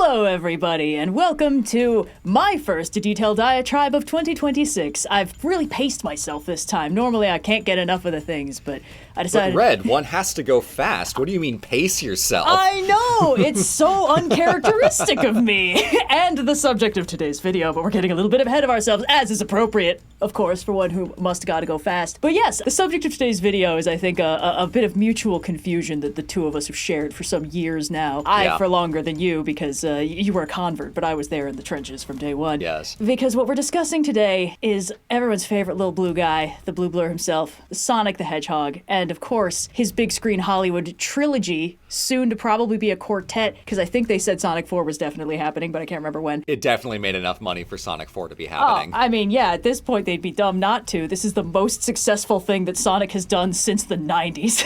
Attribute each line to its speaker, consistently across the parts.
Speaker 1: Hello, everybody, and welcome to my first detailed diatribe of 2026. I've really paced myself this time. Normally, I can't get enough of the things, but I decided...
Speaker 2: But Red, one has to go fast. What do you mean pace yourself?
Speaker 1: I know! It's so uncharacteristic of me! And the subject of today's video, but we're getting a little bit ahead of ourselves, as is appropriate, of course, for one who gotta go fast. But yes, the subject of today's video is, I think, a bit of mutual confusion that the two of us have shared for some years now. I for longer than you, because you were a convert, but I was there in the trenches from day one.
Speaker 2: Yes.
Speaker 1: Because what we're discussing today is everyone's favorite little blue guy, the blue blur himself, Sonic the Hedgehog, and of course, his big screen Hollywood trilogy, soon to probably be a quartet, because I think they said Sonic 4 was definitely happening, but I can't remember when.
Speaker 2: It definitely made enough money for Sonic 4 to be happening.
Speaker 1: Oh, I mean, yeah, at this point they'd be dumb not to. This is the most successful thing that Sonic has done since the 90s.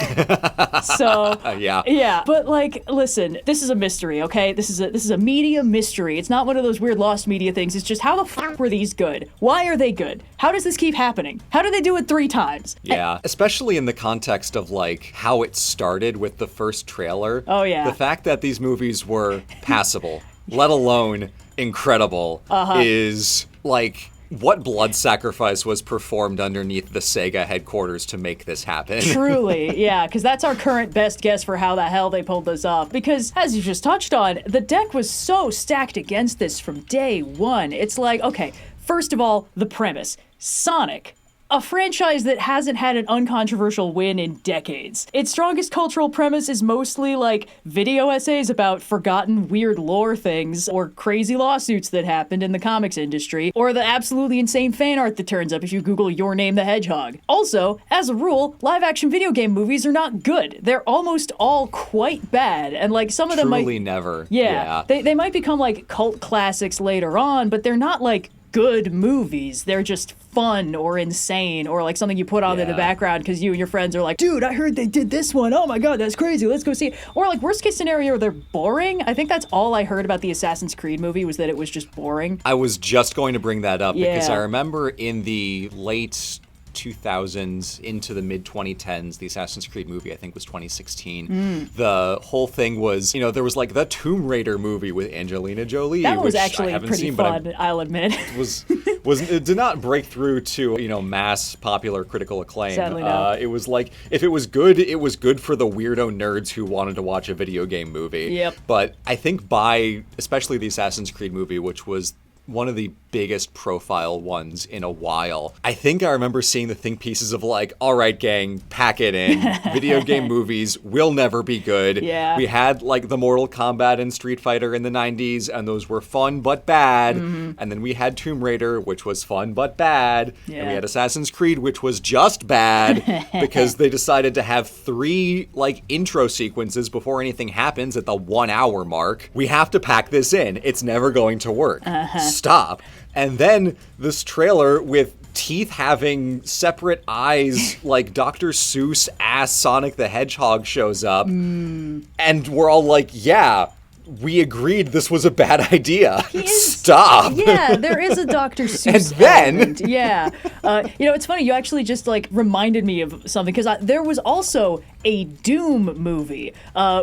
Speaker 1: So, yeah. But like, listen, this is a mystery, okay? This is a media mystery. It's not one of those weird lost media things. It's just, how the f*** were these good? Why are they good? How does this keep happening? How do they do it 3 times?
Speaker 2: Yeah, especially in the context of like how it started with the first trailer.
Speaker 1: Oh yeah.
Speaker 2: The fact that these movies were passable, let alone incredible, is like... What blood sacrifice was performed underneath the Sega headquarters to make this happen?
Speaker 1: Truly, yeah, because that's our current best guess for how the hell they pulled this off. Because, as you just touched on, the deck was so stacked against this from day one. It's like, okay, first of all, the premise. Sonic. A franchise that hasn't had an uncontroversial win in decades. Its strongest cultural premise is mostly like video essays about forgotten weird lore things, or crazy lawsuits that happened in the comics industry, or the absolutely insane fan art that turns up if you Google Your Name the Hedgehog. Also, as a rule, live-action video game movies are not good. They're almost all quite bad, and like some of them might...
Speaker 2: Truly never.
Speaker 1: Yeah. They might become like cult classics later on, but they're not like good movies. They're just fun or insane, or like something you put on in the background because you and your friends are like, dude, I heard they did this one. Oh my god, that's crazy. Let's go see it. Or like worst case scenario, they're boring. I think that's all I heard about the Assassin's Creed movie, was that it was just boring.
Speaker 2: I was just going to bring that up because I remember in the late 2000s into the mid 2010s, the Assassin's Creed movie, I think, was 2016. The whole thing was, you know, there was like the Tomb Raider movie with Angelina Jolie,
Speaker 1: that was
Speaker 2: which
Speaker 1: actually
Speaker 2: I haven't
Speaker 1: pretty
Speaker 2: seen,
Speaker 1: fun,
Speaker 2: but
Speaker 1: I'll admit.
Speaker 2: It did not break through to, you know, mass popular critical acclaim.
Speaker 1: Sadly not.
Speaker 2: It was like, if it was good for the weirdo nerds who wanted to watch a video game movie.
Speaker 1: Yep.
Speaker 2: But I think by, especially the Assassin's Creed movie, which was one of the biggest profile ones in a while, I think I remember seeing the think pieces of like, all right, gang, pack it in. Video game movies will never be good.
Speaker 1: Yeah.
Speaker 2: We had like the Mortal Kombat and Street Fighter in the 90s, and those were fun but bad. And then we had Tomb Raider, which was fun but bad.
Speaker 1: Yeah.
Speaker 2: And we had Assassin's Creed, which was just bad because they decided to have 3 like intro sequences before anything happens at the 1 hour mark. We have to pack this in. It's never going to work. Stop. And then this trailer with teeth having separate eyes, like Dr. Seuss ass Sonic the Hedgehog shows up. And we're all like, yeah, we agreed this was a bad idea. Stop.
Speaker 1: Yeah, there is a Dr. Seuss
Speaker 2: And then...
Speaker 1: element. Yeah. You know, it's funny, you actually just like reminded me of something, because there was also a Doom movie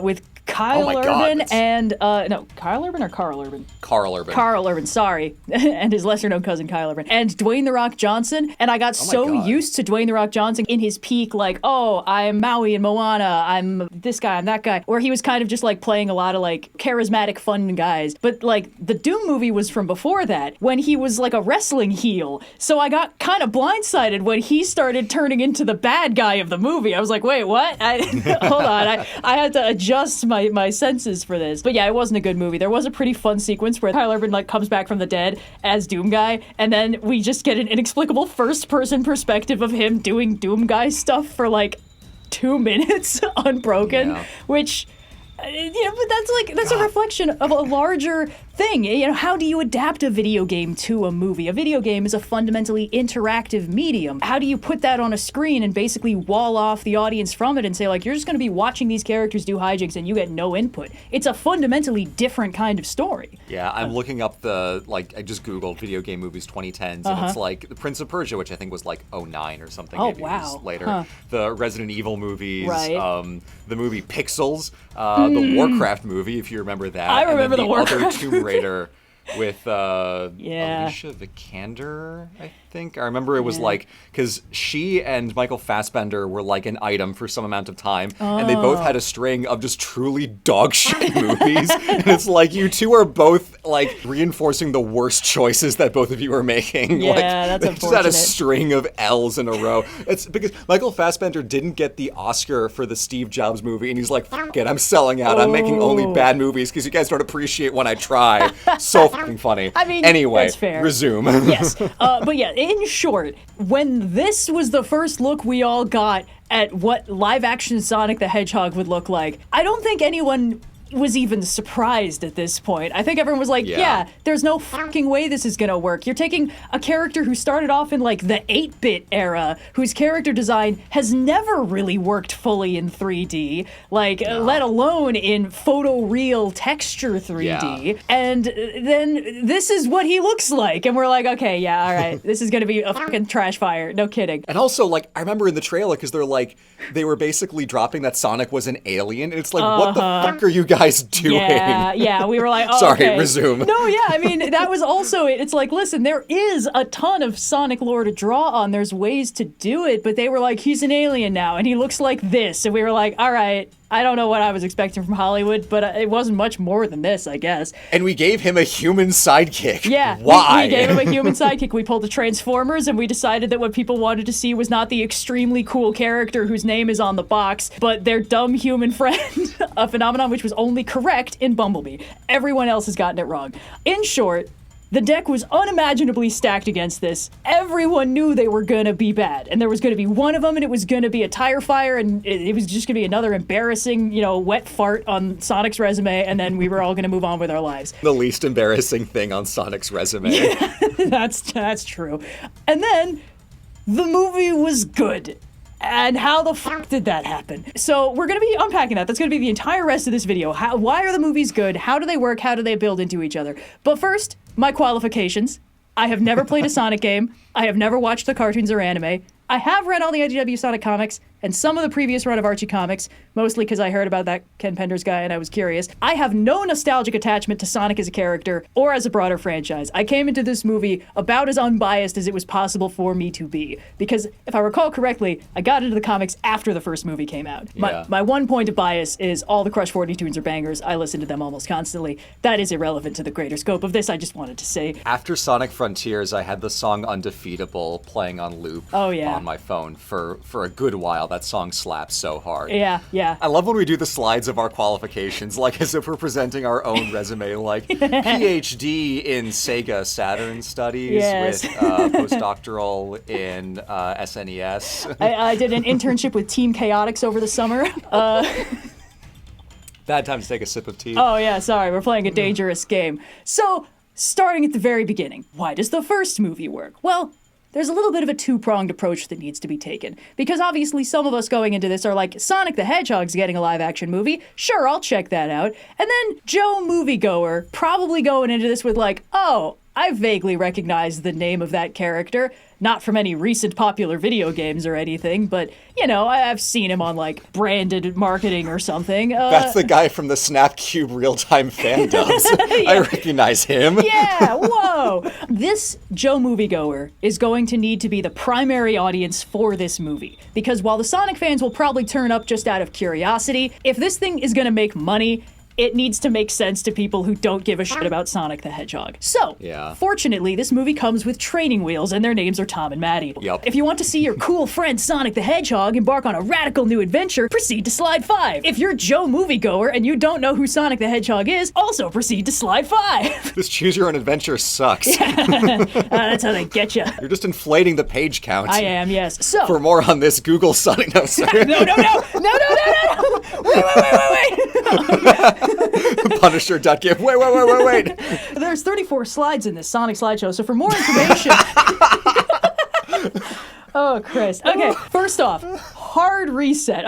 Speaker 1: with Kyle Urban and, no, Kyle Urban or Carl Urban?
Speaker 2: Carl Urban.
Speaker 1: Carl Urban, sorry. And his lesser-known cousin, Kyle Urban. And Dwayne The Rock Johnson. And I got so used to Dwayne The Rock Johnson in his peak, like, oh, I'm Maui in Moana, I'm this guy, I'm that guy, where he was kind of just, like, playing a lot of, like, charismatic, fun guys. But, like, the Doom movie was from before that, when he was, like, a wrestling heel. So I got kind of blindsided when he started turning into the bad guy of the movie. I was like, wait, what? Hold on. I had to adjust my senses for this. But yeah, it wasn't a good movie. There was a pretty fun sequence where Kyle Urban like comes back from the dead as Doom Guy, and then we just get an inexplicable first-person perspective of him doing Doom Guy stuff for like 2 minutes unbroken, which... You know, but that's a reflection of a larger thing. You know, how do you adapt a video game to a movie? A video game is a fundamentally interactive medium. How do you put that on a screen and basically wall off the audience from it and say, like, you're just going to be watching these characters do hijinks and you get no input? It's a fundamentally different kind of story.
Speaker 2: Yeah, I'm looking up I just Googled video game movies 2010s, and it's like The Prince of Persia, which I think was like 09 or something.
Speaker 1: Oh,
Speaker 2: maybe
Speaker 1: wow.
Speaker 2: It was later. The Resident Evil movies,
Speaker 1: Right.
Speaker 2: the movie Pixels, the Warcraft movie, if you remember that.
Speaker 1: I remember
Speaker 2: and then
Speaker 1: the Warcraft
Speaker 2: other Tomb Raider with
Speaker 1: Yeah.
Speaker 2: Alicia Vikander, I think. I remember it was like, because she and Michael Fassbender were like an item for some amount of time, and they both had a string of just truly dog shit movies. And it's like, you two are both like reinforcing the worst choices that both of you are making.
Speaker 1: Yeah,
Speaker 2: like,
Speaker 1: that's
Speaker 2: they just had a
Speaker 1: unfortunate.
Speaker 2: string of L's in a row. It's because Michael Fassbender didn't get the Oscar for the Steve Jobs movie, and he's like, fuck it, I'm selling out. I'm making only bad movies because you guys don't appreciate when I try. So fucking funny.
Speaker 1: I mean,
Speaker 2: anyway,
Speaker 1: that's fair.
Speaker 2: resume.
Speaker 1: Yes. But yeah, in short, when this was the first look we all got at what live-action Sonic the Hedgehog would look like, I don't think anyone was even surprised at this point. I think everyone was like, yeah, there's no fucking way this is gonna work. You're taking a character who started off in like the 8-bit era, whose character design has never really worked fully in 3D, like let alone in photoreal texture 3D. And then this is what he looks like. And we're like, okay, yeah, all right, this is gonna be a fucking trash fire. No kidding.
Speaker 2: And also, like, I remember in the trailer, because they're like, they were basically dropping that Sonic was an alien, and it's like, what the fuck are you guys doing?
Speaker 1: Yeah, we were like, oh,
Speaker 2: Sorry,
Speaker 1: okay.
Speaker 2: resume.
Speaker 1: No, yeah, I mean, that was also it. It's like, listen, there is a ton of Sonic lore to draw on. There's ways to do it, but they were like, he's an alien now, and he looks like this. And we were like, all right, I don't know what I was expecting from Hollywood, but it wasn't much more than this, I guess.
Speaker 2: And we gave him a human sidekick.
Speaker 1: Yeah.
Speaker 2: Why?
Speaker 1: We gave him a human sidekick. We pulled the Transformers, and we decided that what people wanted to see was not the extremely cool character whose name is on the box, but their dumb human friend, a phenomenon which was only correct in Bumblebee. Everyone else has gotten it wrong. In short, the deck was unimaginably stacked against this. Everyone knew they were gonna be bad, and there was gonna be one of them, and it was gonna be a tire fire, and it was just gonna be another embarrassing, wet fart on Sonic's resume, and then we were all gonna move on with our lives.
Speaker 2: The least embarrassing thing on Sonic's resume.
Speaker 1: That's true. And then the movie was good. And how the fuck did that happen? So we're going to be unpacking that. That's going to be the entire rest of this video. Why are the movies good? How do they work? How do they build into each other? But first, my qualifications. I have never played a Sonic game. I have never watched the cartoons or anime. I have read all the IDW Sonic comics and some of the previous run of Archie comics, mostly because I heard about that Ken Penders guy and I was curious. I have no nostalgic attachment to Sonic as a character or as a broader franchise. I came into this movie about as unbiased as it was possible for me to be, because if I recall correctly, I got into the comics after the first movie came out. My one point of bias is all the Crush 40 tunes are bangers. I listen to them almost constantly. That is irrelevant to the greater scope of this. I just wanted to say.
Speaker 2: After Sonic Frontiers, I had the song Undefeatable playing on loop on my phone for a good while. That song slaps so hard.
Speaker 1: Yeah.
Speaker 2: I love when we do the slides of our qualifications, like as if we're presenting our own resume, like PhD in Sega Saturn studies with postdoctoral in SNES.
Speaker 1: I did an internship with Team Chaotix over the summer.
Speaker 2: Bad time to take a sip of tea.
Speaker 1: Oh yeah, sorry, we're playing a dangerous game. So, starting at the very beginning, why does the first movie work? Well, there's a little bit of a two-pronged approach that needs to be taken. Because obviously some of us going into this are like, Sonic the Hedgehog's getting a live-action movie. Sure, I'll check that out. And then Joe moviegoer probably going into this with like, oh, I vaguely recognize the name of that character. Not from any recent popular video games or anything, but, I've seen him on, like, branded marketing or something.
Speaker 2: That's the guy from the Snapcube real-time fan dubs. I recognize him.
Speaker 1: Yeah, whoa. This Joe moviegoer is going to need to be the primary audience for this movie. Because while the Sonic fans will probably turn up just out of curiosity, if this thing is going to make money, it needs to make sense to people who don't give a shit about Sonic the Hedgehog. So, fortunately, this movie comes with training wheels, and their names are Tom and Maddie.
Speaker 2: Yep.
Speaker 1: If you want to see your cool friend Sonic the Hedgehog embark on a radical new adventure, proceed to slide 5. If you're Joe moviegoer and you don't know who Sonic the Hedgehog is, also proceed to slide 5.
Speaker 2: This choose your own adventure sucks.
Speaker 1: That's how they get you.
Speaker 2: You're just inflating the page count.
Speaker 1: I am, yes. So,
Speaker 2: for more on this, Google Sonic. No, sorry.
Speaker 1: No. Wait.
Speaker 2: Punisher.gif. Wait.
Speaker 1: There's 34 slides in this Sonic slideshow, so for more information... Oh, Chris. Okay, first off, hard reset.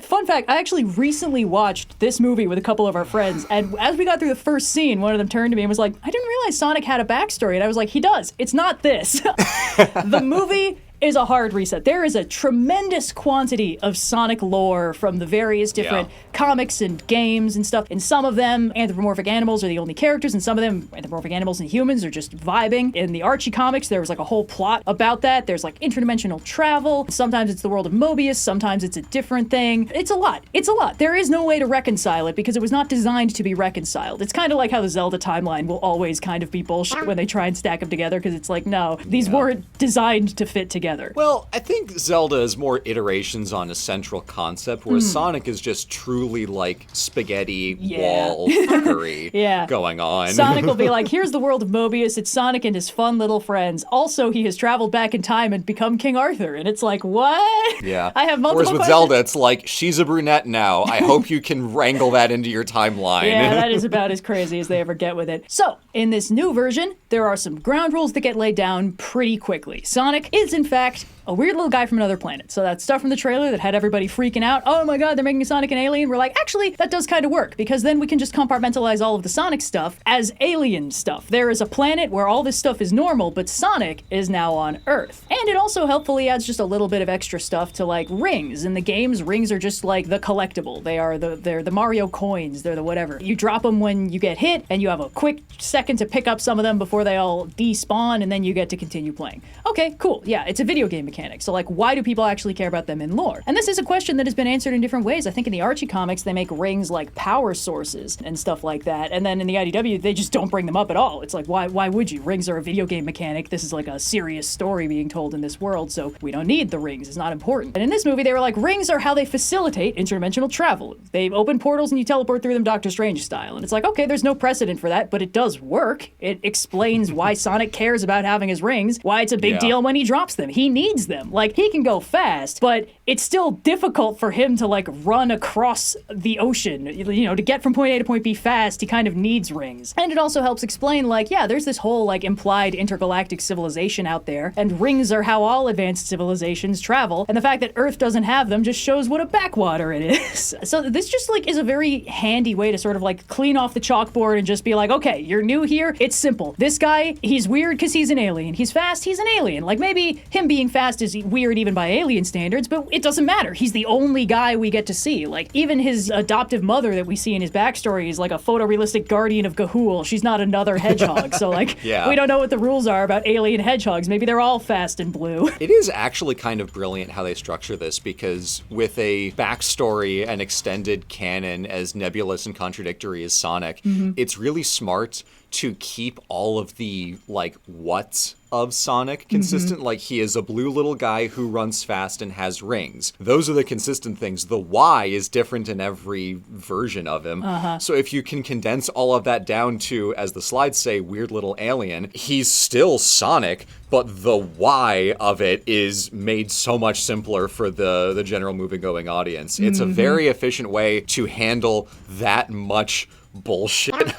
Speaker 1: Fun fact, I actually recently watched this movie with a couple of our friends, and as we got through the first scene, one of them turned to me and was like, I didn't realize Sonic had a backstory, and I was like, he does. It's not this. The movie is a hard reset. There is a tremendous quantity of Sonic lore from the various different comics and games and stuff. In some of them, anthropomorphic animals are the only characters, and some of them, anthropomorphic animals and humans are just vibing. In the Archie comics, there was like a whole plot about that. There's like interdimensional travel. Sometimes it's the world of Mobius, sometimes it's a different thing. It's a lot. It's a lot. There is no way to reconcile it because it was not designed to be reconciled. It's kind of like how the Zelda timeline will always kind of be bullshit when they try and stack them together, because it's like, no, these weren't designed to fit together.
Speaker 2: Well, I think Zelda is more iterations on a central concept, whereas Sonic is just truly like spaghetti wall fuckery going on.
Speaker 1: Sonic will be like, here's the world of Mobius, it's Sonic and his fun little friends. Also, he has traveled back in time and become King Arthur. And it's like, what?
Speaker 2: Yeah.
Speaker 1: I have multiple
Speaker 2: Whereas with
Speaker 1: questions.
Speaker 2: Zelda, it's like, she's a brunette now. I hope you can wrangle that into your timeline.
Speaker 1: Yeah, that is about as crazy as they ever get with it. So, in this new version, there are some ground rules that get laid down pretty quickly. Sonic is, in fact, a weird little guy from another planet. So that stuff from the trailer that had everybody freaking out, oh my god, they're making Sonic an alien, we're like, actually, that does kind of work, because then we can just compartmentalize all of the Sonic stuff as alien stuff. There is a planet where all this stuff is normal, but Sonic is now on Earth. And it also helpfully adds just a little bit of extra stuff to, like, rings. In the games, rings are just like the collectible. They're the Mario coins, they're the whatever. You drop them when you get hit, and you have a quick second to pick up some of them before they all despawn, and then you get to continue playing. Okay, cool. Yeah, it's a video game mechanic. So, like, why do people actually care about them in lore? And this is a question that has been answered in different ways. I think in the Archie comics, they make rings like power sources and stuff like that. And then in the IDW, they just don't bring them up at all. It's like, why would you? Rings are a video game mechanic. This is like a serious story being told in this world, so we don't need the rings. It's not important. And in this movie, they were like, rings are how they facilitate interdimensional travel. They open portals and you teleport through them Doctor Strange style. And it's like, okay, there's no precedent for that, but it does work. It explains why Sonic cares about having his rings, why it's a big deal when he drops them. He needs them. Like, he can go fast, but it's still difficult for him to, like, run across the ocean. You know, to get from point A to point B fast, he kind of needs rings. And it also helps explain, like, yeah, there's this whole, like, implied intergalactic civilization out there, and rings are how all advanced civilizations travel, and the fact that Earth doesn't have them just shows what a backwater it is. So this just, like, is a very handy way to sort of, like, clean off the chalkboard and just be like, okay, you're new here, it's simple. This guy, he's weird because he's an alien. He's fast, he's an alien. Like, maybe him being fast is weird even by alien standards, but it doesn't matter. He's the only guy we get to see. Like, even his adoptive mother that we see in his backstory is like a photorealistic guardian of Ga'Hoole. She's not another hedgehog. So, like, we don't know what the rules are about alien hedgehogs. Maybe they're all fast and blue.
Speaker 2: It is actually kind of brilliant how they structure this, because with a backstory and extended canon as nebulous and contradictory as Sonic, it's really smart to keep all of the, like, what's of Sonic consistent. Like, he is a blue little guy who runs fast and has rings. Those are the consistent things. The why is different in every version of him. So if you can condense all of that down to, as the slides say, weird little alien, he's still Sonic, but the why of it is made so much simpler for the general movie-going audience. It's a very efficient way to handle that much bullshit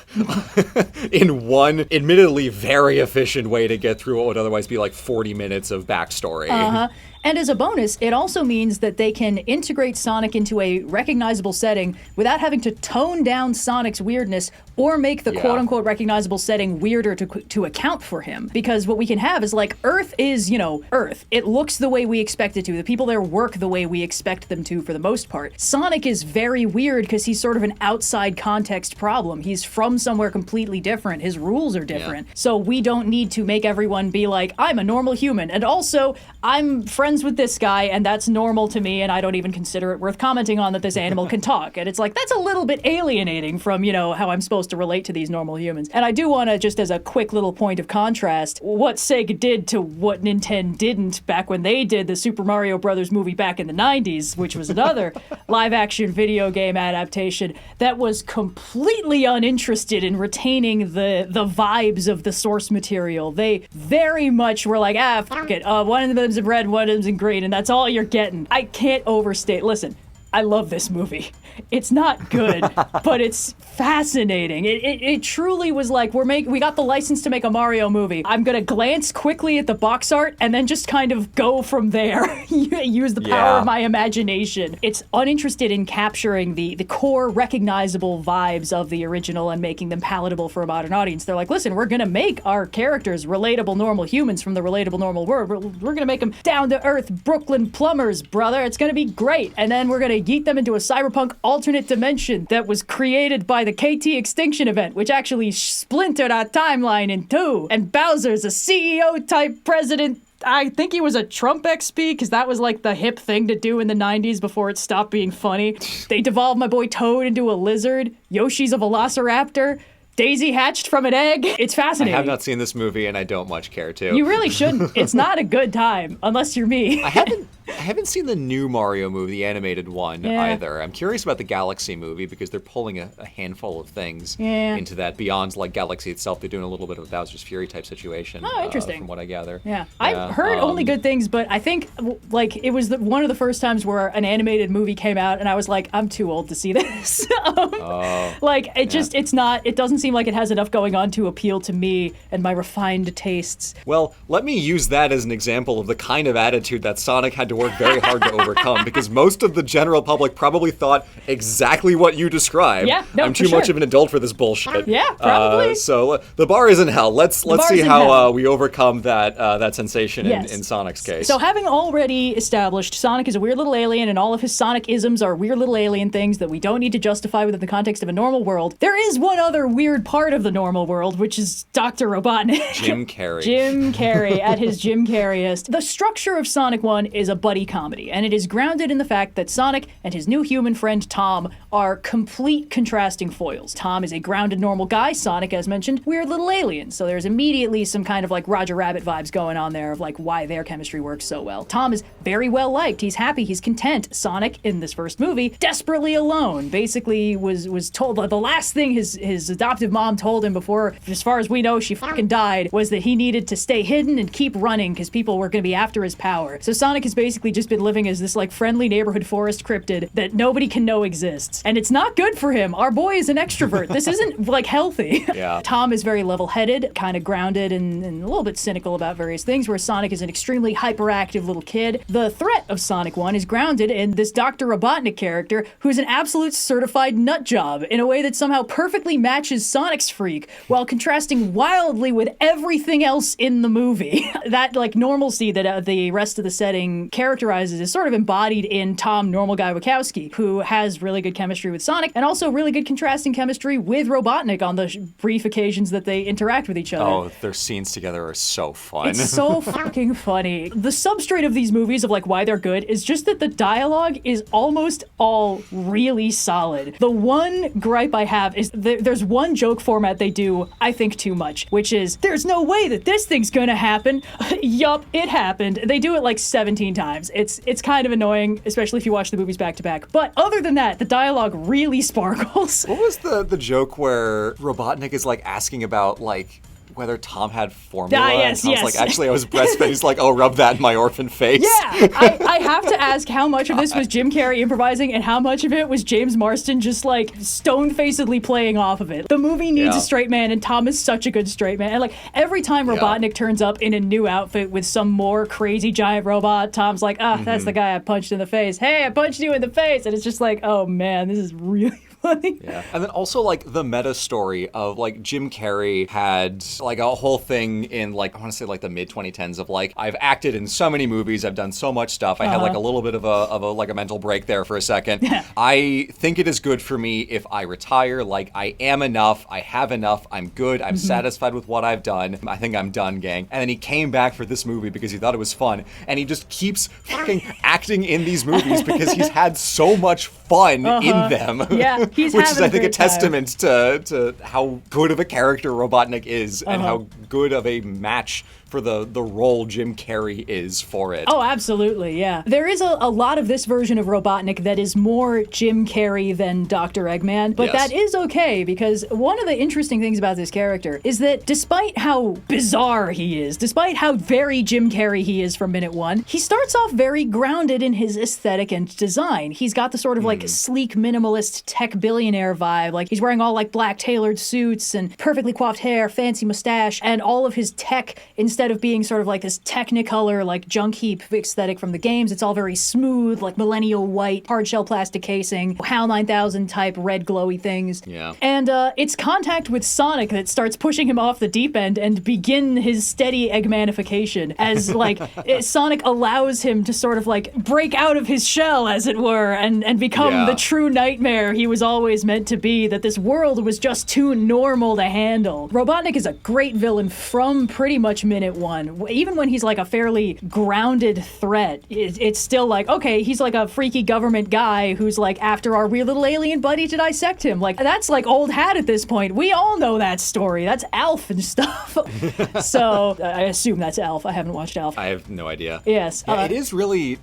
Speaker 2: in one admittedly very efficient way to get through what would otherwise be like 40 minutes of backstory.
Speaker 1: And as a bonus, it also means that they can integrate Sonic into a recognizable setting without having to tone down Sonic's weirdness or make the quote-unquote recognizable setting weirder to account for him. Because what we can have is, like, Earth is, you know, Earth. It looks the way we expect it to. The people there work the way we expect them to for the most part. Sonic is very weird because he's sort of an outside context problem. He's from somewhere completely different. His rules are different. So we don't need to make everyone be like, I'm a normal human. And also, I'm friends with this guy, and that's normal to me, and I don't even consider it worth commenting on that this animal can talk. And it's like, that's a little bit alienating from, you know, how I'm supposed to relate to these normal humans. And I do want to, just as a quick little point of contrast, what Sega did to what Nintendo didn't back when they did the Super Mario Brothers movie back in the 90s, which was another live-action video game adaptation that was completely uninterested in retaining the vibes of the source material. They very much were like, fuck it. One of them's in red, one of them's in green, and that's all you're getting. I can't overstate. Listen, I love this movie. It's not good, but it's fascinating. It truly was like, we got the license to make a Mario movie. I'm gonna glance quickly at the box art and then just kind of go from there. Use the power of my imagination. It's uninterested in capturing the core recognizable vibes of the original and making them palatable for a modern audience. They're like, listen, we're gonna make our characters relatable normal humans from the relatable normal world. We're gonna make them down to earth Brooklyn plumbers, brother. It's gonna be great. And then we're gonna yeet them into a cyberpunk alternate dimension that was created by the KT Extinction event, which actually splintered our timeline in two. And Bowser's a CEO type president. I think he was a Trump XP, because that was like the hip thing to do in the 90s before it stopped being funny. They devolved my boy Toad into a lizard. Yoshi's a velociraptor. Daisy hatched from an egg. It's fascinating.
Speaker 2: I have not seen this movie, and I don't much care to.
Speaker 1: You really shouldn't. It's not a good time, unless you're me.
Speaker 2: I haven't seen the new Mario movie, the animated one, either. I'm curious about the Galaxy movie, because they're pulling a handful of things into that beyond like Galaxy itself. They're doing a little bit of a Bowser's Fury type situation.
Speaker 1: Oh, interesting.
Speaker 2: From what I gather.
Speaker 1: Yeah. I've heard only good things, but I think like it was one of the first times where an animated movie came out, and I was like, I'm too old to see this. Like it doesn't seem like it has enough going on to appeal to me and my refined tastes.
Speaker 2: Well, let me use that as an example of the kind of attitude that Sonic had to work very hard to overcome, because most of the general public probably thought exactly what you described.
Speaker 1: Yeah, no,
Speaker 2: I'm too much of an adult for this bullshit.
Speaker 1: Yeah, probably.
Speaker 2: So the bar is in hell. Let's see how we overcome that sensation in Sonic's case.
Speaker 1: So having already established Sonic is a weird little alien, and all of his Sonic isms are weird little alien things that we don't need to justify within the context of a normal world, there is one other weird part of the normal world, which is Dr. Robotnik.
Speaker 2: Jim Carrey.
Speaker 1: Jim Carrey at his Jim Carreyest. The structure of Sonic 1 is a buddy comedy, and it is grounded in the fact that Sonic and his new human friend Tom are complete contrasting foils. Tom is a grounded normal guy. Sonic, as mentioned, weird little alien. So there's immediately some kind of like Roger Rabbit vibes going on there of like why their chemistry works so well. Tom is very well liked. He's happy. He's content. Sonic, in this first movie, desperately alone. Basically was told the last thing his adoptive mom told him before, as far as we know, she fucking died, was that he needed to stay hidden and keep running because people were going to be after his power. So Sonic has basically just been living as this like friendly neighborhood forest cryptid that nobody can know exists. And it's not good for him. Our boy is an extrovert. This isn't like healthy.
Speaker 2: Yeah.
Speaker 1: Tom is very level-headed, kind of grounded and a little bit cynical about various things, where Sonic is an extremely hyperactive little kid. The threat of Sonic 1 is grounded in this Dr. Robotnik character who's an absolute certified nut job in a way that somehow perfectly matches Sonic's freak while contrasting wildly with everything else in the movie. That like normalcy that the rest of the setting characterizes is sort of embodied in Tom Normal Guy Wachowski, who has really good chemistry with Sonic and also really good contrasting chemistry with Robotnik on the brief occasions that they interact with each other.
Speaker 2: Oh, their scenes together are so fun.
Speaker 1: It's so fucking funny. The substrate of these movies of like why they're good is just that the dialogue is almost all really solid. The one gripe I have is there's one joke format they do, I think, too much, which is, there's no way that this thing's gonna happen. Yup, it happened. They do it like 17 times. It's kind of annoying, especially if you watch the movies back to back. But other than that, the dialogue really sparkles.
Speaker 2: What was the joke where Robotnik is like asking about like whether Tom had formula?
Speaker 1: Yes.
Speaker 2: Like, actually, I was breastfed. He's like, oh, rub that in my orphan face.
Speaker 1: Yeah, I have to ask how much of this was Jim Carrey improvising and how much of it was James Marsden just like stone-facedly playing off of it. The movie needs a straight man, and Tom is such a good straight man. And like every time Robotnik turns up in a new outfit with some more crazy giant robot, Tom's like, that's the guy I punched in the face. Hey, I punched you in the face. And it's just like, oh man, this is really funny.
Speaker 2: Yeah. And then also like the meta story of like Jim Carrey had like a whole thing in like, I want to say like the mid 2010s of like, I've acted in so many movies, I've done so much stuff. I had like a little bit of a like a mental break there for a second.
Speaker 1: Yeah.
Speaker 2: I think it is good for me if I retire. Like I am enough. I have enough. I'm good. I'm satisfied with what I've done. I think I'm done, gang. And then he came back for this movie because he thought it was fun. And he just keeps fucking acting in these movies because he's had so much fun in them.
Speaker 1: Yeah, he's
Speaker 2: which is, I think, a
Speaker 1: great time.
Speaker 2: testament to how good of a character Robotnik is and how good of a match for the role Jim Carrey is for it.
Speaker 1: Oh, absolutely, yeah. There is a lot of this version of Robotnik that is more Jim Carrey than Dr. Eggman, but that is okay, because one of the interesting things about this character is that despite how bizarre he is, despite how very Jim Carrey he is from minute one, he starts off very grounded in his aesthetic and design. He's got the sort of like sleek minimalist tech billionaire vibe. Like he's wearing all like black tailored suits and perfectly coiffed hair, fancy mustache, and all of his tech, instead of being sort of like this Technicolor, like junk heap aesthetic from the games, it's all very smooth, like millennial white, hard shell plastic casing, HAL 9000 type red glowy things.
Speaker 2: Yeah.
Speaker 1: And it's contact with Sonic that starts pushing him off the deep end and begin his steady Eggmanification as like Sonic allows him to sort of like break out of his shell, as it were, and become the true nightmare he was always meant to be, that this world was just too normal to handle. Robotnik is a great villain from pretty much minute one. Even when he's like a fairly grounded threat, it's still like, okay, he's like a freaky government guy who's like after our weird little alien buddy to dissect him. Like, that's like old hat at this point. We all know that story. That's Alf and stuff. So I assume that's Alf. I haven't watched Alf.
Speaker 2: I have no idea.
Speaker 1: Yes.
Speaker 2: Yeah, it is really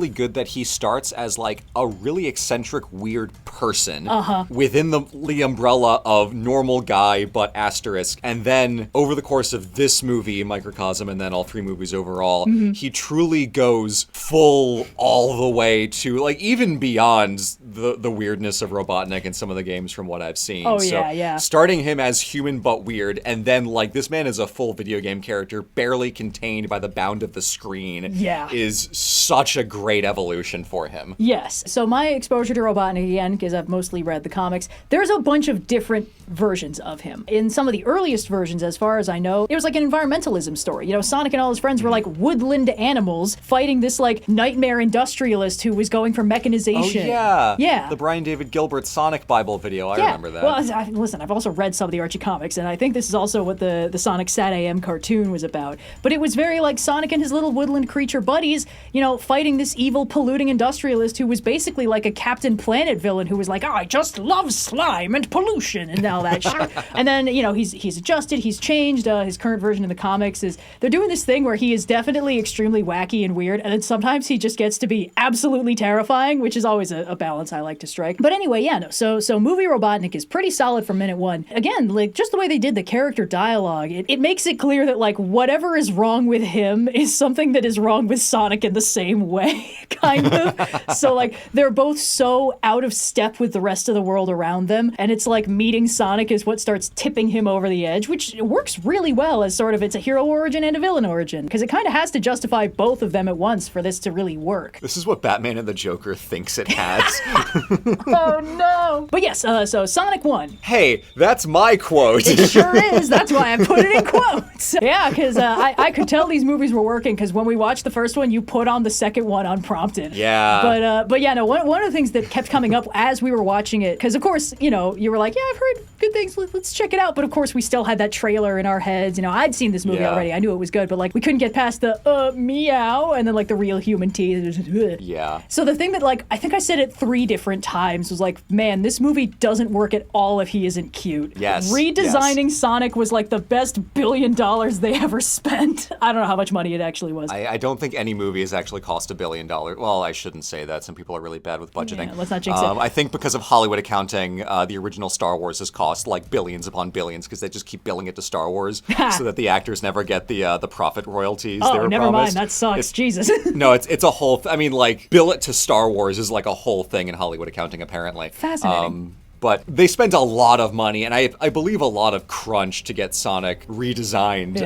Speaker 2: good that he starts as like a really eccentric, weird person within the umbrella of normal guy but asterisk. And then over the course of this movie, Microcosm, and then all three movies overall, he truly goes full all the way to like even beyond the weirdness of Robotnik and some of the games from what I've seen.
Speaker 1: Oh,
Speaker 2: so
Speaker 1: yeah.
Speaker 2: starting him as human but weird, and then like this man is a full video game character, barely contained by the bound of the screen, is such a great evolution for him.
Speaker 1: Yes. So my exposure to Robotnik, again, because I've mostly read the comics, there's a bunch of different versions of him. In some of the earliest versions, as far as I know, it was like an environmentalism story. You know, Sonic and all his friends were like woodland animals fighting this like nightmare industrialist who was going for mechanization.
Speaker 2: Oh, yeah.
Speaker 1: Yeah.
Speaker 2: The Brian David Gilbert Sonic Bible video. I remember that.
Speaker 1: Well, listen, I've also read some of the Archie comics, and I think this is also what the Sonic Sat AM cartoon was about. But it was very like Sonic and his little woodland creature buddies, you know, fighting this evil polluting industrialist who was basically like a Captain Planet villain who was like, oh, I just love slime and pollution and all that shit. And then, you know, he's adjusted, he's changed. His current version in the comics is they're doing this thing where he is definitely extremely wacky and weird, and then sometimes he just gets to be absolutely terrifying, which is always a balance I like to strike. But anyway, yeah, no. So movie Robotnik is pretty solid from minute one. Again, like just the way they did the character dialogue, it makes it clear that like whatever is wrong with him is something that is wrong with Sonic in the same way. Kind of. So like they're both so out of step with the rest of the world around them, and it's like meeting Sonic is what starts tipping him over the edge, which works really well as sort of it's a hero origin and a villain origin, because it kind of has to justify both of them at once for this to really work.
Speaker 2: This is what Batman and the Joker thinks it has.
Speaker 1: Oh no! But yes, so Sonic 1.
Speaker 2: Hey, that's my quote.
Speaker 1: It sure is. That's why I put it in quotes. Yeah, because I could tell these movies were working, because when we watched the first one, you put on the second one unprompted.
Speaker 2: Yeah.
Speaker 1: But yeah, no, one of the things that kept coming up as we were watching it, because of course, you know, you were like, yeah, I've heard good things, let's check it out. But of course, we still had that trailer in our heads. You know, I'd seen this movie already. I knew it was good, but like we couldn't get past the meow and then like the real human teeth.
Speaker 2: Yeah.
Speaker 1: So the thing that like, I think I said it 3 different times was like, man, this movie doesn't work at all if he isn't cute.
Speaker 2: Yes.
Speaker 1: Redesigning Sonic was like the best $1 billion they ever spent. I don't know how much money it actually was.
Speaker 2: I don't think any movie has actually cost $1 billion. Well, I shouldn't say that. Some people are really bad with budgeting.
Speaker 1: Yeah, let's not jinx it.
Speaker 2: I think because of Hollywood accounting, the original Star Wars has cost like billions upon billions because they just keep billing it to Star Wars so that the actors never get the profit royalties they were
Speaker 1: never
Speaker 2: promised.
Speaker 1: mind. That sucks. Jesus.
Speaker 2: No, it's a whole... I mean, like, bill it to Star Wars is like a whole thing in Hollywood accounting, apparently.
Speaker 1: Fascinating.
Speaker 2: But they spent a lot of money, and I believe a lot of crunch to get Sonic redesigned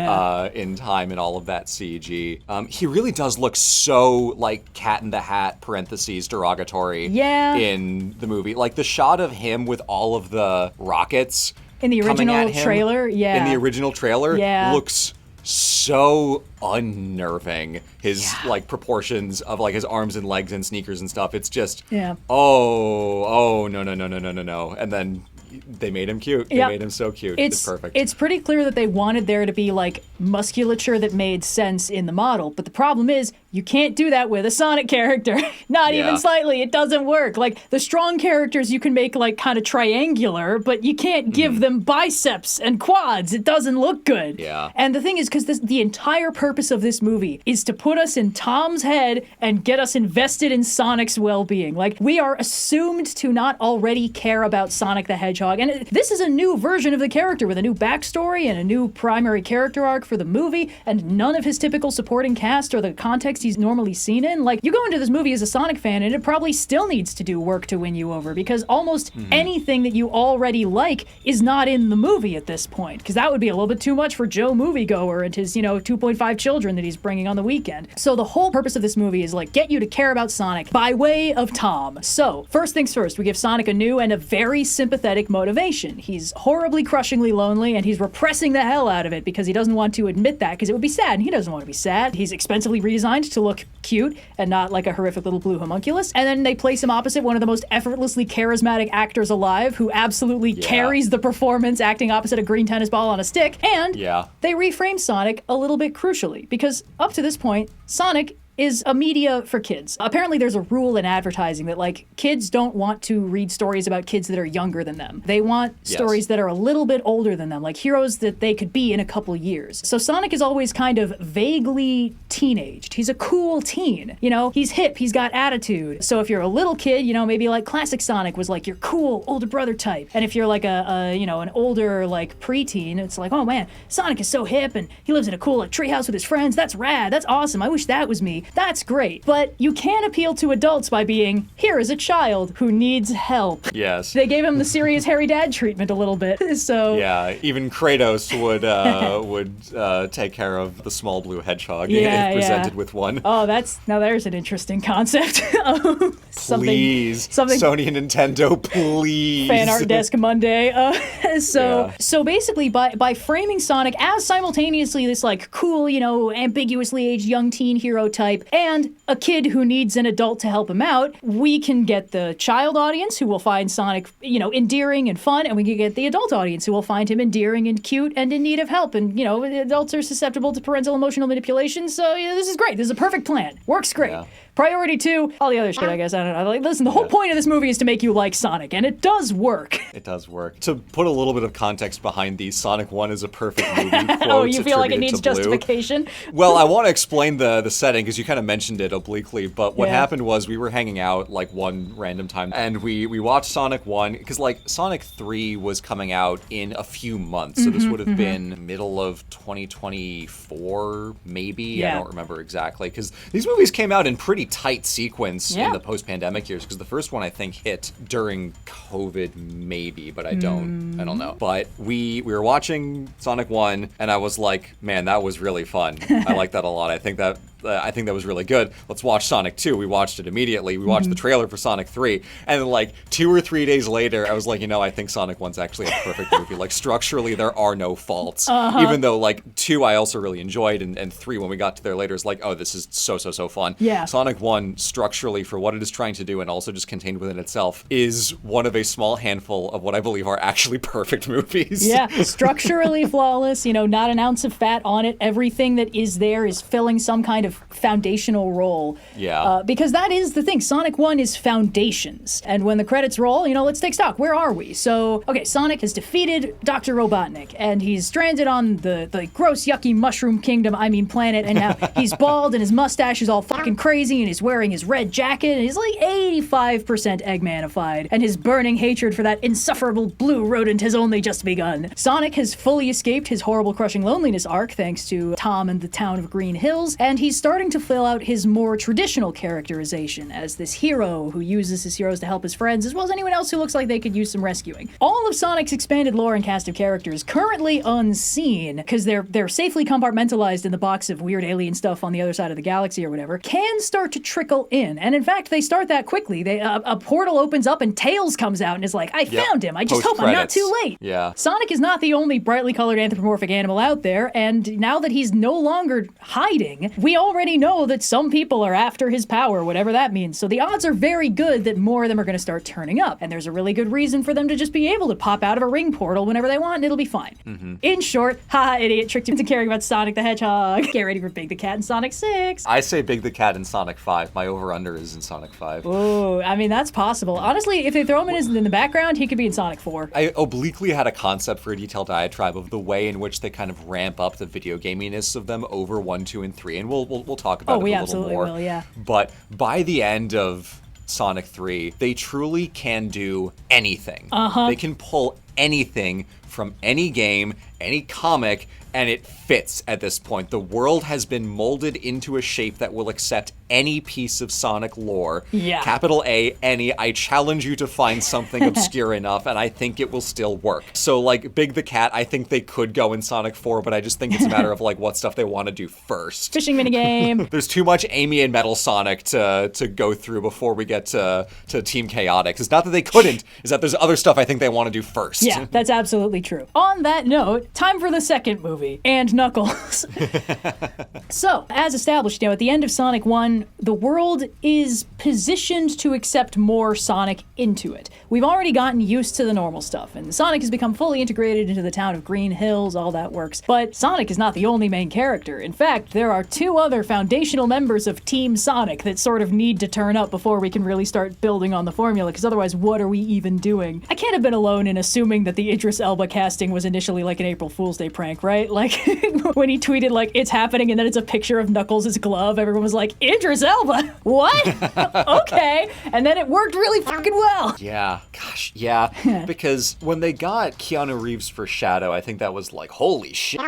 Speaker 2: in time and all of that CG. He really does look so, like, Cat in the Hat, parentheses, derogatory in the movie. Like, the shot of him with all of the rockets
Speaker 1: in the original trailer,
Speaker 2: in the original trailer, looks so unnerving. His like proportions of like his arms and legs and sneakers and stuff. It's just no. And then They made him cute. They made him so cute. It's perfect.
Speaker 1: It's pretty clear that they wanted there to be like musculature that made sense in the model. But the problem is you can't do that with a Sonic character. Not even slightly. It doesn't work. Like the strong characters you can make like kind of triangular, but you can't give them biceps and quads. It doesn't look good.
Speaker 2: Yeah.
Speaker 1: And the thing is, because the entire purpose of this movie is to put us in Tom's head and get us invested in Sonic's well-being. Like we are assumed to not already care about Sonic the Hedgehog. And this is a new version of the character with a new backstory and a new primary character arc for the movie, and none of his typical supporting cast or the context he's normally seen in. Like, you go into this movie as a Sonic fan, and it probably still needs to do work to win you over, because almost anything that you already like is not in the movie at this point, because that would be a little bit too much for Joe Moviegoer and his, 2.5 children that he's bringing on the weekend. So the whole purpose of this movie is, like, get you to care about Sonic by way of Tom. So, first things first, we give Sonic a new and a very sympathetic motivation. He's horribly, crushingly lonely, and he's repressing the hell out of it because he doesn't want to admit that, because it would be sad, and he doesn't want to be sad. He's expensively redesigned to look cute and not like a horrific little blue homunculus. And then they place him opposite one of the most effortlessly charismatic actors alive, who absolutely carries the performance, acting opposite a green tennis ball on a stick. And they reframe Sonic a little bit crucially, because up to this point, Sonic is a media for kids. Apparently there's a rule in advertising that, like, kids don't want to read stories about kids that are younger than them. They want stories that are a little bit older than them, like heroes that they could be in a couple years. So Sonic is always kind of vaguely teenaged. He's a cool teen. He's hip, he's got attitude. So if you're a little kid, maybe like classic Sonic was like your cool older brother type. And if you're like an older, like, preteen, it's like, oh man, Sonic is so hip and he lives in a cool treehouse with his friends. That's rad. That's awesome. I wish that was me. That's great. But you can appeal to adults by being, here is a child who needs help.
Speaker 2: Yes.
Speaker 1: They gave him the serious hairy dad treatment a little bit. So
Speaker 2: yeah, even Kratos would take care of the small blue hedgehog if presented with one.
Speaker 1: Oh, now there's an interesting concept.
Speaker 2: Please, Sony and Nintendo, please.
Speaker 1: Fan art desk Monday. So basically, by framing Sonic as simultaneously this like cool, ambiguously aged young teen hero type, and a kid who needs an adult to help him out, we can get the child audience who will find Sonic, endearing and fun, and we can get the adult audience who will find him endearing and cute and in need of help. And, adults are susceptible to parental emotional manipulation, so this is great. This is a perfect plan. Works great. Yeah. Priority 2, all the other shit, I guess. I don't know. Like, listen, the whole point of this movie is to make you like Sonic, and it does work.
Speaker 2: It does work. To put a little bit of context behind these, Sonic 1 is a perfect movie.
Speaker 1: Oh, you feel like it needs justification?
Speaker 2: Well, I want to explain the setting, because you kind of mentioned it obliquely, but what happened was we were hanging out, like, one random time, and we watched Sonic 1, because, like, Sonic 3 was coming out in a few months, so this would have been middle of 2024, maybe? Yeah. I don't remember exactly, because these movies came out in pretty tight sequence in the post-pandemic years, because the first one I think hit during COVID maybe, but I don't know. But we were watching Sonic 1 and I was like, man, that was really fun. I like that a lot. I think that was really good. Let's watch Sonic 2. We watched it immediately. We watched the trailer for Sonic 3. And then, like, 2 or 3 days later, I was like, I think Sonic 1's actually a perfect movie. Like, structurally, there are no faults. Even though, like, 2 I also really enjoyed, and 3, when we got to there later, is like, oh, this is so fun.
Speaker 1: Yeah.
Speaker 2: Sonic 1, structurally, for what it is trying to do, and also just contained within itself, is one of a small handful of what I believe are actually perfect movies.
Speaker 1: Yeah, structurally flawless, not an ounce of fat on it. Everything that is there is filling some kind of foundational role.
Speaker 2: Yeah.
Speaker 1: Because that is the thing. Sonic 1 is foundations. And when the credits roll, let's take stock. Where are we? So, okay, Sonic has defeated Dr. Robotnik, and he's stranded on the gross, yucky mushroom kingdom, planet, and now he's bald, and his mustache is all fucking crazy, and he's wearing his red jacket, and he's like 85% Eggmanified, and his burning hatred for that insufferable blue rodent has only just begun. Sonic has fully escaped his horrible crushing loneliness arc thanks to Tom and the town of Green Hills, and he's starting to fill out his more traditional characterization as this hero who uses his heroes to help his friends, as well as anyone else who looks like they could use some rescuing. All of Sonic's expanded lore and cast of characters, currently unseen, because they're safely compartmentalized in the box of weird alien stuff on the other side of the galaxy or whatever, can start to trickle in. And in fact, they start that quickly. A portal opens up and Tails comes out and is like, I found him. I just hope I'm not too late.
Speaker 2: Yeah.
Speaker 1: Sonic is not the only brightly colored anthropomorphic animal out there, and now that he's no longer hiding, we all already know that some people are after his power, whatever that means. So the odds are very good that more of them are going to start turning up. And there's a really good reason for them to just be able to pop out of a ring portal whenever they want, and it'll be fine. In short, haha, idiot, tricked you into caring about Sonic the Hedgehog. Get ready for Big the Cat in Sonic 6.
Speaker 2: I say Big the Cat in Sonic 5. My over-under is in Sonic 5.
Speaker 1: Ooh, I mean, that's possible. Honestly, if they throw him in the background, he could be in Sonic 4.
Speaker 2: I obliquely had a concept for a detailed diatribe of the way in which they kind of ramp up the video gaminess of them over 1, 2, and 3, and we'll talk about it a little more.
Speaker 1: We absolutely will, yeah.
Speaker 2: But by the end of Sonic 3, they truly can do anything. They can pull anything from any game, any comic, and it fits at this point. The world has been molded into a shape that will accept any piece of Sonic lore.
Speaker 1: Yeah.
Speaker 2: Capital A, any. I challenge you to find something obscure enough, and I think it will still work. So, like, Big the Cat, I think they could go in Sonic 4, but I just think it's a matter of, like, what stuff they want to do first.
Speaker 1: Fishing minigame.
Speaker 2: There's too much Amy and Metal Sonic to go through before we get to Team Chaotix. It's not that they couldn't, it's that there's other stuff I think they want to do first.
Speaker 1: Yeah, that's absolutely true. On that note, time for the second movie, and Knuckles. So, as established, at the end of Sonic 1, the world is positioned to accept more Sonic into it. We've already gotten used to the normal stuff, and Sonic has become fully integrated into the town of Green Hills, all that works. But Sonic is not the only main character. In fact, there are 2 other foundational members of Team Sonic that sort of need to turn up before we can really start building on the formula, because otherwise, what are we even doing? I can't have been alone in assuming that the Idris Elba casting was initially like an April Fool's Day prank, right? Like, when he tweeted, like, it's happening, and then it's a picture of Knuckles' glove, everyone was like, Idris Elba? What? Okay. And then it worked really fucking well.
Speaker 2: Yeah. Gosh, yeah. Because when they got Keanu Reeves for Shadow, I think that was like, holy shit.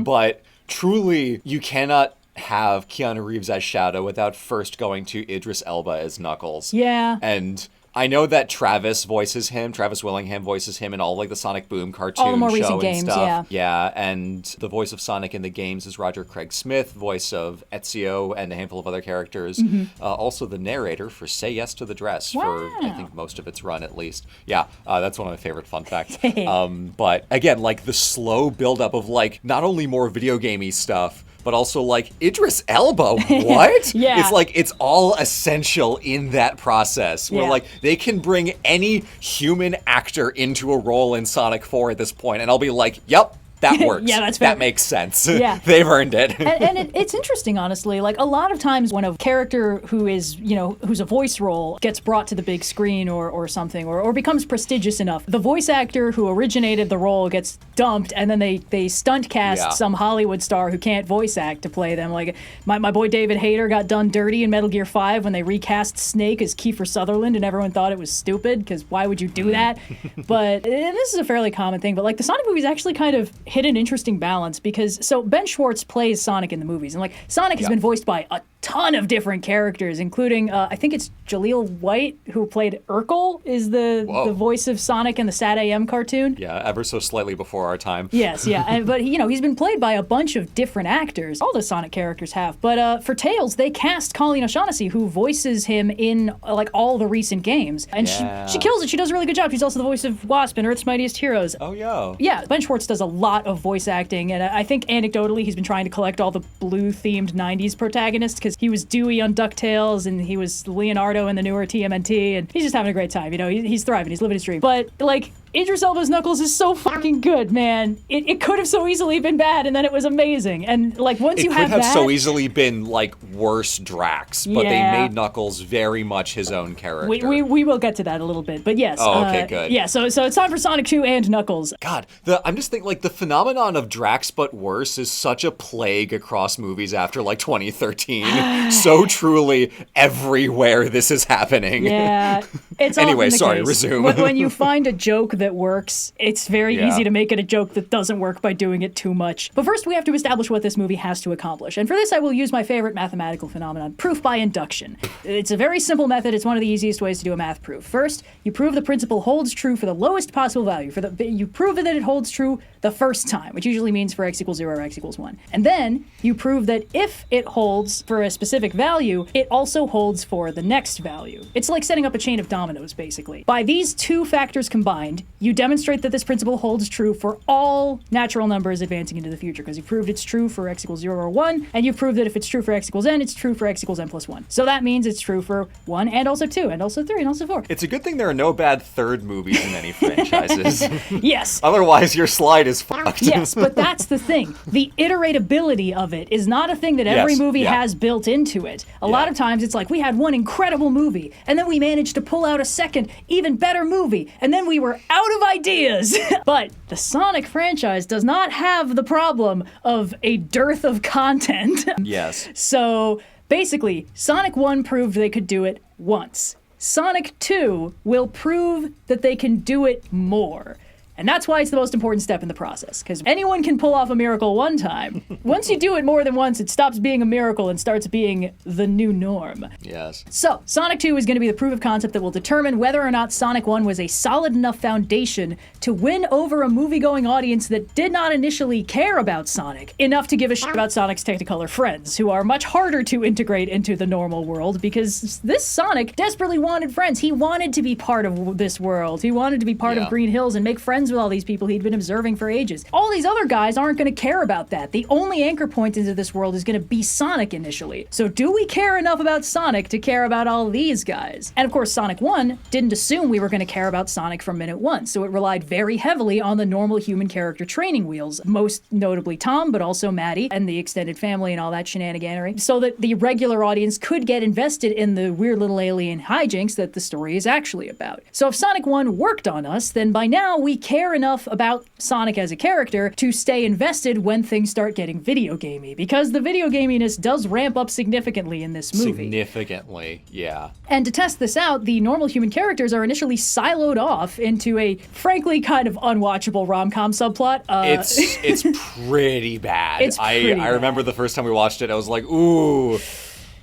Speaker 2: But truly, you cannot have Keanu Reeves as Shadow without first going to Idris Elba as Knuckles.
Speaker 1: Yeah.
Speaker 2: And I know that Travis Willingham voices him in all like the Sonic Boom cartoon
Speaker 1: all the more
Speaker 2: show
Speaker 1: recent
Speaker 2: and
Speaker 1: games,
Speaker 2: stuff. Yeah, and the voice of Sonic in the games is Roger Craig Smith, voice of Ezio and a handful of other characters. Also the narrator for Say Yes to the Dress for I think most of its run at least. Yeah, that's one of my favorite fun facts. But again, like the slow buildup of like not only more video gamey stuff, but also like Idris Elba, what?
Speaker 1: Yeah.
Speaker 2: It's like it's all essential in that process. Where like they can bring any human actor into a role in Sonic 4 at this point, and I'll be like, yep. That works.
Speaker 1: Yeah, that's fair.
Speaker 2: That makes sense.
Speaker 1: Yeah.
Speaker 2: They've earned it.
Speaker 1: and it's interesting, honestly. Like, a lot of times when a character who is, who's a voice role gets brought to the big screen or something, or becomes prestigious enough, the voice actor who originated the role gets dumped, and then they stunt cast some Hollywood star who can't voice act to play them. Like, my boy David Hayter got done dirty in Metal Gear 5 when they recast Snake as Kiefer Sutherland, and everyone thought it was stupid, because why would you do that? But, and this is a fairly common thing, but like the Sonic movies actually kind of hit an interesting balance, because so Ben Schwartz plays Sonic in the movies, and like Sonic has been voiced by a ton of different characters, including I think it's Jaleel White, who played Urkel, is the voice of Sonic in the Sad AM cartoon.
Speaker 2: Yeah, ever so slightly before our time.
Speaker 1: Yes, yeah, but he's been played by a bunch of different actors. All the Sonic characters have, but for Tails, they cast Colleen O'Shaughnessy, who voices him in like all the recent games, and she kills it. She does a really good job. She's also the voice of Wasp in Earth's Mightiest Heroes.
Speaker 2: Oh yeah.
Speaker 1: Yeah, Ben Schwartz does a lot of voice acting, and I think anecdotally he's been trying to collect all the blue-themed 90s protagonists, because he was Dewey on DuckTales, and he was Leonardo in the newer TMNT, and he's just having a great time. He's thriving. He's living his dream. But, like, Idris Elba's Knuckles is so fucking good, man. It could have so easily been bad, and then it was amazing. And, like, once you have that... It
Speaker 2: could have so easily been, like, worse Drax, but they made Knuckles very much his own character.
Speaker 1: We will get to that a little bit, but yes.
Speaker 2: Oh, okay, good.
Speaker 1: Yeah, so it's time for Sonic 2 and Knuckles.
Speaker 2: God, I'm just thinking, like, the phenomenon of Drax but worse is such a plague across movies after, like, 2013. So truly, everywhere this is happening.
Speaker 1: Yeah. It's
Speaker 2: anyway, sorry,
Speaker 1: case.
Speaker 2: resume.
Speaker 1: When you find a joke that works, it's very easy to make it a joke that doesn't work by doing it too much. But first, we have to establish what this movie has to accomplish. And for this, I will use my favorite mathematical phenomenon, proof by induction. It's a very simple method. It's one of the easiest ways to do a math proof. First, you prove the principle holds true for the lowest possible value. You prove that it holds true the first time, which usually means for x equals 0 or x equals 1. And then you prove that if it holds for a specific value, it also holds for the next value. It's like setting up a chain of dominoes. dominoes, basically. By these two factors combined, you demonstrate that this principle holds true for all natural numbers advancing into the future, because you've proved it's true for x equals 0 or 1, and you've proved that if it's true for x equals n, it's true for x equals n plus 1. So that means it's true for 1 and also 2 and also 3 and also 4.
Speaker 2: It's a good thing there are no bad third movies in any franchises.
Speaker 1: Yes.
Speaker 2: Otherwise, your slide is fucked.
Speaker 1: Yes, but that's the thing. The iteratability of it is not a thing that every movie has built into it. A lot of times it's like, we had one incredible movie, and then we managed to pull out a second, even better movie, and then we were out of ideas. But the Sonic franchise does not have the problem of a dearth of content.
Speaker 2: Yes.
Speaker 1: So basically, Sonic 1 proved they could do it once. Sonic 2 will prove that they can do it more. And that's why it's the most important step in the process, because anyone can pull off a miracle one time. Once you do it more than once, it stops being a miracle and starts being the new norm.
Speaker 2: Yes.
Speaker 1: So, Sonic 2 is going to be the proof of concept that will determine whether or not Sonic 1 was a solid enough foundation to win over a movie-going audience that did not initially care about Sonic, enough to give a shit about Sonic's Technicolor friends, who are much harder to integrate into the normal world, because this Sonic desperately wanted friends. He wanted to be part of this world. He wanted to be part of Green Hills and make friends with all these people he'd been observing for ages. All these other guys aren't going to care about that. The only anchor point into this world is going to be Sonic initially. So do we care enough about Sonic to care about all these guys? And of course, Sonic 1 didn't assume we were going to care about Sonic from minute one, so it relied very heavily on the normal human character training wheels, most notably Tom, but also Maddie and the extended family and all that shenaniganery, so that the regular audience could get invested in the weird little alien hijinks that the story is actually about. So if Sonic 1 worked on us, then by now we care enough about Sonic as a character to stay invested when things start getting video gamey, because the video gaminess does ramp up significantly in this movie.
Speaker 2: Significantly, yeah.
Speaker 1: And to test this out, the normal human characters are initially siloed off into a frankly kind of unwatchable rom-com subplot.
Speaker 2: It's pretty bad.
Speaker 1: It's pretty
Speaker 2: I remember the first time we watched it, I was like, ooh.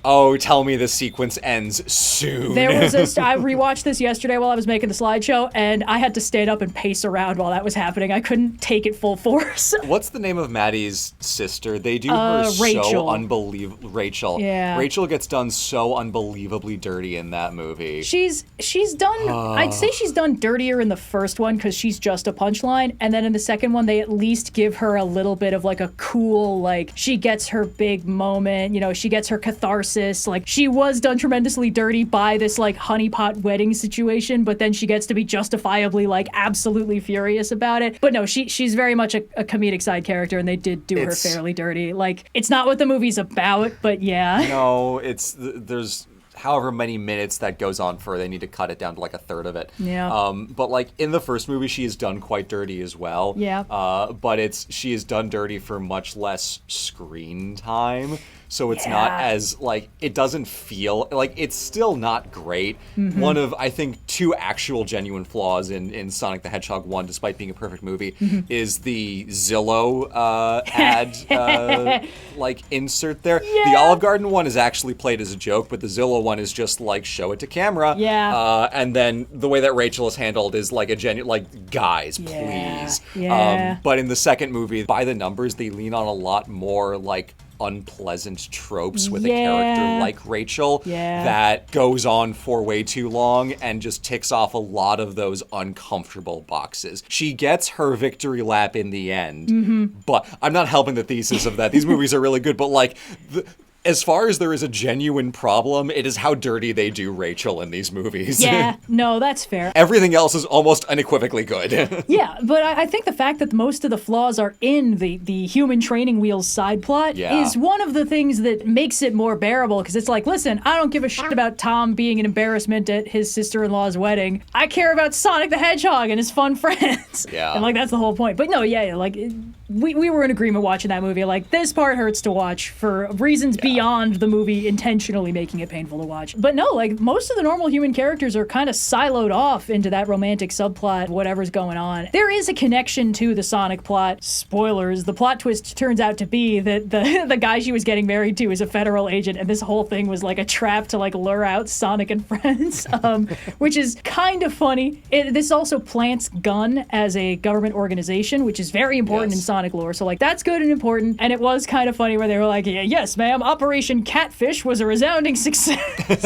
Speaker 2: Oh, tell me this sequence ends soon.
Speaker 1: I rewatched this yesterday while I was making the slideshow, and I had to stand up and pace around while that was happening. I couldn't take it full force.
Speaker 2: What's the name of Maddie's sister? They do her
Speaker 1: Rachel.
Speaker 2: so unbelievable. Rachel.
Speaker 1: Yeah.
Speaker 2: Rachel gets done so unbelievably dirty in that movie.
Speaker 1: She's done, I'd say she's done dirtier in the first one because she's just a punchline, and then in the second one they at least give her a little bit of like a cool, like, she gets her big moment, you know, she gets her catharsis. Like, she was done tremendously dirty by this like honeypot wedding situation, but then she gets to be justifiably like absolutely furious about it. But no, she's very much a comedic side character, and they did do her fairly dirty. Like, it's not what the movie's about, but yeah.
Speaker 2: No, there's however many minutes that goes on for, they need to cut it down to like a third of it.
Speaker 1: Yeah.
Speaker 2: But like in the first movie, she is done quite dirty as well.
Speaker 1: Yeah.
Speaker 2: But she is done dirty for much less screen time. So it's not as, like, it doesn't feel, like, it's still not great. Mm-hmm. One of, I think, two actual genuine flaws in Sonic the Hedgehog 1, despite being a perfect movie, is the Zillow ad, like, insert there.
Speaker 1: Yeah.
Speaker 2: The Olive Garden one is actually played as a joke, but the Zillow one is just, like, show it to camera.
Speaker 1: Yeah.
Speaker 2: And then the way that Rachel is handled is, like, a genuine, like, guys, please.
Speaker 1: Yeah.
Speaker 2: But in the second movie, by the numbers, they lean on a lot more, like, unpleasant tropes with a character like Rachel that goes on for way too long and just ticks off a lot of those uncomfortable boxes. She gets her victory lap in the end, but I'm not helping the thesis of that. These movies are really good, but like as far as there is a genuine problem, it is how dirty they do Rachel in these movies.
Speaker 1: Yeah, no, that's fair.
Speaker 2: Everything else is almost unequivocally good.
Speaker 1: Yeah, but I think the fact that most of the flaws are in the human training wheels side plot is one of the things that makes it more bearable, because it's like, listen, I don't give a shit about Tom being an embarrassment at his sister-in-law's wedding. I care about Sonic the Hedgehog and his fun friends.
Speaker 2: Yeah.
Speaker 1: And like, that's the whole point. But no, like, we were in agreement watching that movie. Like, this part hurts to watch for reasons beyond the movie intentionally making it painful to watch. But no, like, most of the normal human characters are kind of siloed off into that romantic subplot, whatever's going on. There is a connection to the Sonic plot. Spoilers, the plot twist turns out to be that the guy she was getting married to is a federal agent, and this whole thing was like a trap to like lure out Sonic and friends, which is kind of funny. This also plants Gun as a government organization, which is very important in Sonic Sonic lore. So like that's good and important. And it was kind of funny where they were like, yeah, yes, ma'am, Operation Catfish was a resounding success.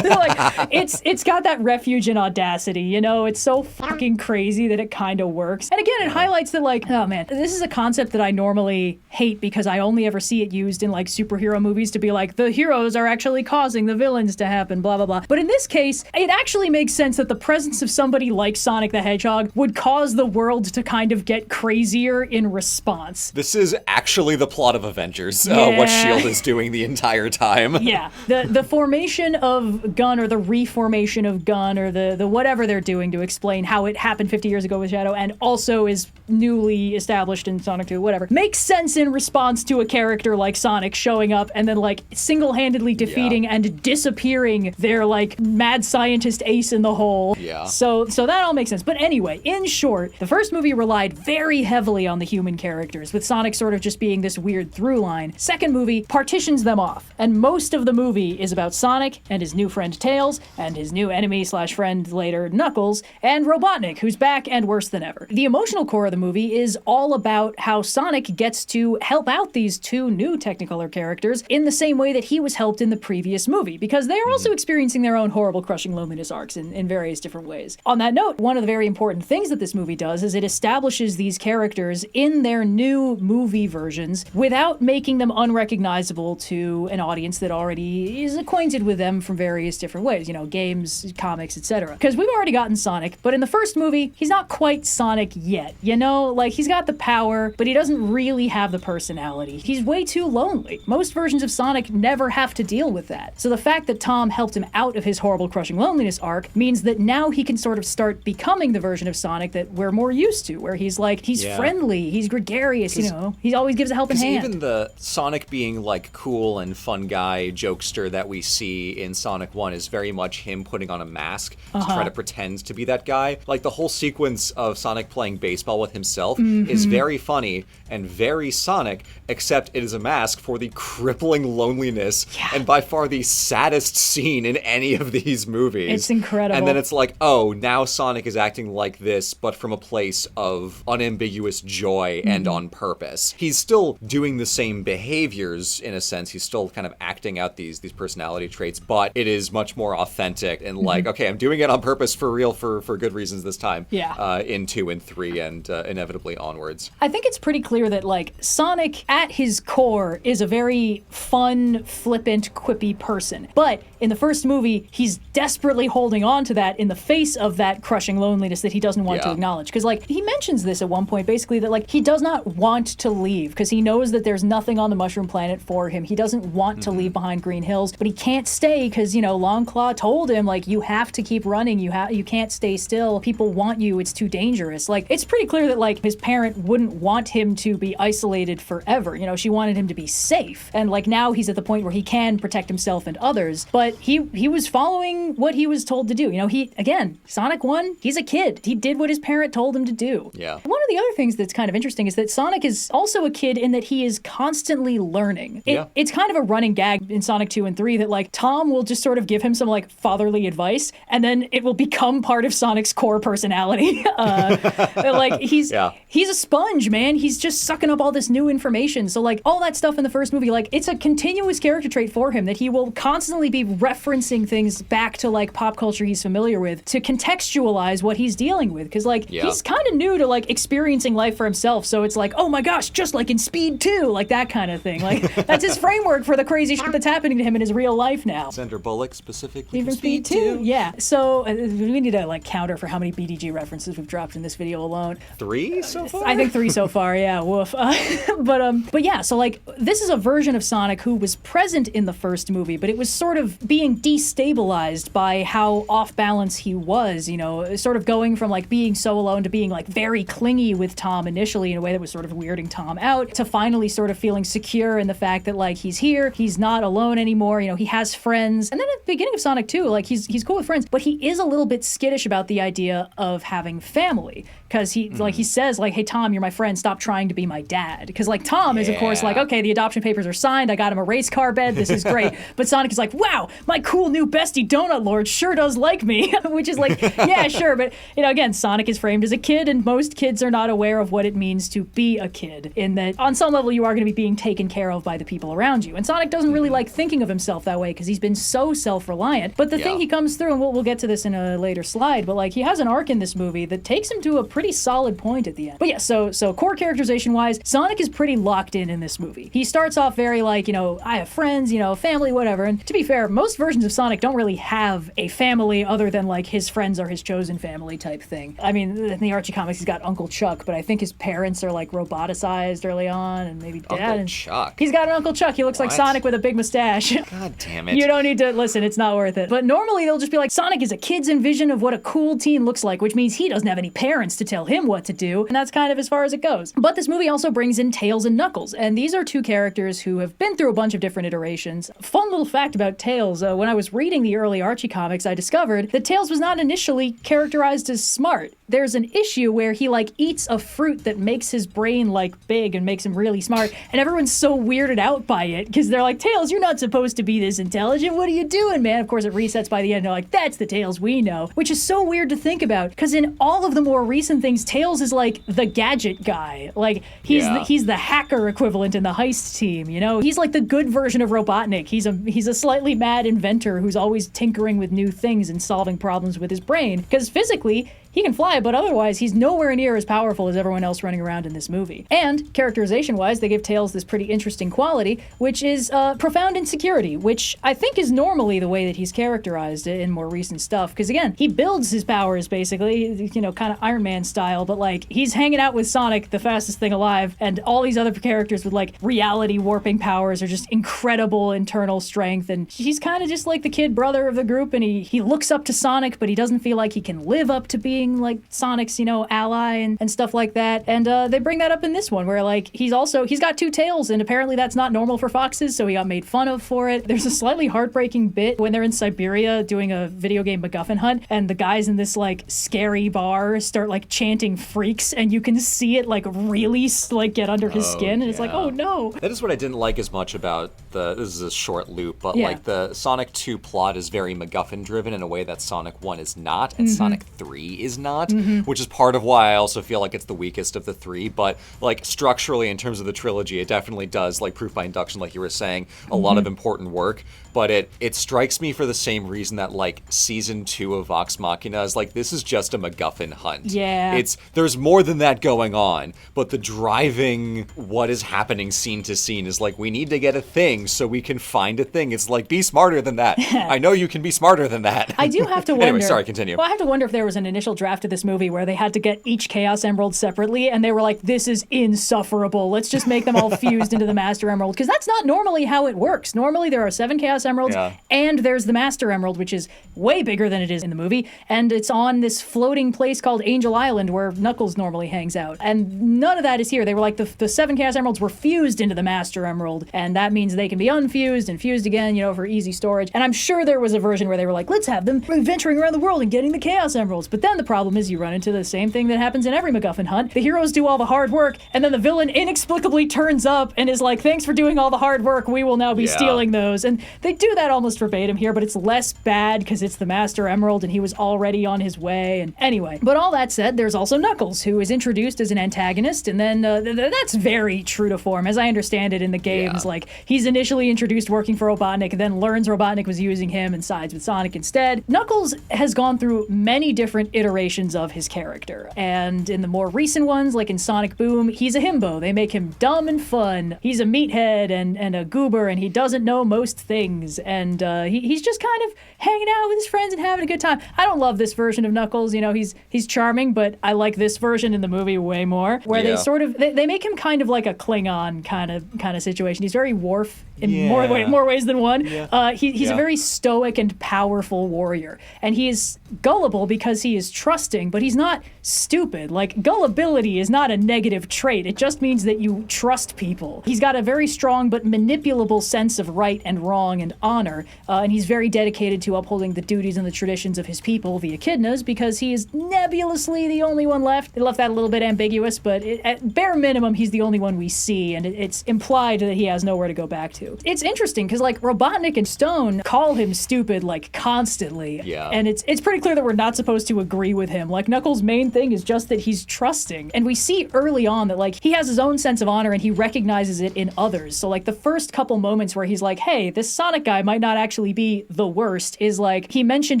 Speaker 1: Like it's got that refuge and audacity, you know? It's so fucking crazy that it kind of works. And again, it highlights that like, oh man, this is a concept that I normally hate because I only ever see it used in like superhero movies to be like, the heroes are actually causing the villains to happen, blah, blah, blah. But in this case, it actually makes sense that the presence of somebody like Sonic the Hedgehog would cause the world to kind of get crazier in response.
Speaker 2: This is actually the plot of Avengers, what S.H.I.E.L.D. is doing the entire time.
Speaker 1: Yeah, the formation of Gunn, or the reformation of Gunn, or the whatever they're doing to explain how it happened 50 years ago with Shadow and also is newly established in Sonic 2, whatever, makes sense in response to a character like Sonic showing up and then like single-handedly defeating and disappearing their like mad scientist ace in the hole.
Speaker 2: Yeah.
Speaker 1: So that all makes sense. But anyway, in short, the first movie relied very heavily on the human characters, with Sonic sort of just being this weird through line. Second movie partitions them off, and most of the movie is about Sonic and his new friend Tails and his new enemy/friend later Knuckles and Robotnik, who's back and worse than ever. The emotional core of the movie is all about how Sonic gets to help out these two new Technicolor characters in the same way that he was helped in the previous movie, because they are also experiencing their own horrible crushing loneliness arcs in various different ways. On that note, one of the very important things that this movie does is it establishes these characters in their new movie versions without making them unrecognizable to an audience that already is acquainted with them from various different ways, you know, games, comics, etc. Because we've already gotten Sonic, but in the first movie, he's not quite Sonic yet, you know? Like, he's got the power, but he doesn't really have the personality. He's way too lonely. Most versions of Sonic never have to deal with that. So the fact that Tom helped him out of his horrible crushing loneliness arc means that now he can sort of start becoming the version of Sonic that we're more used to, where he's like, he's friendly, he's gregarious, you know, he always gives a helping hand.
Speaker 2: Even the Sonic being like cool and fun guy jokester that we see in Sonic 1 is very much him putting on a mask to try to pretend to be that guy. Like the whole sequence of Sonic playing baseball with himself is very funny and very Sonic, except it is a mask for the crippling loneliness and by far the saddest scene in any of these movies.
Speaker 1: It's incredible.
Speaker 2: And then it's like, oh, now Sonic is acting like this, but from a place of unambiguous joy and on purpose. He's still doing the same behaviors in a sense. He's still kind of acting out these personality traits, but it is much more authentic and like, okay, I'm doing it on purpose for real for good reasons this time. In 2 and 3 and inevitably onwards.
Speaker 1: I think it's pretty clear that like Sonic at his core is a very fun, flippant, quippy person. But in the first movie, he's desperately holding on to that in the face of that crushing loneliness that he doesn't want to acknowledge. Because like he mentions this at one point, basically that like he does not want to leave because he knows that there's nothing on the Mushroom Planet for him. He doesn't want to leave behind Green Hills, but he can't stay because, you know, Longclaw told him like, you have to keep running. You can't stay still. People want you. It's too dangerous. Like, it's pretty clear that like his parent wouldn't want him to be isolated forever. You know, she wanted him to be safe. And like now he's at the point where he can protect himself and others, but he was following what he was told to do. You know, again, Sonic 1, he's a kid. He did what his parent told him to do.
Speaker 2: Yeah.
Speaker 1: One of the other things that's kind of interesting is that Sonic is also a kid in that he is constantly learning. It's kind of a running gag in Sonic 2 and 3 that like Tom will just sort of give him some like fatherly advice and then it will become part of Sonic's core personality. Like he's a sponge, man. He's just sucking up all this new information. So like all that stuff in the first movie, like it's a continuous character trait for him that he will constantly be referencing things back to like pop culture he's familiar with to contextualize what he's dealing with. Cause like he's kind of new to like experiencing life for himself. So it's like, oh my gosh, just like in Speed 2, like that kind of thing. Like that's his framework for the crazy shit that's happening to him in his real life now.
Speaker 2: Sandra Bullock specifically
Speaker 1: Even
Speaker 2: from Speed 2.
Speaker 1: Yeah. So we need to like counter for how many BDG references we've dropped in this video alone.
Speaker 2: 3 so far?
Speaker 1: I think 3 so far, yeah, woof. But yeah, so like this is a version of Sonic who was present in the first movie, but it was sort of being destabilized by how off balance he was, you know, sort of going from like being so alone to being like very clingy with Tom initially in a way that was sort of weirding Tom out to finally sort of feeling secure in the fact that like he's here, he's not alone anymore, you know, he has friends. And then at the beginning of Sonic 2, like he's cool with friends, but he is a little bit skittish about the idea of having family. because he says like, hey Tom, you're my friend, stop trying to be my dad, because like Tom is of course like, okay, the adoption papers are signed, I got him a race car bed, this is great. But Sonic is like, wow, my cool new bestie Donut Lord sure does like me. Which is like, yeah, sure, but again, Sonic is framed as a kid, and most kids are not aware of what it means to be a kid, in that on some level you are going to be being taken care of by the people around you, and Sonic doesn't really like thinking of himself that way because he's been so self-reliant. But the thing he comes through, and we'll get to this in a later slide, but like he has an arc in this movie that takes him to a pretty solid point at the end. But yeah, so core characterization wise, Sonic is pretty locked in this movie. He starts off very like, I have friends, family, whatever. And to be fair, most versions of Sonic don't really have a family other than like his friends are his chosen family type thing. I mean, in the Archie comics, he's got Uncle Chuck, but I think his parents are like roboticized early on, and maybe dad.
Speaker 2: Uncle Chuck?
Speaker 1: He's got an Uncle Chuck. He looks like Sonic with a big mustache.
Speaker 2: God damn it.
Speaker 1: You don't need to listen, it's not worth it. But normally they'll just be like, Sonic is a kid's envision of what a cool teen looks like, which means he doesn't have any parents to tell him what to do, and that's kind of as far as it goes. But this movie also brings in Tails and Knuckles, and these are two characters who have been through a bunch of different iterations. Fun little fact about Tails, when I was reading the early Archie comics, I discovered that Tails was not initially characterized as smart. There's an issue where he like eats a fruit that makes his brain like big and makes him really smart, and everyone's so weirded out by it because they're like, Tails, you're not supposed to be this intelligent, what are you doing, man? Of course it resets by the end, they're like, that's the Tails we know, which is so weird to think about because in all of the more recent things, Tails is like the gadget guy, like he's the hacker equivalent in the heist team, he's like the good version of Robotnik. He's a slightly mad inventor who's always tinkering with new things and solving problems with his brain, because physically he can fly, but otherwise he's nowhere near as powerful as everyone else running around in this movie. And characterization-wise, they give Tails this pretty interesting quality, which is profound insecurity, which I think is normally the way that he's characterized in more recent stuff. Because again, he builds his powers basically, kind of Iron Man style, but like he's hanging out with Sonic, the fastest thing alive, and all these other characters with like reality warping powers are just incredible internal strength, and he's kind of just like the kid brother of the group, and he looks up to Sonic, but he doesn't feel like he can live up to being like Sonic's, ally and stuff like that. And they bring that up in this one where like he's got two tails, and apparently that's not normal for foxes, so he got made fun of for it. There's a slightly heartbreaking bit when they're in Siberia doing a video game MacGuffin hunt, and the guys in this like scary bar start like chanting freaks, and you can see it like really like get under his skin, and it's like, oh no.
Speaker 2: That is what I didn't like as much about this is a short loop, but like the Sonic 2 plot is very MacGuffin driven in a way that Sonic 1 is not, and Sonic 3 is not, which is part of why I also feel like it's the weakest of the three. But like structurally in terms of the trilogy, it definitely does, like proof by induction, like you were saying, a lot of important work. But it strikes me for the same reason that like season 2 of Vox Machina is like, this is just a MacGuffin hunt.
Speaker 1: Yeah.
Speaker 2: There's more than that going on, but the driving what is happening scene to scene is like, we need to get a thing so we can find a thing. It's like, be smarter than that. I know you can be smarter than that.
Speaker 1: I do have to wonder.
Speaker 2: Anyway, sorry, continue.
Speaker 1: Well, I have to wonder if there was an initial draft of this movie where they had to get each Chaos Emerald separately, and they were like, this is insufferable. Let's just make them all fused into the Master Emerald, because that's not normally how it works. Normally there are 7 Chaos Emeralds, and there's the Master Emerald, which is way bigger than it is in the movie, and it's on this floating place called Angel Island where Knuckles normally hangs out. And none of that is here. They were like, the 7 Chaos Emeralds were fused into the Master Emerald, and that means they can be unfused and fused again, for easy storage. And I'm sure there was a version where they were like, let's have them venturing around the world and getting the Chaos Emeralds. But then the problem is you run into the same thing that happens in every MacGuffin hunt. The heroes do all the hard work, and then the villain inexplicably turns up and is like, thanks for doing all the hard work, we will now be stealing those. And they do that almost verbatim here, but it's less bad because it's the Master Emerald and he was already on his way. And anyway, but all that said, there's also Knuckles, who is introduced as an antagonist, and then that's very true to form. As I understand it in the games, like he's initially introduced working for Robotnik, then learns Robotnik was using him and sides with Sonic instead. Knuckles has gone through many different iterations of his character, and in the more recent ones, like in Sonic Boom, he's a himbo. They make him dumb and fun. He's a meathead and a goober, and he doesn't know most things, and he's just kind of hanging out with his friends and having a good time. I don't love this version of Knuckles. He's charming, but I like this version in the movie way more, where they sort of they make him kind of like a Klingon kind of situation. He's very Worf in more ways than one. He's a very stoic and powerful warrior, and he is gullible because he is trusting, but he's not stupid. Like, gullibility is not a negative trait. It just means that you trust people. He's got a very strong but manipulable sense of right and wrong and honor, and he's very dedicated to upholding the duties and the traditions of his people, the echidnas, because he is nebulously the only one left. They left that a little bit ambiguous, but at bare minimum, he's the only one we see, and it's implied that he has nowhere to go back to. It's interesting, because, like, Robotnik and Stone call him stupid, like, constantly.
Speaker 2: Yeah.
Speaker 1: And it's pretty clear that we're not supposed to agree with him. Like, Knuckles' main thing is just that he's trusting. And we see early on that, like, he has his own sense of honor and he recognizes it in others. So, like, the first couple moments where he's like, hey, this Sonic guy might not actually be the worst, is like, he mentioned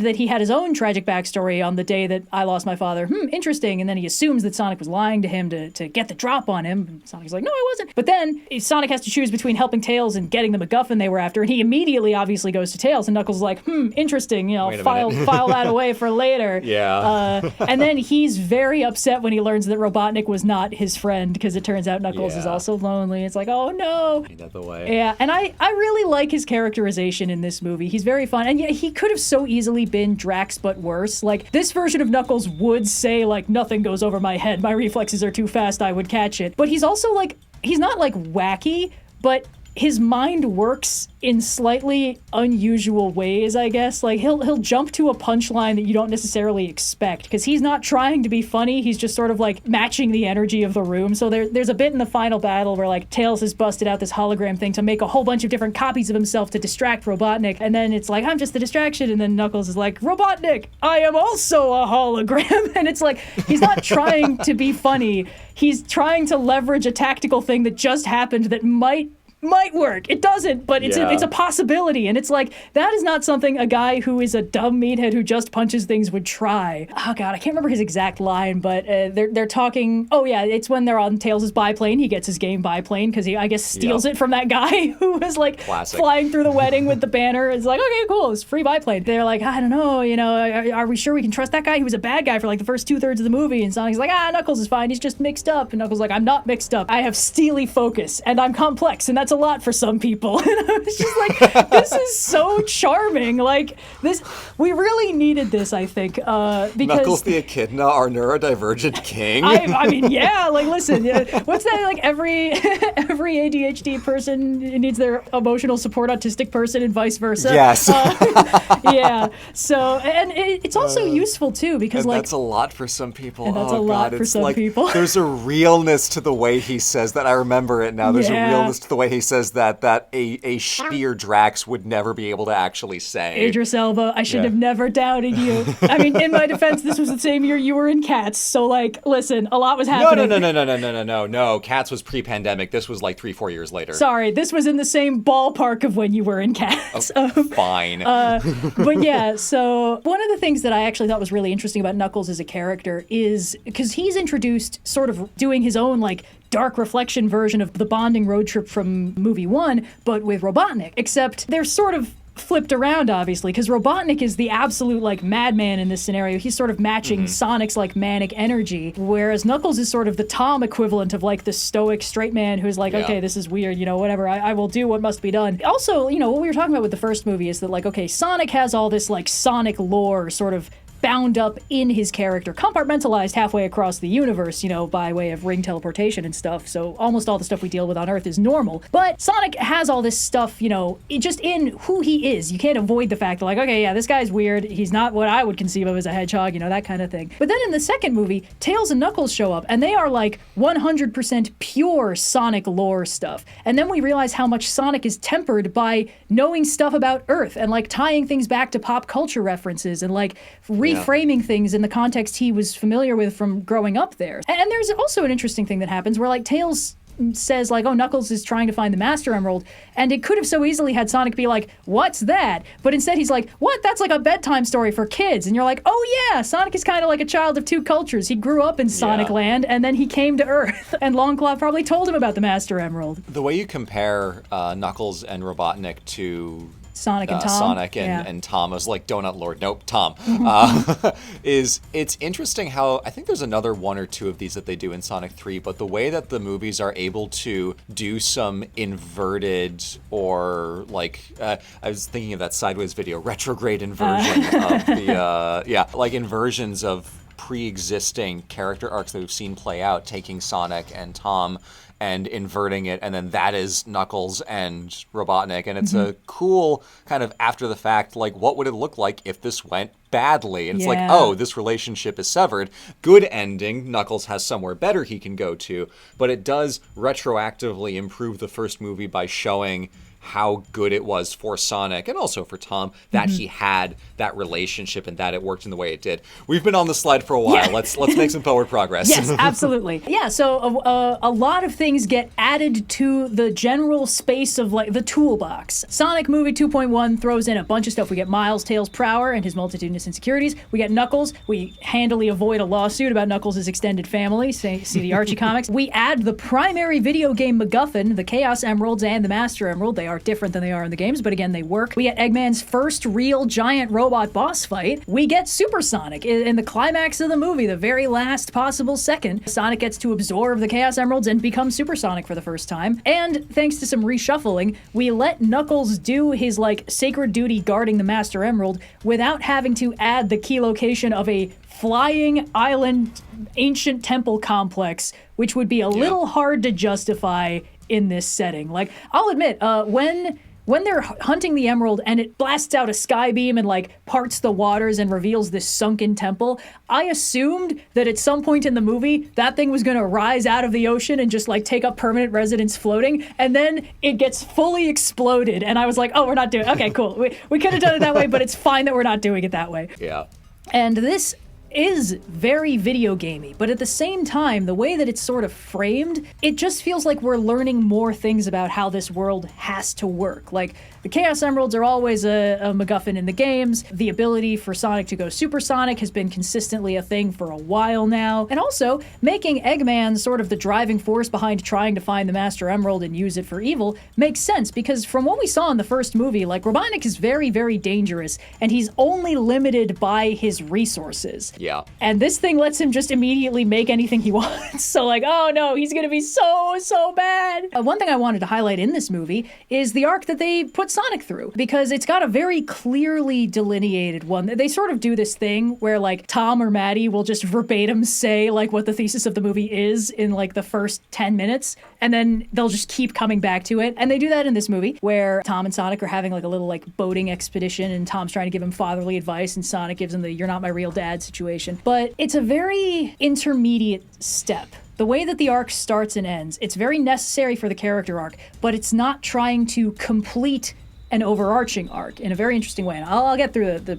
Speaker 1: that he had his own tragic backstory on the day that I lost my father. Interesting. And then he assumes that Sonic was lying to him to get the drop on him. And Sonic's like, no, I wasn't. But then Sonic has to choose between helping Tails and getting the MacGuffin they were after. And he immediately obviously goes to Tails. And Knuckles is like, interesting. You know, file that away for later.
Speaker 2: Yeah.
Speaker 1: And then he's very upset when he learns that Robotnik was not his friend, because it turns out Knuckles is also lonely. It's like, oh no.
Speaker 2: Ain't that the way?
Speaker 1: Yeah, and I really like his characterization in this movie. He's very fun. And yet he could have so easily been Drax, but worse. Like, this version of Knuckles would say, like, nothing goes over my head. My reflexes are too fast. I would catch it. But he's also, like, he's not, like, wacky, but his mind works in slightly unusual ways, I guess. Like, he'll jump to a punchline that you don't necessarily expect, because he's not trying to be funny. He's just sort of, like, matching the energy of the room. So there's a bit in the final battle where, like, Tails has busted out this hologram thing to make a whole bunch of different copies of himself to distract Robotnik. And then it's like, I'm just the distraction. And then Knuckles is like, Robotnik, I am also a hologram. And it's like, he's not trying to be funny. He's trying to leverage a tactical thing that just happened that might work. It doesn't, but it's a possibility. And it's like, that is not something a guy who is a dumb meathead who just punches things would try. Oh god, I can't remember his exact line, but they're talking. Oh yeah, it's when they're on Tails' biplane. He gets his game biplane because he, I guess, steals it from that guy who was like flying through the wedding with the banner. It's like, okay, cool, it's free biplane. They're like, I don't know, are we sure we can trust that guy? He was a bad guy for like the first 2/3 of the movie. And Sonic's like, Knuckles is fine. He's just mixed up. And Knuckles is like, I'm not mixed up. I have steely focus and I'm complex, and that's a lot for some people. And I was just like, this is so charming. Like, this, we really needed this, I think, because
Speaker 2: Knuckles the Echidna, our neurodivergent king.
Speaker 1: I mean, yeah, like, listen, what's that, like, every ADHD person needs their emotional support autistic person and vice versa.
Speaker 2: Yes.
Speaker 1: Yeah. So, and it's also useful too, because, like,
Speaker 2: that's a lot for some people.
Speaker 1: And that's a lot for some people.
Speaker 2: There's a realness to the way he says that. I remember it now. There's a realness to the way he says that a sheer Drax would never be able to actually say.
Speaker 1: Idris Elba, I should have never doubted you. I mean, in my defense, this was the same year you were in Cats, so, like, listen, a lot was happening.
Speaker 2: No. Cats was pre-pandemic. This was like 3-4 years later.
Speaker 1: Sorry, this was in the same ballpark of when you were in Cats.
Speaker 2: Fine.
Speaker 1: But yeah, so one of the things that I actually thought was really interesting about Knuckles as a character is because he's introduced sort of doing his own, like, dark reflection version of the bonding road trip from movie 1, but with Robotnik. Except they're sort of flipped around, obviously, because Robotnik is the absolute, like, madman in this scenario. He's sort of matching Sonic's, like, manic energy, whereas Knuckles is sort of the Tom equivalent of, like, the stoic straight man who's like, okay, this is weird, whatever, I will do what must be done. Also, what we were talking about with the first movie is that, like, okay, Sonic has all this, like, Sonic lore sort of bound up in his character, compartmentalized halfway across the universe, by way of ring teleportation and stuff. So almost all the stuff we deal with on Earth is normal. But Sonic has all this stuff, just in who he is. You can't avoid the fact that, like, okay, yeah, this guy's weird. He's not what I would conceive of as a hedgehog, that kind of thing. But then in the second movie, Tails and Knuckles show up, and they are, like, 100% pure Sonic lore stuff. And then we realize how much Sonic is tempered by knowing stuff about Earth and, like, tying things back to pop culture references and, like, reframing things in the context he was familiar with from growing up there. And there's also an interesting thing that happens where, like, Tails says, like, oh, Knuckles is trying to find the Master Emerald, and it could have so easily had Sonic be like, what's that? But instead he's like, what? That's like a bedtime story for kids. And you're like, oh yeah, Sonic is kind of like a child of two cultures. He grew up in Sonic Land, and then he came to Earth, and Longclaw probably told him about the Master Emerald.
Speaker 2: The way you compare Knuckles and Robotnik to
Speaker 1: Sonic and Tom.
Speaker 2: Sonic and Tom. I was like, Donut Lord. Nope, Tom. It's interesting how, I think there's another one or two of these that they do in Sonic 3, but the way that the movies are able to do some inverted or, like, I was thinking of that Sideways video, retrograde inversion of the, like, inversions of pre-existing character arcs that we've seen play out, taking Sonic and Tom and inverting it, and then that is Knuckles and Robotnik, and it's a cool kind of after the fact, like, what would it look like if this went badly? And it's like, oh, this relationship is severed. Good ending. Knuckles has somewhere better he can go to, but it does retroactively improve the first movie by showing how good it was for Sonic and also for Tom that he had that relationship and that it worked in the way it did. We've been on the slide for a while.
Speaker 1: Yeah.
Speaker 2: Let's make some forward progress.
Speaker 1: Yes, absolutely. Yeah, so a lot of things get added to the general space of like the toolbox. Sonic Movie 2.1 throws in a bunch of stuff. We get Miles Tails Prower and his multitudinous insecurities. We get Knuckles. We handily avoid a lawsuit about Knuckles' extended family. See the Archie comics. We add the primary video game MacGuffin, the Chaos Emeralds and the Master Emerald. They are different than they are in the games, but again, they work. We get Eggman's first real giant robot boss fight. We get Super Sonic in the climax of the movie, the very last possible second. Sonic gets to absorb the Chaos Emeralds and become Super Sonic for the first time. And thanks to some reshuffling, we let Knuckles do his like sacred duty guarding the Master Emerald without having to add the key location of a flying island ancient temple complex, which would be a little hard to justify in this setting. Like, I'll admit, when they're hunting the emerald and it blasts out a sky beam and like parts the waters and reveals this sunken temple, I assumed that at some point in the movie that thing was going to rise out of the ocean and just like take up permanent residence floating, and then it gets fully exploded, and I was like, oh, we're not doing it. Okay, cool. We could have done it that way, but it's fine that we're not doing it that way.
Speaker 2: Yeah.
Speaker 1: And this is very video gamey, but at the same time, the way that it's sort of framed, it just feels like we're learning more things about how this world has to work. Like, the Chaos Emeralds are always a MacGuffin in the games. The ability for Sonic to go supersonic has been consistently a thing for a while now. And also, making Eggman sort of the driving force behind trying to find the Master Emerald and use it for evil makes sense, because from what we saw in the first movie, like, Robotnik is very, very dangerous, and he's only limited by his resources.
Speaker 2: Yeah.
Speaker 1: And this thing lets him just immediately make anything he wants. So like, oh no, he's gonna be so bad. One thing I wanted to highlight in this movie is the arc that they put Sonic through, because it's got a very clearly delineated one. They sort of do this thing where like Tom or Maddie will just verbatim say like what the thesis of the movie is in like the first 10 minutes, and then they'll just keep coming back to it. And they do that in this movie where Tom and Sonic are having like a little like boating expedition, and Tom's trying to give him fatherly advice and Sonic gives him the "you're not my real dad" situation. But it's a very intermediate step. The way that the arc starts and ends, it's very necessary for the character arc, but it's not trying to complete an overarching arc in a very interesting way. And I'll get through the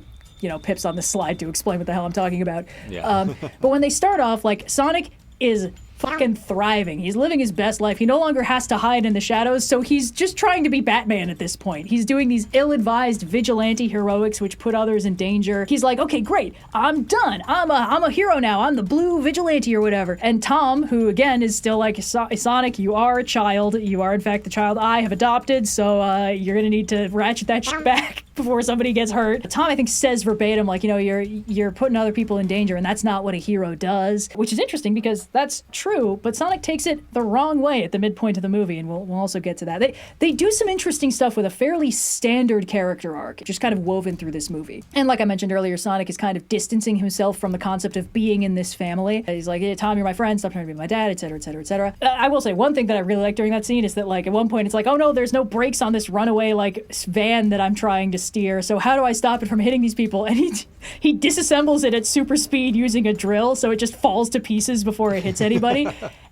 Speaker 1: pips on this slide to explain what the hell I'm talking about.
Speaker 2: Yeah.
Speaker 1: But when they start off, like, Sonic is fucking thriving. He's living his best life. He no longer has to hide in the shadows, so he's just trying to be Batman at this point. He's doing these ill-advised vigilante heroics which put others in danger. He's like, okay, great, I'm done. I'm a hero now. I'm the blue vigilante or whatever. And Tom, who again is still like, Sonic, you are a child. You are in fact the child I have adopted, so you're gonna need to ratchet that shit back before somebody gets hurt. Tom, I think, says verbatim, like, you're putting other people in danger, and that's not what a hero does, which is interesting because that's true, but Sonic takes it the wrong way at the midpoint of the movie, and we'll also get to that. They do some interesting stuff with a fairly standard character arc, just kind of woven through this movie. And like I mentioned earlier, Sonic is kind of distancing himself from the concept of being in this family. He's like, hey, Tom, you're my friend, stop trying to be my dad, etc., etc., etc. I will say one thing that I really like during that scene is that, like, at one point it's like, oh no, there's no brakes on this runaway, like, van that I'm trying to steer, so how do I stop it from hitting these people? And he disassembles it at super speed using a drill, so it just falls to pieces before it hits anybody.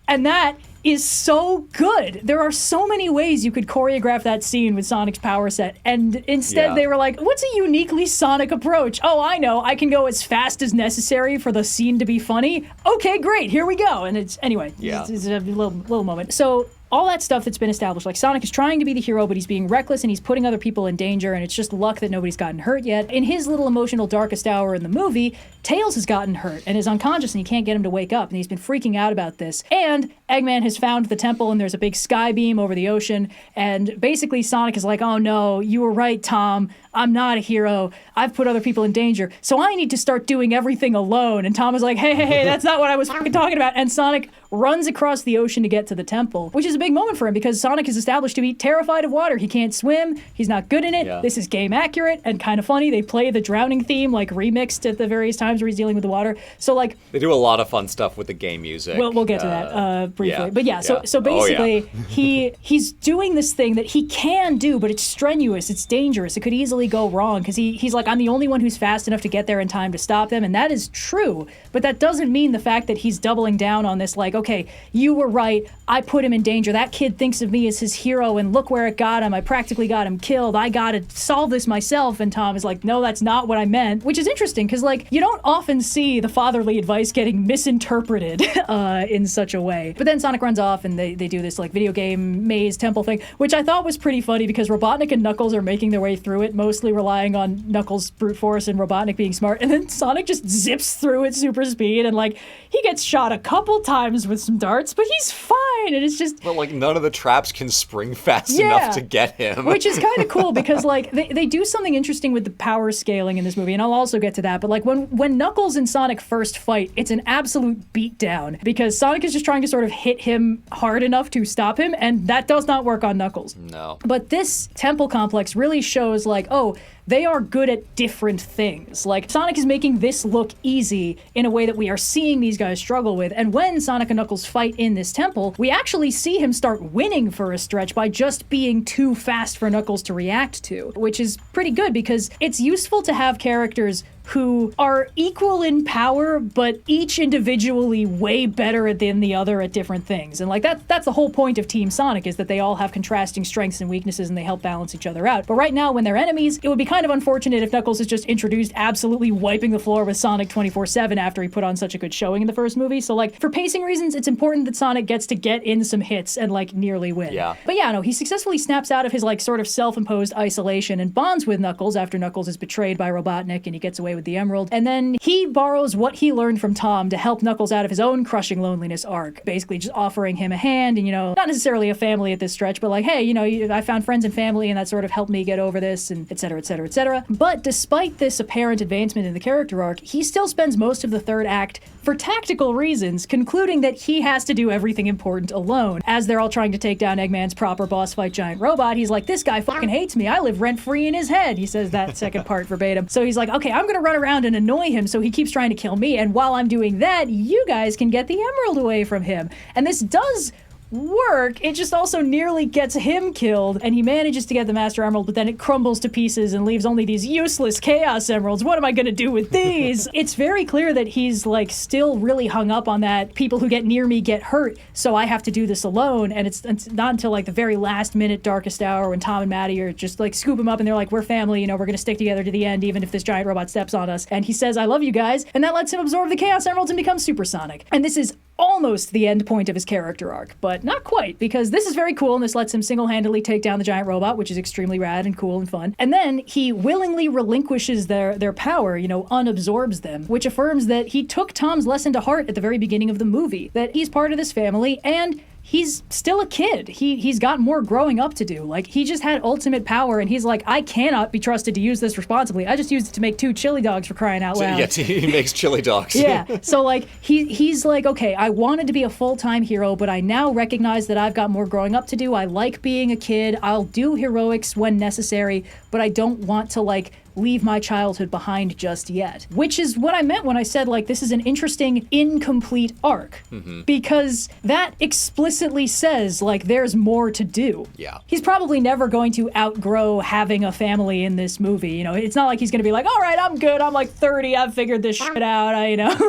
Speaker 1: And that is so good. There are so many ways you could choreograph that scene with Sonic's power set, and instead they were like, what's a uniquely Sonic approach? Oh, I know, I can go as fast as necessary for the scene to be funny. Okay, great, here we go. And it's a little moment. So all that stuff that's been established, like Sonic is trying to be the hero, but he's being reckless and he's putting other people in danger, and it's just luck that nobody's gotten hurt yet. In his little emotional darkest hour in the movie, Tails has gotten hurt and is unconscious, and you can't get him to wake up, and he's been freaking out about this. And Eggman has found the temple, and there's a big sky beam over the ocean, and basically Sonic is like, oh no, you were right, Tom. I'm not a hero. I've put other people in danger, so I need to start doing everything alone. And Tom is like, hey, that's not what I was fucking talking about. And Sonic runs across the ocean to get to the temple, which is a big moment for him because Sonic is established to be terrified of water. He can't swim. He's not good in it.
Speaker 2: Yeah.
Speaker 1: This is game accurate and kind of funny. They play the drowning theme like remixed at the various times where he's dealing with the water. So like
Speaker 2: they do a lot of fun stuff with the game music.
Speaker 1: We'll get to that briefly.
Speaker 2: Yeah.
Speaker 1: But yeah, so basically he's doing this thing that he can do, but it's strenuous, it's dangerous, it could easily go wrong because he's like, I'm the only one who's fast enough to get there in time to stop them, and that is true. But that doesn't mean the fact that he's doubling down on this, like, okay, you were right, I put him in danger, that kid thinks of me as his hero, and look where it got him, I practically got him killed, I gotta solve this myself. And Tom is like, no, that's not what I meant, which is interesting because like you don't often see the fatherly advice getting misinterpreted in such a way. But then Sonic runs off and they do this like video game maze temple thing, which I thought was pretty funny because Robotnik and Knuckles are making their way through it, mostly relying on Knuckles' brute force and Robotnik being smart, and then Sonic just zips through at super speed and like he gets shot a couple times with some darts, but he's fine, and it's just...
Speaker 2: But like none of the traps can spring fast enough to get him.
Speaker 1: Which is kind of cool because like they do something interesting with the power scaling in this movie, and I'll also get to that, but like when Knuckles and Sonic first fight, it's an absolute beatdown because Sonic is just trying to sort of hit him hard enough to stop him, and that does not work on Knuckles.
Speaker 2: No.
Speaker 1: But this temple complex really shows like, oh, they are good at different things. Like, Sonic is making this look easy in a way that we are seeing these guys struggle with. And when Sonic and Knuckles fight in this temple, we actually see him start winning for a stretch by just being too fast for Knuckles to react to, which is pretty good because it's useful to have characters who are equal in power, but each individually way better than the other at different things. And like that's the whole point of Team Sonic, is that they all have contrasting strengths and weaknesses and they help balance each other out. But right now, when they're enemies, it would be kind of unfortunate if Knuckles is just introduced absolutely wiping the floor with Sonic 24/7 after he put on such a good showing in the first movie. So like, for pacing reasons, it's important that Sonic gets to get in some hits and like nearly win.
Speaker 2: Yeah.
Speaker 1: But yeah, no, he successfully snaps out of his like sort of self-imposed isolation and bonds with Knuckles after Knuckles is betrayed by Robotnik and he gets away with the Emerald. And then he borrows what he learned from Tom to help Knuckles out of his own crushing loneliness arc, basically just offering him a hand and, you know, not necessarily a family at this stretch, but like, hey, you know, I found friends and family and that sort of helped me get over this, and et cetera, et cetera, et cetera. But despite this apparent advancement in the character arc, he still spends most of the third act for tactical reasons, concluding that he has to do everything important alone. As they're all trying to take down Eggman's proper boss fight giant robot, he's like, this guy fucking hates me. I live rent-free in his head. He says that second part verbatim. So he's like, okay, I'm gonna run around and annoy him so he keeps trying to kill me, and while I'm doing that, you guys can get the Emerald away from him. And this does work, it just also nearly gets him killed, and he manages to get the Master Emerald, but then it crumbles to pieces and leaves only these useless Chaos Emeralds. What am I gonna do with these? It's very clear that he's like still really hung up on that people who get near me get hurt, so I have to do this alone. And it's not until like the very last minute, darkest hour, when Tom and Maddie are just like scoop him up and they're like, we're family, you know, we're gonna stick together to the end even if this giant robot steps on us, and he says, I love you guys, and that lets him absorb the Chaos Emeralds and become Supersonic. And this is almost the end point of his character arc, but not quite, because this is very cool and this lets him single-handedly take down the giant robot, which is extremely rad and cool and fun. And then he willingly relinquishes their power, you know, unabsorbs them, which affirms that he took Tom's lesson to heart at the very beginning of the movie, that he's part of this family and he's still a kid. He's got more growing up to do. Like, he just had ultimate power, and he's like, I cannot be trusted to use this responsibly. I just used it to make 2 chili dogs, for crying out loud.
Speaker 2: Yeah, he makes chili dogs.
Speaker 1: Yeah, so like, he's like, okay, I wanted to be a full-time hero, but I now recognize that I've got more growing up to do. I like being a kid. I'll do heroics when necessary, but I don't want to, like, leave my childhood behind just yet. Which is what I meant when I said, like, this is an interesting, incomplete arc. Mm-hmm. Because that explicitly says, like, there's more to do.
Speaker 2: Yeah.
Speaker 1: He's probably never going to outgrow having a family in this movie. You know, it's not like he's going to be like, all right, I'm good. I'm like 30. I've figured this shit out.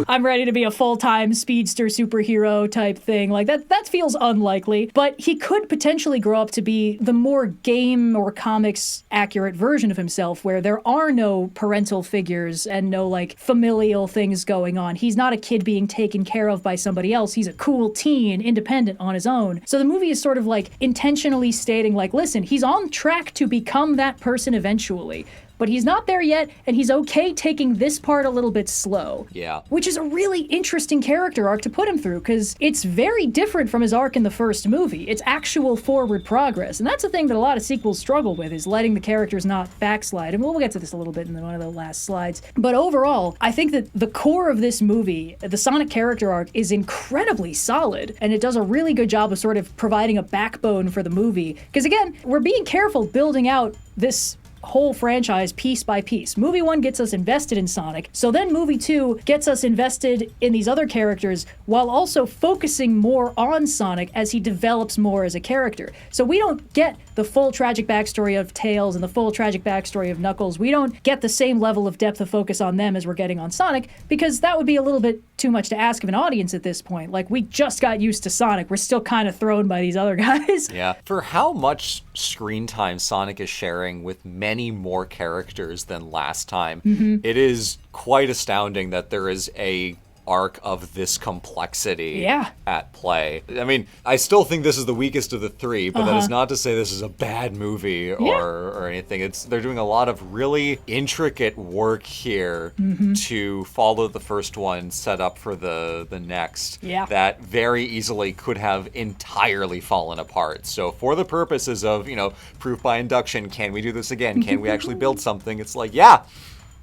Speaker 1: I'm ready to be a full-time speedster superhero type thing. Like, that feels unlikely. But he could potentially grow up to be the more game or comics accurate version of himself, where there are no parental figures and no like familial things going on. He's not a kid being taken care of by somebody else. He's a cool teen, independent on his own. So the movie is sort of like intentionally stating like, listen, he's on track to become that person eventually, but he's not there yet, and he's okay taking this part a little bit slow.
Speaker 2: Yeah.
Speaker 1: Which is a really interesting character arc to put him through, because it's very different from his arc in the first movie. It's actual forward progress, and that's a thing that a lot of sequels struggle with, is letting the characters not backslide. And we'll get to this a little bit in one of the last slides. But overall, I think that the core of this movie, the Sonic character arc, is incredibly solid, and it does a really good job of sort of providing a backbone for the movie. Because again, we're being careful building out this whole franchise piece by piece. Movie 1 gets us invested in Sonic, so then movie 2 gets us invested in these other characters while also focusing more on Sonic as he develops more as a character. So we don't get the full tragic backstory of Tails and the full tragic backstory of Knuckles. We don't get the same level of depth of focus on them as we're getting on Sonic, because that would be a little bit too much to ask of an audience at this point. Like, we just got used to Sonic. We're still kind of thrown by these other guys.
Speaker 2: Yeah. For how much screen time Sonic is sharing with many more characters than last time, it is quite astounding that there is a arc of this complexity at play. I mean, I still think this is the weakest of the three, but that is not to say this is a bad movie or anything. They're doing a lot of really intricate work here to follow the first one, set up for the next, that very easily could have entirely fallen apart. So for the purposes of, proof by induction, can we do this again? Can we actually build something? It's like,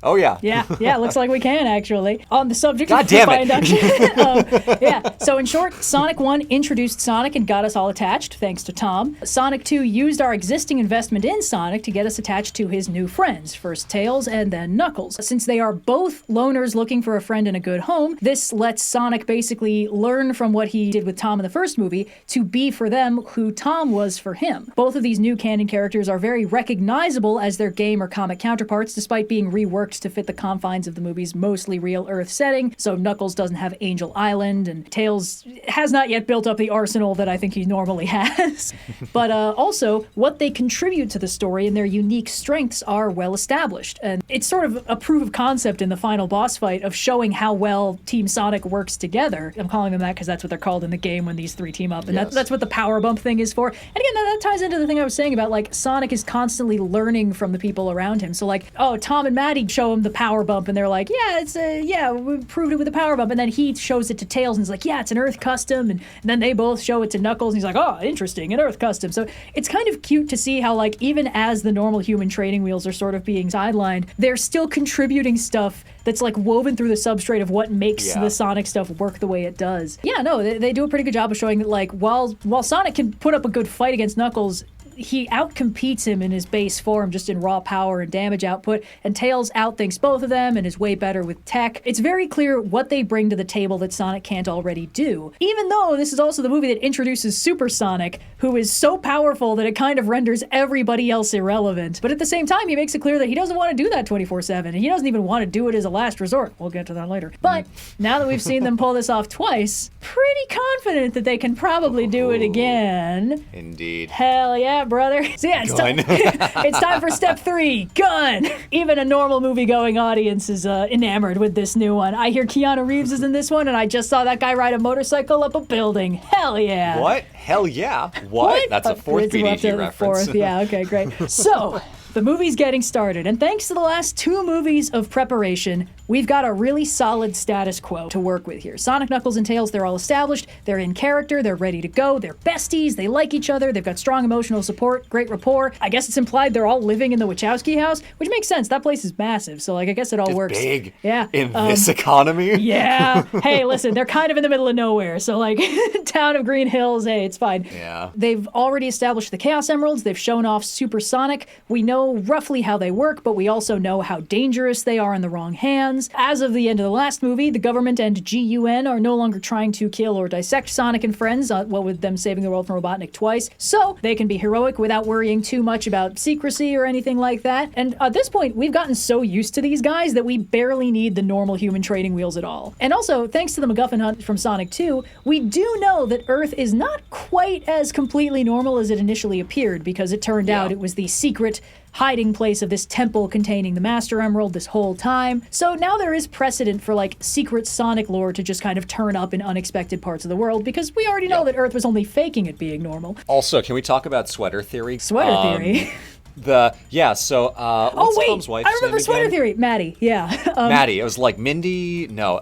Speaker 2: oh, yeah.
Speaker 1: Yeah, looks like we can, actually. On the subject
Speaker 2: God
Speaker 1: of
Speaker 2: damn
Speaker 1: by
Speaker 2: it.
Speaker 1: induction. So in short, Sonic 1 introduced Sonic and got us all attached, thanks to Tom. Sonic 2 used our existing investment in Sonic to get us attached to his new friends, first Tails and then Knuckles. Since they are both loners looking for a friend and a good home, this lets Sonic basically learn from what he did with Tom in the first movie to be for them who Tom was for him. Both of these new canon characters are very recognizable as their game or comic counterparts, despite being reworked to fit the confines of the movie's mostly real Earth setting. So Knuckles doesn't have Angel Island, and Tails has not yet built up the arsenal that I think he normally has. But also, what they contribute to the story and their unique strengths are well established. And it's sort of a proof of concept in the final boss fight of showing how well Team Sonic works together. I'm calling them that because that's what they're called in the game when these three team up. And that's what the power bump thing is for. And again, that ties into the thing I was saying about, like, Sonic is constantly learning from the people around him. So, like, Tom and Maddie show him the power bump, and they're like, we proved it with the power bump. And then he shows it to Tails, and he's like, it's an Earth custom. And then they both show it to Knuckles, and he's like, oh, interesting, an Earth custom. So it's kind of cute to see how, like, even as the normal human training wheels are sort of being sidelined, they're still contributing stuff that's, like, woven through the substrate of what makes the Sonic stuff work the way it does. They do a pretty good job of showing that, like, while Sonic can put up a good fight against Knuckles, he outcompetes him in his base form, just in raw power and damage output, and Tails outthinks both of them and is way better with tech. It's very clear what they bring to the table that Sonic can't already do, even though this is also the movie that introduces Super Sonic, who is so powerful that it kind of renders everybody else irrelevant. But at the same time, he makes it clear that he doesn't want to do that 24/7, and he doesn't even want to do it as a last resort. We'll get to that later. But now that we've seen them pull this off twice, pretty confident that they can probably do it again.
Speaker 2: Indeed.
Speaker 1: Hell yeah, brother. So yeah, it's time for step 3, gun. Even a normal movie-going audience is enamored with this new one. I hear Keanu Reeves is in this one, and I just saw that guy ride a motorcycle up a building. Hell yeah.
Speaker 2: What? Hell yeah. What? That's a fourth BDG reference.
Speaker 1: Yeah, okay, great. So, the movie's getting started, and thanks to the last 2 movies of preparation, we've got a really solid status quo to work with here. Sonic, Knuckles, and Tails, they're all established, they're in character, they're ready to go, they're besties, they like each other, they've got strong emotional support, great rapport. I guess it's implied they're all living in the Wachowski house, which makes sense. That place is massive, so, like, I guess it all works.
Speaker 2: Big.
Speaker 1: Yeah.
Speaker 2: In this economy?
Speaker 1: Yeah. Hey, listen, they're kind of in the middle of nowhere, so, like, town of Green Hills, hey, it's fine.
Speaker 2: Yeah.
Speaker 1: They've already established the Chaos Emeralds, they've shown off Super Sonic. We know roughly how they work, but we also know how dangerous they are in the wrong hands. As of the end of the last movie, the government and GUN are no longer trying to kill or dissect Sonic and friends, what with them saving the world from Robotnik twice, so they can be heroic without worrying too much about secrecy or anything like that. And at this point, we've gotten so used to these guys that we barely need the normal human training wheels at all. And also, thanks to the MacGuffin hunt from Sonic 2, we do know that Earth is not quite as completely normal as it initially appeared, because it turned out it was the secret hiding place of this temple containing the Master Emerald this whole time. So now there is precedent for, like, secret Sonic lore to just kind of turn up in unexpected parts of the world, because we already know that Earth was only faking it being normal.
Speaker 2: Also, can we talk about sweater theory?
Speaker 1: Sweater theory?
Speaker 2: What's Tom's wife's
Speaker 1: I remember
Speaker 2: name
Speaker 1: Sweater
Speaker 2: again?
Speaker 1: Theory. Maddie, yeah.
Speaker 2: Maddie. It was like Mindy. No.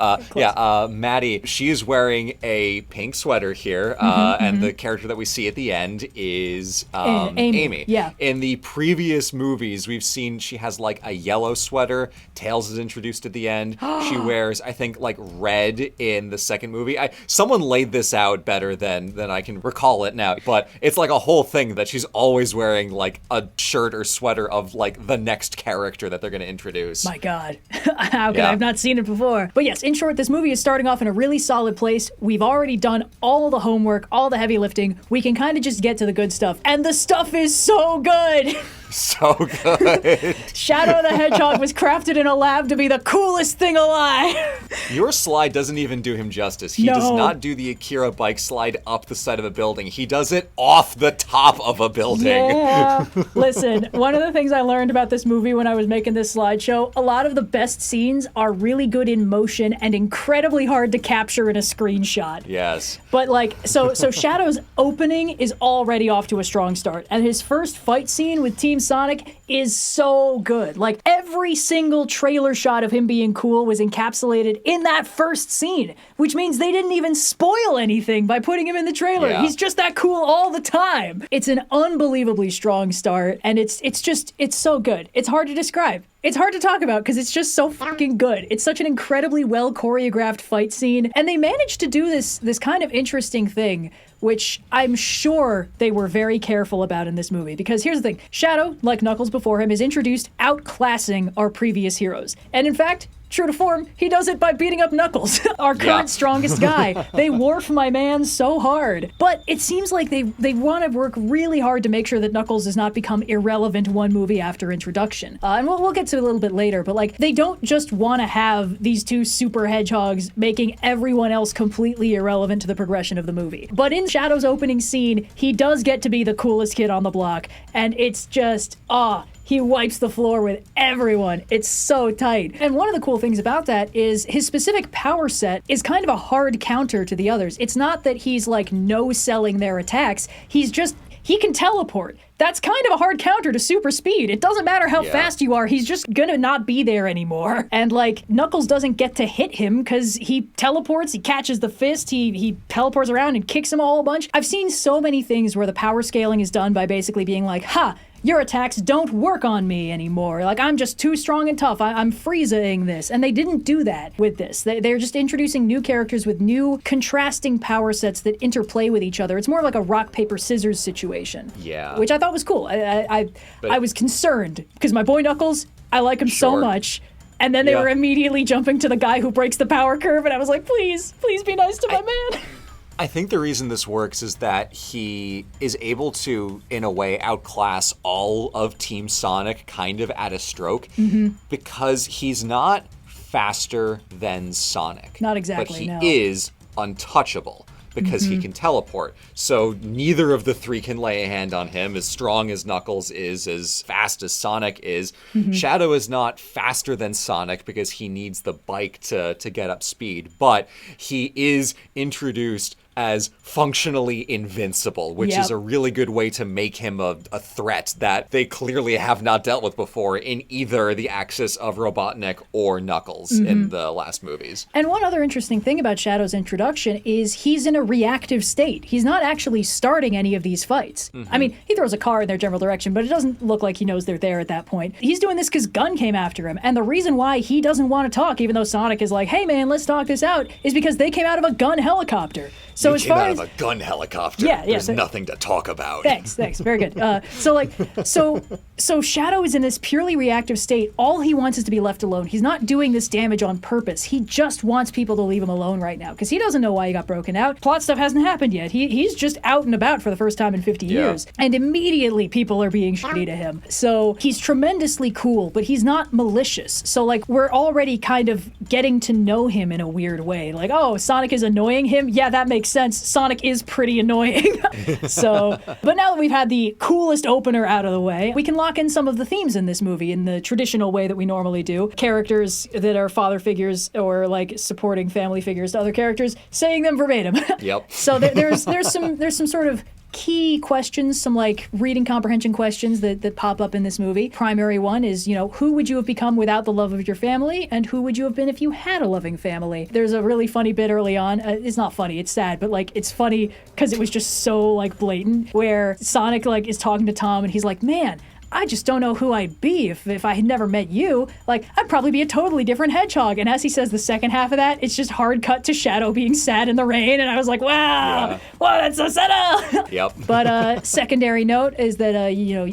Speaker 2: Maddie. She's wearing a pink sweater here, and the character that we see at the end is Amy.
Speaker 1: Yeah.
Speaker 2: In the previous movies, we've seen she has like a yellow sweater. Tails is introduced at the end. She wears, I think, like red in the second movie. Someone laid this out better than I can recall it now, but it's like a whole thing that she's always wearing like a shirt or sweater of like the next character that they're going to introduce.
Speaker 1: My God. How could I have not seen it before? But yes, in short, this movie is starting off in a really solid place. We've already done all the homework, all the heavy lifting. We can kind of just get to the good stuff. And the stuff is so good.
Speaker 2: So good.
Speaker 1: Shadow the Hedgehog was crafted in a lab to be the coolest thing alive.
Speaker 2: Your slide doesn't even do him justice. He does not do the Akira bike slide up the side of a building. He does it off the top of a building.
Speaker 1: Yeah. Listen, one of the things I learned about this movie when I was making this slideshow, a lot of the best scenes are really good in motion and incredibly hard to capture in a screenshot.
Speaker 2: Yes.
Speaker 1: But like, so Shadow's opening is already off to a strong start. And his first fight scene with Team Sonic is so good. Like, every single trailer shot of him being cool was encapsulated in that first scene, which means they didn't even spoil anything by putting him in the trailer.
Speaker 2: Yeah.
Speaker 1: He's just that cool all the time. It's an unbelievably strong start, and it's so good. It's hard to describe. It's hard to talk about because it's just so fucking good. It's such an incredibly well choreographed fight scene, and they managed to do this kind of interesting thing, which I'm sure they were very careful about in this movie. Because here's the thing. Shadow, like Knuckles before him, is introduced outclassing our previous heroes. And in fact, true to form, he does it by beating up Knuckles, our current strongest guy. They wharf my man so hard. But it seems like they want to work really hard to make sure that Knuckles does not become irrelevant one movie after introduction. And we'll get to it a little bit later, but like, they don't just want to have these two super hedgehogs making everyone else completely irrelevant to the progression of the movie. But in Shadow's opening scene, he does get to be the coolest kid on the block, and it's just, he wipes the floor with everyone. It's so tight. And one of the cool things about that is his specific power set is kind of a hard counter to the others. It's not that he's like no-selling their attacks. He can teleport. That's kind of a hard counter to super speed. It doesn't matter how fast you are, he's just gonna not be there anymore. And like, Knuckles doesn't get to hit him because he teleports, he catches the fist, he teleports around and kicks him a whole bunch. I've seen so many things where the power scaling is done by basically being like, your attacks don't work on me anymore. Like, I'm just too strong and tough. I'm Frieza-ing this. And they didn't do that with this. They're just introducing new characters with new contrasting power sets that interplay with each other. It's more like a rock, paper, scissors situation.
Speaker 2: Yeah.
Speaker 1: Which I thought was cool. I was concerned because my boy Knuckles, I like him so much. And then they were immediately jumping to the guy who breaks the power curve. And I was like, please be nice to my man.
Speaker 2: I think the reason this works is that he is able to, in a way, outclass all of Team Sonic kind of at a stroke because he's not faster than Sonic.
Speaker 1: Not exactly,
Speaker 2: but he is untouchable because he can teleport. So neither of the three can lay a hand on him. As strong as Knuckles is, as fast as Sonic is. Shadow is not faster than Sonic because he needs the bike to get up speed, but he is introduced as functionally invincible, which is a really good way to make him a threat that they clearly have not dealt with before in either the axis of Robotnik or Knuckles in the last movies.
Speaker 1: And one other interesting thing about Shadow's introduction is he's in a reactive state. He's not actually starting any of these fights. I mean, he throws a car in their general direction, but it doesn't look like he knows they're there at that point. He's doing this because Gun came after him, and the reason why he doesn't want to talk, even though Sonic is like, hey man, let's talk this out, is because they came out of a gun helicopter. So
Speaker 2: you
Speaker 1: as
Speaker 2: came
Speaker 1: far
Speaker 2: out
Speaker 1: as
Speaker 2: of a gun helicopter. There's nothing to talk about.
Speaker 1: Thanks. Very good. So Shadow is in this purely reactive state. All he wants is to be left alone. He's not doing this damage on purpose. He just wants people to leave him alone right now because he doesn't know why he got broken out. Plot stuff hasn't happened yet. He's just out and about for the first time in 50 years. And immediately people are being shitty to him. So he's tremendously cool, but he's not malicious. So like, we're already kind of getting to know him in a weird way. Like, oh, Sonic is annoying him? Yeah, that makes sense. Sonic is pretty annoying. But now that we've had the coolest opener out of the way, we can lock in some of the themes in this movie in the traditional way that we normally do. Characters that are father figures or like supporting family figures to other characters, saying them verbatim.
Speaker 2: Yep.
Speaker 1: So there's some sort of key questions, some like reading comprehension questions that pop up in this movie. Primary one is, who would you have become without the love of your family, and who would you have been if you had a loving family? There's a really funny bit early on. It's not funny, it's sad, but like it's funny because it was just so like blatant, where Sonic like is talking to Tom and he's like, man, I just don't know who I'd be if I had never met you. Like, I'd probably be a totally different hedgehog. And as he says the second half of that, it's just hard cut to Shadow being sad in the rain. And I was like, wow, wow, that's so subtle.
Speaker 2: Yep.
Speaker 1: But secondary note is that,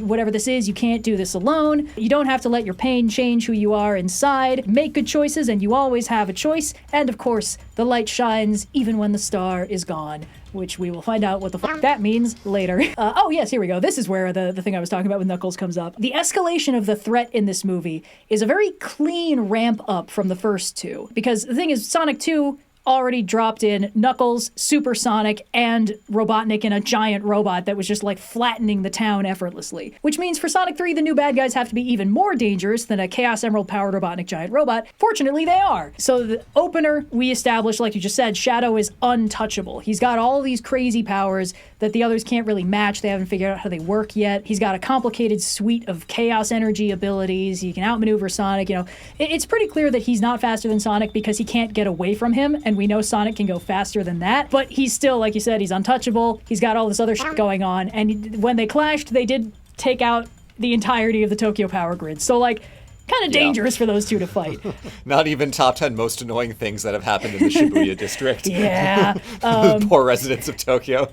Speaker 1: whatever this is, you can't do this alone. You don't have to let your pain change who you are inside. Make good choices, and you always have a choice. And of course, the light shines even when the star is gone, which we will find out what the fuck that means later. Oh yes, here we go. This is where the thing I was talking about with Knuckles comes up. The escalation of the threat in this movie is a very clean ramp up from the first two. Because the thing is, Sonic 2 already dropped in Knuckles, Supersonic, and Robotnik in a giant robot that was just like flattening the town effortlessly. Which means for Sonic 3, the new bad guys have to be even more dangerous than a Chaos Emerald powered Robotnik giant robot. Fortunately, they are. So the opener, we established, like you just said, Shadow is untouchable. He's got all these crazy powers that the others can't really match. They haven't figured out how they work yet. He's got a complicated suite of chaos energy abilities. He can outmaneuver Sonic. It's pretty clear that he's not faster than Sonic because he can't get away from him, and we know Sonic can go faster than that. But he's still, like you said, he's untouchable. He's got all this other shit going on, and when they clashed, they did take out the entirety of the Tokyo power grid. So, like, kind of dangerous for those two to fight.
Speaker 2: Not even top 10 most annoying things that have happened in the Shibuya district.
Speaker 1: Yeah.
Speaker 2: Poor residents of Tokyo.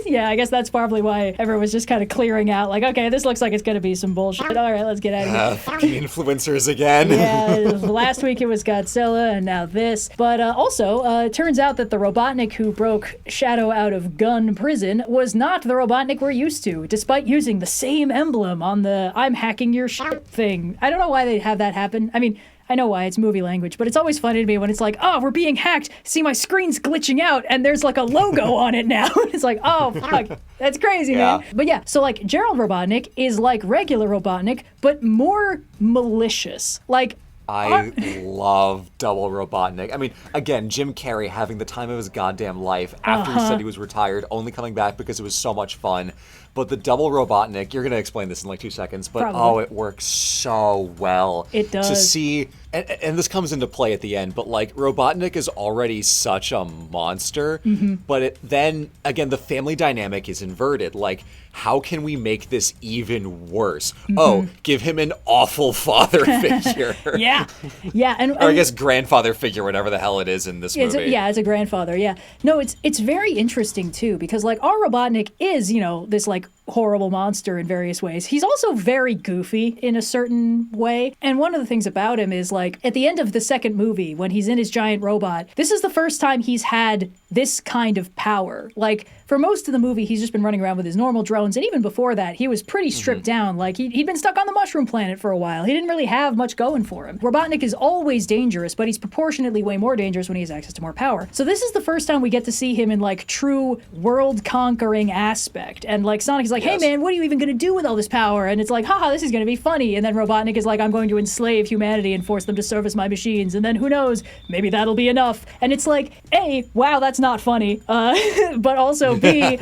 Speaker 1: Yeah, I guess that's probably why everyone was just kind of clearing out, like, okay, this looks like it's going to be some bullshit. All right, let's get out of here.
Speaker 2: Fucking influencers again.
Speaker 1: Yeah, last week it was Godzilla, and now this. But also, it turns out that the Robotnik who broke Shadow out of gun prison was not the Robotnik we're used to, despite using the same emblem on the I'm hacking your shit thing. I don't know why they have that happen. I mean, I know why, it's movie language, but it's always funny to me when it's like, oh, we're being hacked. See, my screen's glitching out, and there's like a logo on it now. It's like, oh, fuck, that's crazy, man. But yeah, so like Gerald Robotnik is like regular Robotnik, but more malicious. Like,
Speaker 2: I love Double Robotnik. I mean, again, Jim Carrey having the time of his goddamn life after he said he was retired, only coming back because it was so much fun. But the Double Robotnik, you're going to explain this in like 2 seconds, but
Speaker 1: Probably.
Speaker 2: it works so well.
Speaker 1: It does.
Speaker 2: To see, and this comes into play at the end, but like Robotnik is already such a monster, but then, again, the family dynamic is inverted. Like, how can we make this even worse? Oh, give him an awful father figure.
Speaker 1: Yeah. And
Speaker 2: or I guess grandfather figure, whatever the hell it is in this movie.
Speaker 1: It's a grandfather, yeah. No, it's very interesting, too, because, like, our Robotnik is, this, like, horrible monster in various ways. He's also very goofy in a certain way. And one of the things about him is, like, at the end of the second movie, when he's in his giant robot, this is the first time he's had this kind of power. Like, for most of the movie, he's just been running around with his normal drones, and even before that, he was pretty stripped down. Like, he'd been stuck on the Mushroom Planet for a while. He didn't really have much going for him. Robotnik is always dangerous, but he's proportionately way more dangerous when he has access to more power. So this is the first time we get to see him in, like, true world-conquering aspect. And, like, Sonic's like, hey, man, what are you even going to do with all this power? And it's like, haha, this is going to be funny. And then Robotnik is like, I'm going to enslave humanity and force them to service my machines. And then who knows, maybe that'll be enough. And it's like, A, wow, that's not funny. But also, B,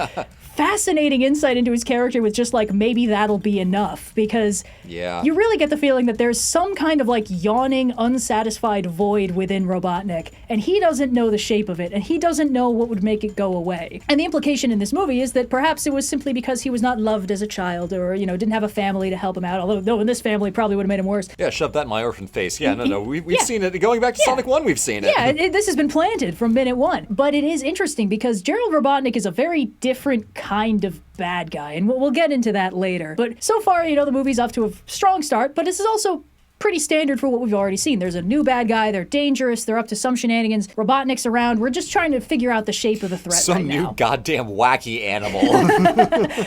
Speaker 1: fascinating insight into his character with just like, maybe that'll be enough, because you really get the feeling that there's some kind of like yawning, unsatisfied void within Robotnik, and he doesn't know the shape of it, and he doesn't know what would make it go away. And the implication in this movie is that perhaps it was simply because he was not loved as a child, or, didn't have a family to help him out, although, no, in this family probably would have made him worse.
Speaker 2: Yeah, shove that in my orphan face. Yeah, no, we've seen it. Going back to Sonic 1, we've seen it.
Speaker 1: Yeah, this has been planted from minute one. But it is interesting because Gerald Robotnik is a very different kind of bad guy, and we'll get into that later. But so far, the movie's off to a strong start, but this is also pretty standard for what we've already seen. There's a new bad guy, they're dangerous, they're up to some shenanigans, Robotnik's around, we're just trying to figure out the shape of the threat
Speaker 2: some new goddamn wacky animal.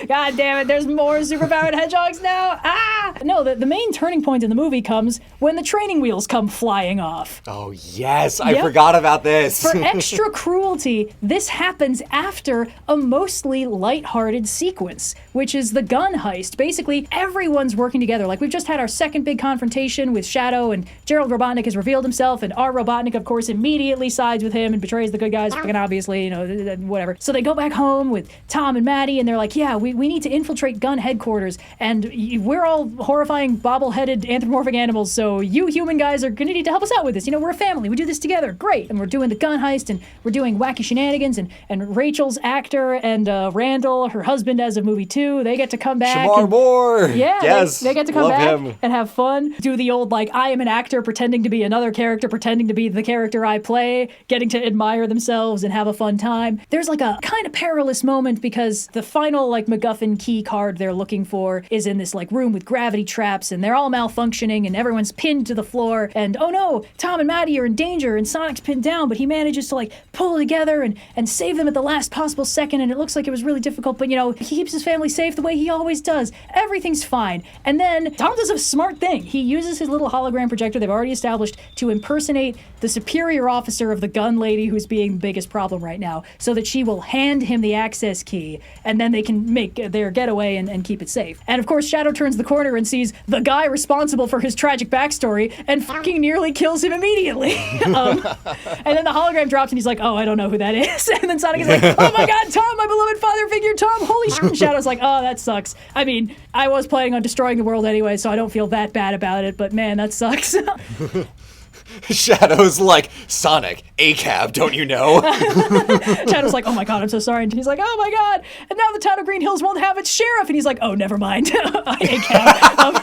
Speaker 1: God damn it, there's more superpowered hedgehogs now? Ah! No, the main turning point in the movie comes when the training wheels come flying off.
Speaker 2: Oh, yes. I forgot about this.
Speaker 1: For extra cruelty, this happens after a mostly lighthearted sequence, which is the gun heist. Basically, everyone's working together. Like, we've just had our second big confrontation with Shadow, and Gerald Robotnik has revealed himself, and our Robotnik, of course, immediately sides with him and betrays the good guys, fucking obviously, you know, whatever. So they go back home with Tom and Maddie, and they're like, yeah, we need to infiltrate gun headquarters, and we're all horrifying bobble-headed anthropomorphic animals, so you human guys are gonna need to help us out with this. You know, we're a family. We do this together. Great. And we're doing the gun heist, and we're doing wacky shenanigans, and Rachel's actor and Randall, her husband as of movie 2, they get to come back.
Speaker 2: Shamar Moore.
Speaker 1: Yeah,
Speaker 2: yes,
Speaker 1: they get to come
Speaker 2: love
Speaker 1: back
Speaker 2: him.
Speaker 1: and have fun. Do the old, like, I am an actor pretending to be another character, pretending to be the character I play, getting to admire themselves and have a fun time. There's like a kind of perilous moment because the final, like, MacGuffin key card they're looking for is in this, like, room with gravity traps, and they're all malfunctioning, and everyone's pinned to the floor, and oh no, Tom and Maddie are in danger, and Sonic's pinned down, but he manages to, like, pull together and save them at the last possible second, and it looks like it was really difficult, but, you know, he keeps his family safe the way he always does. Everything's fine. And then Tom does a smart thing. He uses his little hologram projector they've already established to impersonate the superior officer of the gun lady who's being the biggest problem right now, so that she will hand him the access key, and then they can make their getaway and keep it safe. And of course, Shadow turns the corner and sees the guy responsible for his tragic backstory and fucking nearly kills him immediately. And then the hologram drops and he's like, oh, I don't know who that is. And then Sonic is like, oh my god, Tom, my beloved father figure, Tom, holy shit. And Shadow's like, oh, that sucks. I mean, I was planning on destroying the world anyway, so I don't feel that bad about it, but man, that sucks.
Speaker 2: Shadow's like, Sonic, ACAB, don't you know?
Speaker 1: Shadow's like, oh my god, I'm so sorry. And he's like, oh my god, and now the town of Green Hills won't have its sheriff. And he's like, oh, never mind. ACAB.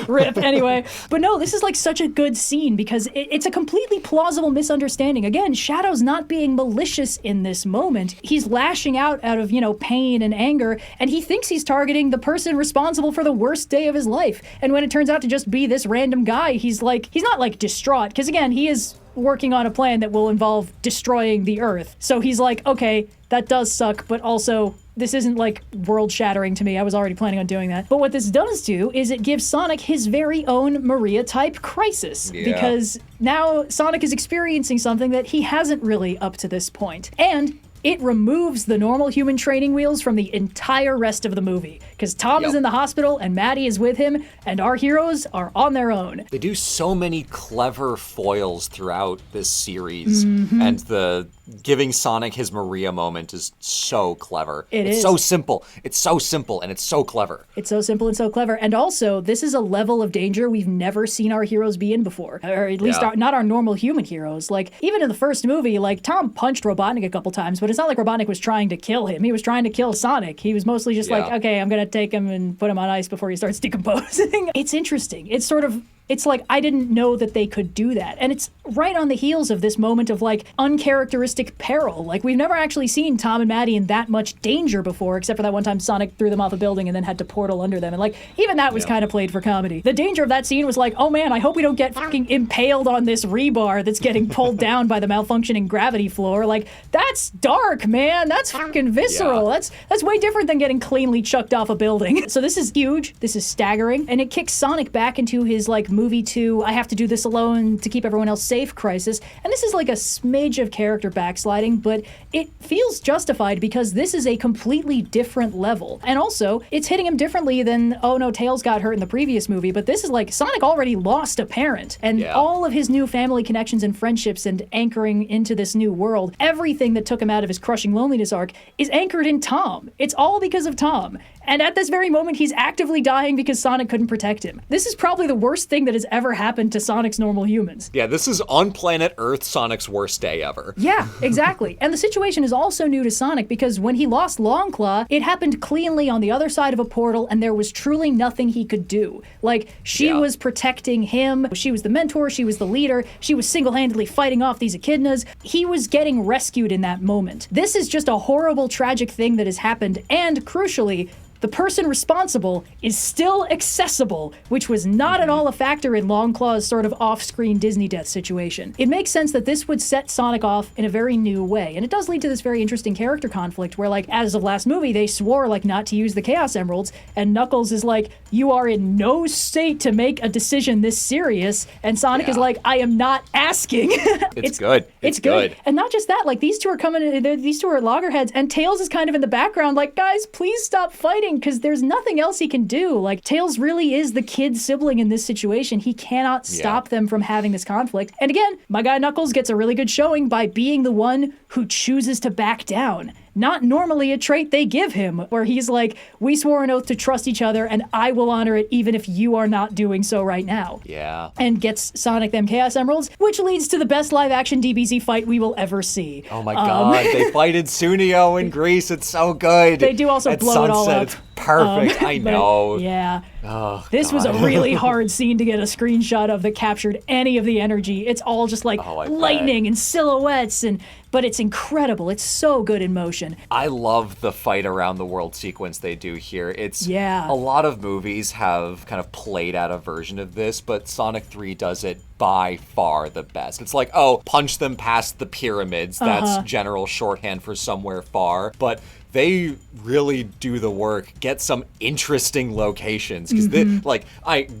Speaker 1: Rip, anyway. But no, this is like such a good scene because it's a completely plausible misunderstanding. Again, Shadow's not being malicious in this moment. He's lashing out of, you know, pain and anger, and he thinks he's targeting the person responsible for the worst day of his life. And when it turns out to just be this random guy, he's not like distraught, because again, he is working on a plan that will involve destroying the Earth. So he's like, okay, that does suck, but also this isn't like world-shattering to me. I was already planning on doing that. But what this does do is it gives Sonic his very own Maria-type crisis. Yeah. Because now Sonic is experiencing something that he hasn't really up to this point. And it removes the normal human training wheels from the entire rest of the movie. Because Tom is in the hospital, and Maddie is with him, and our heroes are on their own.
Speaker 2: They do so many clever foils throughout this series, and the giving Sonic his Maria moment is so clever. It's so simple. It's so simple, and it's so clever.
Speaker 1: It's so simple and so clever. And also, this is a level of danger we've never seen our heroes be in before. Or at least not our normal human heroes. Like, even in the first movie, like, Tom punched Robotnik a couple times, but it's not like Robotnik was trying to kill him. He was trying to kill Sonic. He was mostly just like, okay, I'm gonna take him and put him on ice before he starts decomposing. It's interesting. It's like, I didn't know that they could do that. And it's right on the heels of this moment of, like, uncharacteristic peril. Like, we've never actually seen Tom and Maddie in that much danger before, except for that one time Sonic threw them off a building and then had to portal under them. And, like, even that was kind of played for comedy. The danger of that scene was like, oh man, I hope we don't get fucking impaled on this rebar that's getting pulled down by the malfunctioning gravity floor. Like, that's dark, man. That's fucking visceral. That's way different than getting cleanly chucked off a building. So this is huge. This is staggering. And it kicks Sonic back into his, like, movie 2, I have to do this alone to keep everyone else safe crisis. And this is like a smidge of character backsliding, but it feels justified because this is a completely different level. And also, it's hitting him differently than, oh no, Tails got hurt in the previous movie, but this is like, Sonic already lost a parent, and all of his new family connections and friendships and anchoring into this new world, everything that took him out of his crushing loneliness arc is anchored in Tom. It's all because of Tom. And at this very moment, he's actively dying because Sonic couldn't protect him. This is probably the worst thing that has ever happened to Sonic's normal humans.
Speaker 2: Yeah, this is on planet Earth Sonic's worst day ever.
Speaker 1: Yeah, exactly. And the situation is also new to Sonic because when he lost Longclaw, it happened cleanly on the other side of a portal and there was truly nothing he could do. Like, she was protecting him. She was the mentor. She was the leader. She was single-handedly fighting off these echidnas. He was getting rescued in that moment. This is just a horrible, tragic thing that has happened. And crucially, the person responsible is still accessible, which was not at all a factor in Longclaw's sort of off-screen Disney death situation. It makes sense that this would set Sonic off in a very new way, and it does lead to this very interesting character conflict where, like, as of last movie, they swore, like, not to use the Chaos Emeralds, and Knuckles is like, you are in no state to make a decision this serious, and Sonic is like, I am not asking.
Speaker 2: It's good. It's good.
Speaker 1: And not just that, like, these two are coming in, these two are loggerheads, and Tails is kind of in the background, like, guys, please stop fighting, because there's nothing else he can do. Like, Tails really is the kid sibling in this situation. He cannot stop them from having this conflict. And again, my guy Knuckles gets a really good showing by being the one who chooses to back down. Not normally a trait they give him, where he's like, we swore an oath to trust each other, and I will honor it even if you are not doing so right now.
Speaker 2: Yeah.
Speaker 1: And gets Sonic them Chaos Emeralds, which leads to the best live-action DBZ fight we will ever see.
Speaker 2: Oh my god, they fight in Sunio in Greece. It's so good.
Speaker 1: They do also blow it all up.
Speaker 2: It's perfect. I know.
Speaker 1: Yeah.
Speaker 2: Oh,
Speaker 1: this was a really hard scene to get a screenshot of that captured any of the energy. It's all just like lightning and silhouettes, but it's incredible. It's so good in motion.
Speaker 2: I love the fight around the world sequence they do here. It's
Speaker 1: a
Speaker 2: lot of movies have kind of played out a version of this, but Sonic 3 does it by far the best. It's like, oh, punch them past the pyramids. That's general shorthand for somewhere far. But they really do the work, get some interesting locations. Because,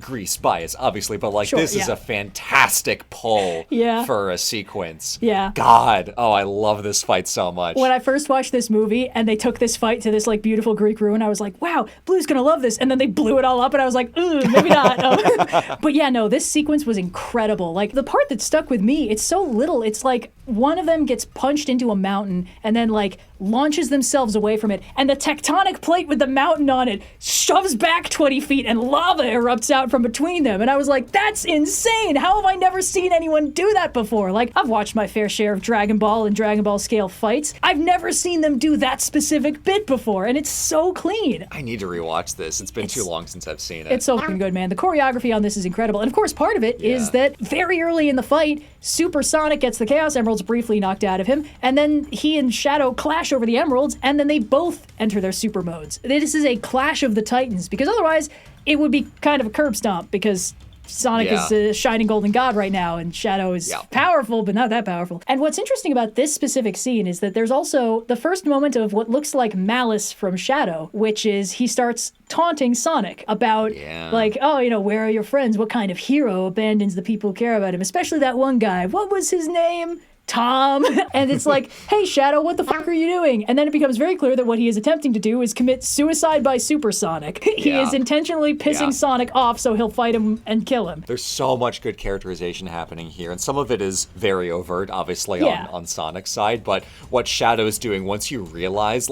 Speaker 2: Grease bias, obviously, but, this is a fantastic pull for a sequence.
Speaker 1: Yeah.
Speaker 2: God, I love this fight so much.
Speaker 1: When I first watched this movie and they took this fight to this, beautiful Greek ruin, I was like, wow, Blue's gonna love this. And then they blew it all up, and I was like, maybe not. But yeah, no, this sequence was incredible. Like, the part that stuck with me, it's so little. It's like one of them gets punched into a mountain and then, launches themselves away from it, and the tectonic plate with the mountain on it shoves back 20 feet and lava erupts out from between them. And I was like, that's insane. How have I never seen anyone do that before? Like, I've watched my fair share of Dragon Ball and Dragon Ball scale fights. I've never seen them do that specific bit before, and it's so clean.
Speaker 2: I need to rewatch this. It's been too long since I've seen it.
Speaker 1: It's so fucking good, man. The choreography on this is incredible. And of course, part of it is that very early in the fight, Super Sonic gets the Chaos Emeralds briefly knocked out of him, and then he and Shadow clash over the emeralds, and then they both enter their super modes. This is a clash of the titans, because otherwise it would be kind of a curb stomp, because Sonic is a shining golden god right now, and Shadow is powerful, but not that powerful. And what's interesting about this specific scene is that there's also the first moment of what looks like malice from Shadow, which is he starts taunting Sonic about, where are your friends? What kind of hero abandons the people who care about him? Especially that one guy. What was his name? Tom. And it's like, hey, Shadow, what the fuck are you doing? And then it becomes very clear that what he is attempting to do is commit suicide by Super Sonic. He is intentionally pissing Sonic off so he'll fight him and kill him.
Speaker 2: There's so much good characterization happening here, and some of it is very overt, obviously, on Sonic's side, but what Shadow's doing, once you realize,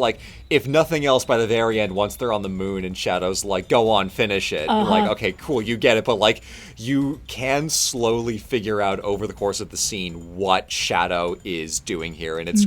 Speaker 2: if nothing else, by the very end, once they're on the moon and Shadow's like, go on, finish it. You're like, okay, cool, you get it, but you can slowly figure out over the course of the scene what Shadow is doing here, and it's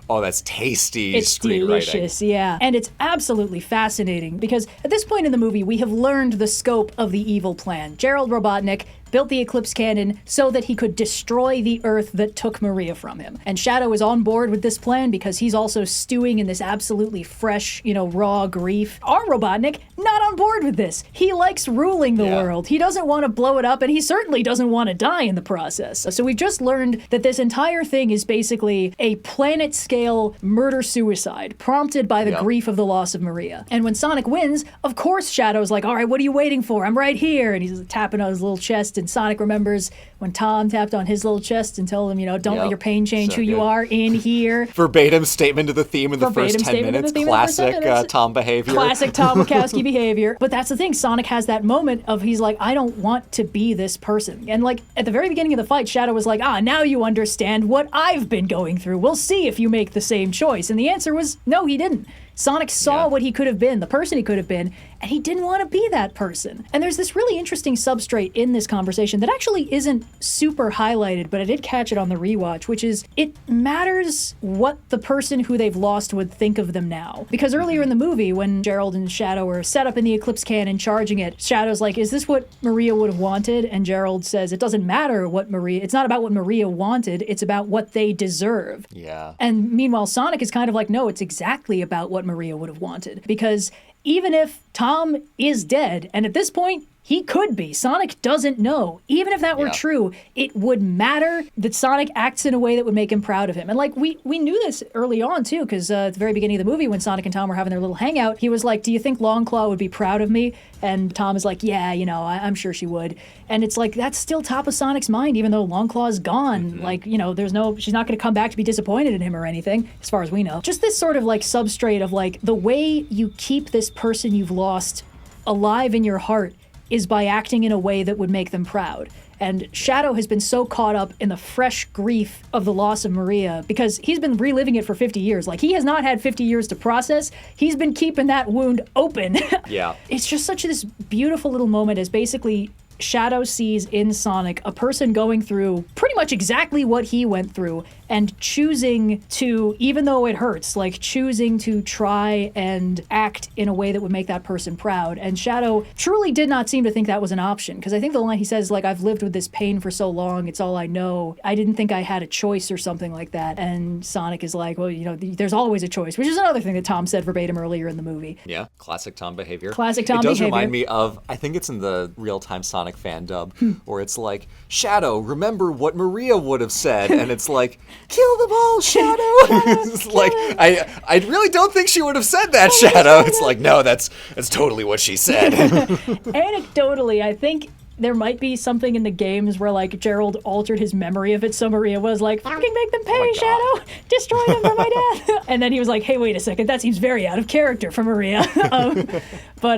Speaker 2: that's tasty.
Speaker 1: It's delicious, yeah. And it's absolutely fascinating, because at this point in the movie, we have learned the scope of the evil plan. Gerald Robotnik built the Eclipse Cannon so that he could destroy the Earth that took Maria from him. And Shadow is on board with this plan because he's also stewing in this absolutely fresh, raw grief. Our Robotnik, not on board with this. He likes ruling the world. He doesn't want to blow it up, and he certainly doesn't want to die in the process. So we've just learned that this entire thing is basically a planet-scale murder-suicide prompted by the grief of the loss of Maria. And when Sonic wins, of course Shadow's like, all right, what are you waiting for? I'm right here. And he's tapping on his little chest, and Sonic remembers when Tom tapped on his little chest and told him, don't let your pain change who you are in here.
Speaker 2: Verbatim statement of the theme in the first 10 minutes. Classic Tom behavior.
Speaker 1: Classic Tom Wachowski behavior. But that's the thing. Sonic has that moment of he's like, I don't want to be this person. And at the very beginning of the fight, Shadow was like, now you understand what I've been going through. We'll see if you make the same choice. And the answer was, no, he didn't. Sonic saw what he could have been, the person he could have been, and he didn't want to be that person. And there's this really interesting substrate in this conversation that actually isn't super highlighted, but I did catch it on the rewatch, which is it matters what the person who they've lost would think of them now. Because earlier in the movie, when Gerald and Shadow are set up in the Eclipse Cannon charging it, Shadow's like, is this what Maria would have wanted? And Gerald says, it doesn't matter it's not about what Maria wanted, it's about what they deserve.
Speaker 2: Yeah.
Speaker 1: And meanwhile, Sonic is kind of like, no, it's exactly about what Maria would have wanted, because even if Tom is dead, and at this point, he could be. Sonic doesn't know. Even if that were true, it would matter that Sonic acts in a way that would make him proud of him. And like we knew this early on too, because at the very beginning of the movie when Sonic and Tom were having their little hangout, he was like, do you think Longclaw would be proud of me? And Tom is like, yeah, I'm sure she would. And it's like, that's still top of Sonic's mind, even though Longclaw's gone. Mm-hmm. Like, she's not going to come back to be disappointed in him or anything, as far as we know. Just this sort of like substrate of like, the way you keep this person you've lost alive in your heart is by acting in a way that would make them proud. And Shadow has been so caught up in the fresh grief of the loss of Maria because he's been reliving it for 50 years. Like, he has not had 50 years to process. He's been keeping that wound open.
Speaker 2: Yeah.
Speaker 1: It's just such this beautiful little moment as basically Shadow sees in Sonic a person going through pretty much exactly what he went through and choosing to, even though it hurts, like choosing to try and act in a way that would make that person proud. And Shadow truly did not seem to think that was an option, because I think the line he says, like, I've lived with this pain for so long, it's all I know. I didn't think I had a choice or something like that. And Sonic is like, well, there's always a choice, which is another thing that Tom said verbatim earlier in the movie.
Speaker 2: Yeah, classic Tom behavior.
Speaker 1: Classic Tom behavior.
Speaker 2: It does remind me of, I think it's in the real-time Sonic fan dub, where it's like, Shadow, remember what Maria would have said, and it's like, kill them all, Shadow. It's like, I really don't think she would have said that, Shadow. It's like, no, that's totally what she said.
Speaker 1: Anecdotally, I think there might be something in the games where, like, Gerald altered his memory of it, so Maria was like, fucking make them pay, Shadow! Destroy them for my death! And then he was like, hey, wait a second, that seems very out of character for Maria. But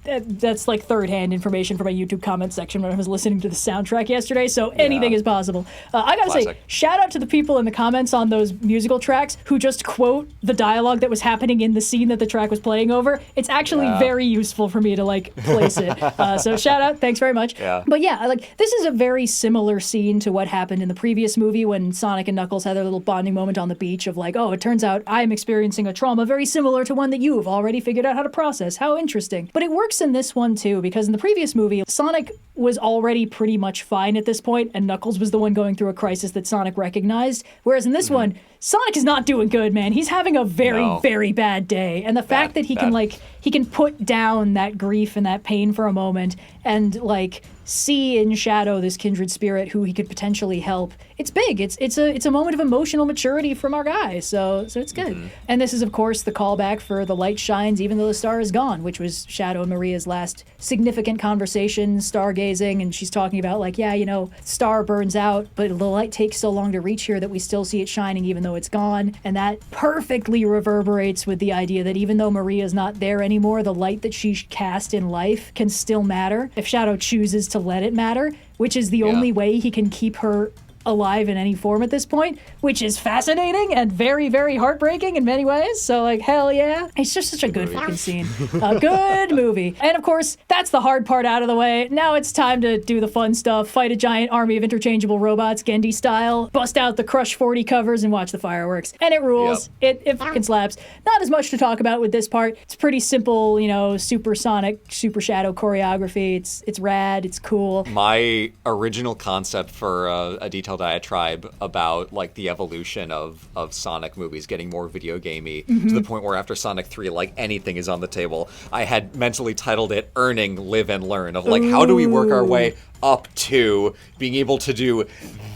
Speaker 1: that's, like, third-hand information from my YouTube comment section when I was listening to the soundtrack yesterday, so anything is possible. I gotta say, shout out to the people in the comments on those musical tracks who just quote the dialogue that was happening in the scene that the track was playing over. It's actually very useful for me to, like, place it. So shout out, thanks very much.
Speaker 2: Yeah.
Speaker 1: But yeah, like, this is a very similar scene to what happened in the previous movie when Sonic and Knuckles had their little bonding moment on the beach of like, oh, it turns out I'm experiencing a trauma very similar to one that you've already figured out how to process. How interesting. But it works in this one too, because in the previous movie, Sonic was already pretty much fine at this point, and Knuckles was the one going through a crisis that Sonic recognized. Whereas in this one, Sonic is not doing good, man. He's having a very, very bad day. And the fact that he can put down that grief and that pain for a moment and, like, see in Shadow this kindred spirit who he could potentially help. It's big. It's a moment of emotional maturity from our guy. So it's good. And this is, of course, the callback for The Light Shines Even Though the Star Is Gone, which was Shadow and Maria's last significant conversation, stargazing, and she's talking about, like, yeah, star burns out, but the light takes so long to reach here that we still see it shining even though it's gone. And that perfectly reverberates with the idea that even though Maria's not there anymore, the light that she cast in life can still matter if Shadow chooses to let it matter, which is the only way he can keep her alive in any form at this point, which is fascinating and very, very heartbreaking in many ways. So, like, hell yeah. It's just such a good fucking scene. A good movie. And of course, that's the hard part out of the way. Now it's time to do the fun stuff. Fight a giant army of interchangeable robots, Gendy style. Bust out the Crush 40 covers and watch the fireworks. And it rules. It fucking slaps. Not as much to talk about with this part. It's pretty simple, Super Sonic, Super Shadow choreography. It's rad. It's cool.
Speaker 2: My original concept for a detailed diatribe about, like, the evolution of Sonic movies getting more video gamey to the point where after Sonic 3, like, anything is on the table. I had mentally titled it Earning, Live, and Learn, of, like, how do we work our way up to being able to do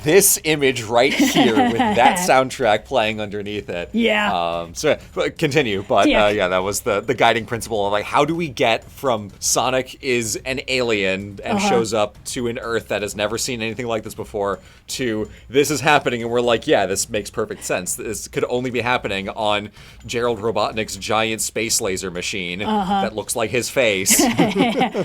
Speaker 2: this image right here with that soundtrack playing underneath it.
Speaker 1: Yeah.
Speaker 2: So continue, but that was the guiding principle of, like, how do we get from Sonic is an alien and shows up to an Earth that has never seen anything like this before to this is happening, and we're like, yeah, this makes perfect sense. This could only be happening on Gerald Robotnik's giant space laser machine that looks like his face.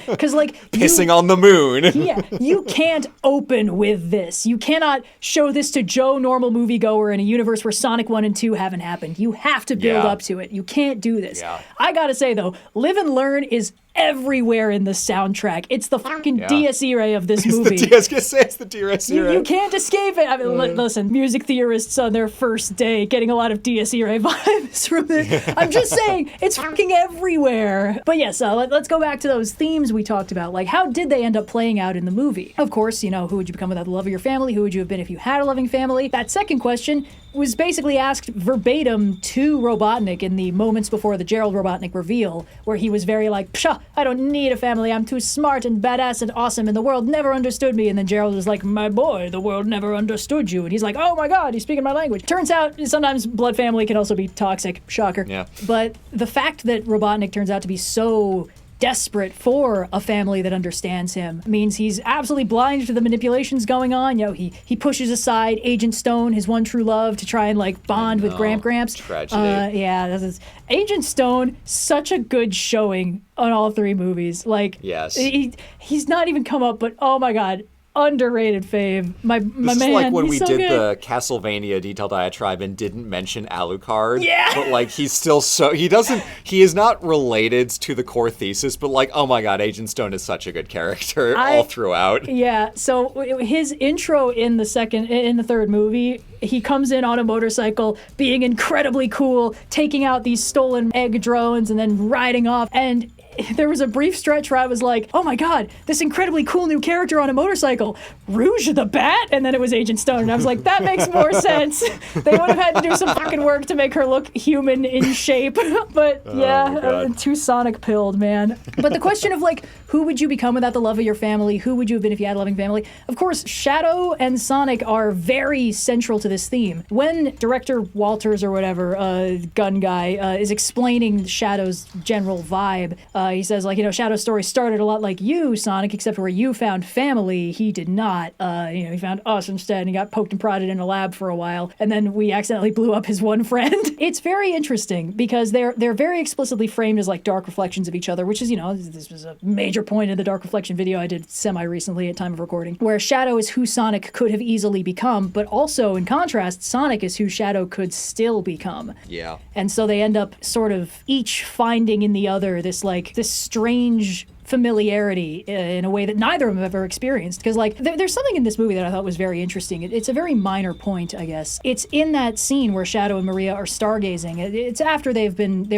Speaker 1: Because, like,
Speaker 2: pissing on the moon.
Speaker 1: Yeah, you can't open with this. You cannot show this to Joe Normal moviegoer in a universe where Sonic 1 and 2 haven't happened. You have to build up to it. You can't do this. I gotta say, though, Live and Learn is everywhere in the soundtrack. It's the fucking Dies Irae of this movie.
Speaker 2: I was gonna say it's the Dies Irae.
Speaker 1: You can't escape it. I mean, listen, music theorists on their first day getting a lot of Dies Irae vibes from it. I'm just saying, it's fucking everywhere. But yes, let's go back to those themes we talked about. Like, how did they end up playing out in the movie? Of course, you know, who would you become without the love of your family? Who would you have been if you had a loving family? That second question was basically asked verbatim to Robotnik in the moments before the Gerald Robotnik reveal, where he was very like, pshaw, I don't need a family, I'm too smart and badass and awesome, and the world never understood me. And then Gerald was like, my boy, the world never understood you. And he's like, oh my god, he's speaking my language. Turns out, sometimes blood family can also be toxic. Shocker.
Speaker 2: Yeah.
Speaker 1: But the fact that Robotnik turns out to be so desperate for a family that understands him means he's absolutely blind to the manipulations going on. You know, he pushes aside Agent Stone, his one true love, to try and like bond with Gramps.
Speaker 2: Tragedy.
Speaker 1: Agent Stone, such a good showing on all three movies. Like,
Speaker 2: yes,
Speaker 1: he's not even come up, but oh my god, underrated fave. My man.
Speaker 2: This is like when we
Speaker 1: so
Speaker 2: did
Speaker 1: good.
Speaker 2: the Castlevania detailed diatribe and didn't mention Alucard.
Speaker 1: Yeah.
Speaker 2: But like he is not related to the core thesis, but like, oh my god, Agent Stone is such a good character all throughout.
Speaker 1: Yeah. So his intro in the third movie, he comes in on a motorcycle being incredibly cool, taking out these stolen egg drones and then riding off. And there was a brief stretch where I was like, oh my god, this incredibly cool new character on a motorcycle, Rouge the Bat? And then it was Agent Stone. And I was like, that makes more sense. They would have had to do some fucking work to make her look human in shape. But too Sonic pilled, man. But the question of like, who would you become without the love of your family? Who would you have been if you had a loving family? Of course, Shadow and Sonic are very central to this theme. When director Walters or whatever, gun guy, is explaining Shadow's general vibe, he says, like, you know, Shadow's story started a lot like you, Sonic, except where you found family, he did not. He found us instead, and he got poked and prodded in a lab for a while, and then we accidentally blew up his one friend. It's very interesting because they're very explicitly framed as like dark reflections of each other, which is, you know, this was a major point in the Dark Reflection video I did semi-recently at time of recording, where Shadow is who Sonic could have easily become, but also, in contrast, Sonic is who Shadow could still become.
Speaker 2: Yeah.
Speaker 1: And so they end up sort of each finding in the other this strange familiarity in a way that neither of them have ever experienced. Because like there's something in this movie that I thought was very interesting. It's a very minor point, I guess. It's in that scene where Shadow and Maria are stargazing. It's after they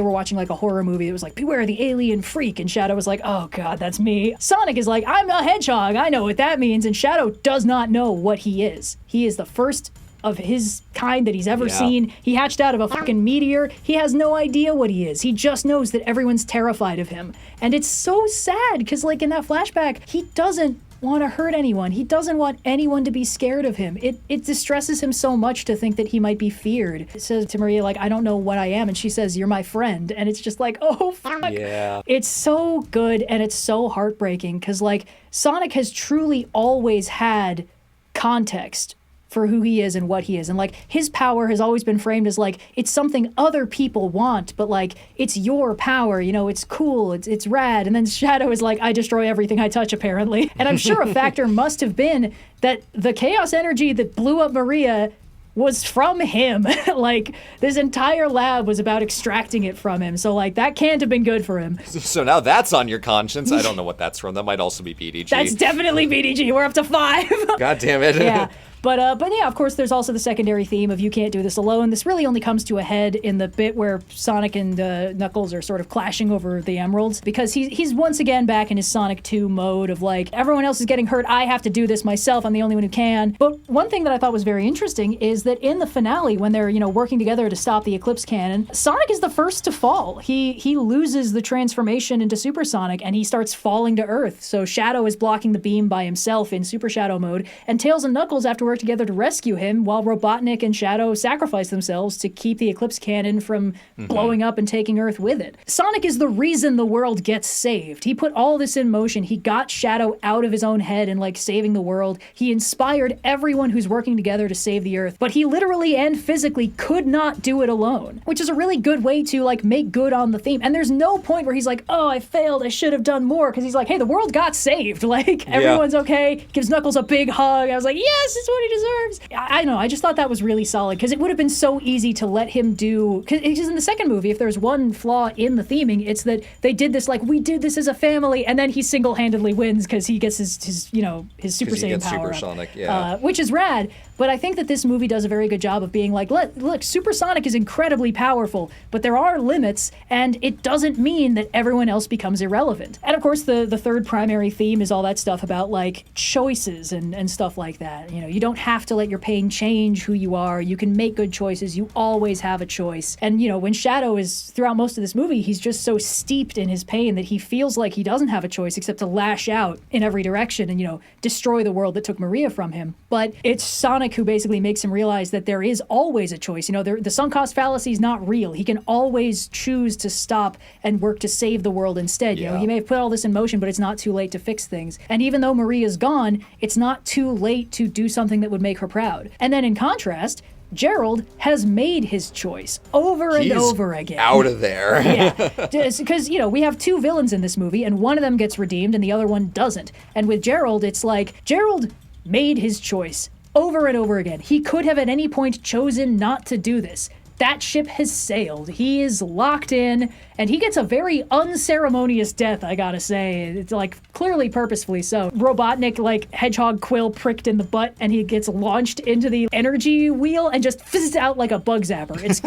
Speaker 1: were watching like a horror movie that was like, beware the alien freak, and Shadow was like, oh god, that's me. Sonic is like, I'm a hedgehog, I know what that means, and Shadow does not know what he is. He is the first of his kind that he's ever seen. He hatched out of a fucking meteor. He has no idea what he is. He just knows that everyone's terrified of him. And it's so sad, because like in that flashback, he doesn't want to hurt anyone. He doesn't want anyone to be scared of him. It distresses him so much to think that he might be feared. It says to Maria, like, I don't know what I am. And she says, you're my friend. And it's just like, oh, fuck.
Speaker 2: Yeah.
Speaker 1: It's so good, and it's so heartbreaking, because like Sonic has truly always had context for who he is and what he is. And like his power has always been framed as like, it's something other people want, but like it's your power, you know, it's cool, it's rad. And then Shadow is like, I destroy everything I touch, apparently. And I'm sure a factor must have been that the chaos energy that blew up Maria was from him. Like this entire lab was about extracting it from him. So like that can't have been good for him.
Speaker 2: So now that's on your conscience. I don't know what that's from. That might also be BDG.
Speaker 1: That's definitely BDG. We're up to 5.
Speaker 2: God damn it.
Speaker 1: Yeah. But yeah, of course, there's also the secondary theme of you can't do this alone. This really only comes to a head in the bit where Sonic and Knuckles are sort of clashing over the emeralds, because he's once again back in his Sonic 2 mode of like, everyone else is getting hurt, I have to do this myself, I'm the only one who can. But one thing that I thought was very interesting is that in the finale, when they're, you know, working together to stop the Eclipse Cannon, Sonic is the first to fall. He loses the transformation into Super Sonic, and he starts falling to Earth. So Shadow is blocking the beam by himself in Super Shadow mode, and Tails and Knuckles have to work together to rescue him, while Robotnik and Shadow sacrifice themselves to keep the Eclipse Cannon from blowing up and taking Earth with it. Sonic is the reason the world gets saved. He put all this in motion. He got Shadow out of his own head and like saving the world. He inspired everyone who's working together to save the Earth, but he literally and physically could not do it alone, which is a really good way to like make good on the theme. And there's no point where he's like, oh, I failed, I should have done more, because he's like, hey, the world got saved. Like, everyone's okay. Gives Knuckles a big hug. I was like, yes, it's what what he deserves. I don't know. I just thought that was really solid because it would have been so easy to let him do. Because in the second movie, if there's one flaw in the theming, it's that they did this like we did this as a family, and then he single-handedly wins because he gets his Super Saiyan power,
Speaker 2: supersonic,
Speaker 1: which is rad. But I think that this movie does a very good job of being like, look, supersonic is incredibly powerful, but there are limits, and it doesn't mean that everyone else becomes irrelevant. And of course, the third primary theme is all that stuff about like choices and stuff like that. You know, you don't have to let your pain change who you are. You can make good choices. You always have a choice. And, you know, when Shadow is throughout most of this movie, he's just so steeped in his pain that he feels like he doesn't have a choice except to lash out in every direction and, you know, destroy the world that took Maria from him. But it's Sonic who basically makes him realize that there is always a choice. You know, the sunk cost fallacy is not real. He can always choose to stop and work to save the world instead. You know, he may have put all this in motion, but it's not too late to fix things. And even though Maria's gone, it's not too late to do something that would make her proud. And then in contrast, Gerald has made his choice over and over again.
Speaker 2: Out of there.
Speaker 1: Yeah. Because, you know, we have two villains in this movie, and one of them gets redeemed and the other one doesn't. And with Gerald, it's like, Gerald made his choice over and over again. He could have at any point chosen not to do this. That ship has sailed. He is locked in, and he gets a very unceremonious death, I gotta say. It's like clearly purposefully so. Robotnik, like hedgehog quill pricked in the butt, and he gets launched into the energy wheel and just fizzes out like a bug zapper. It's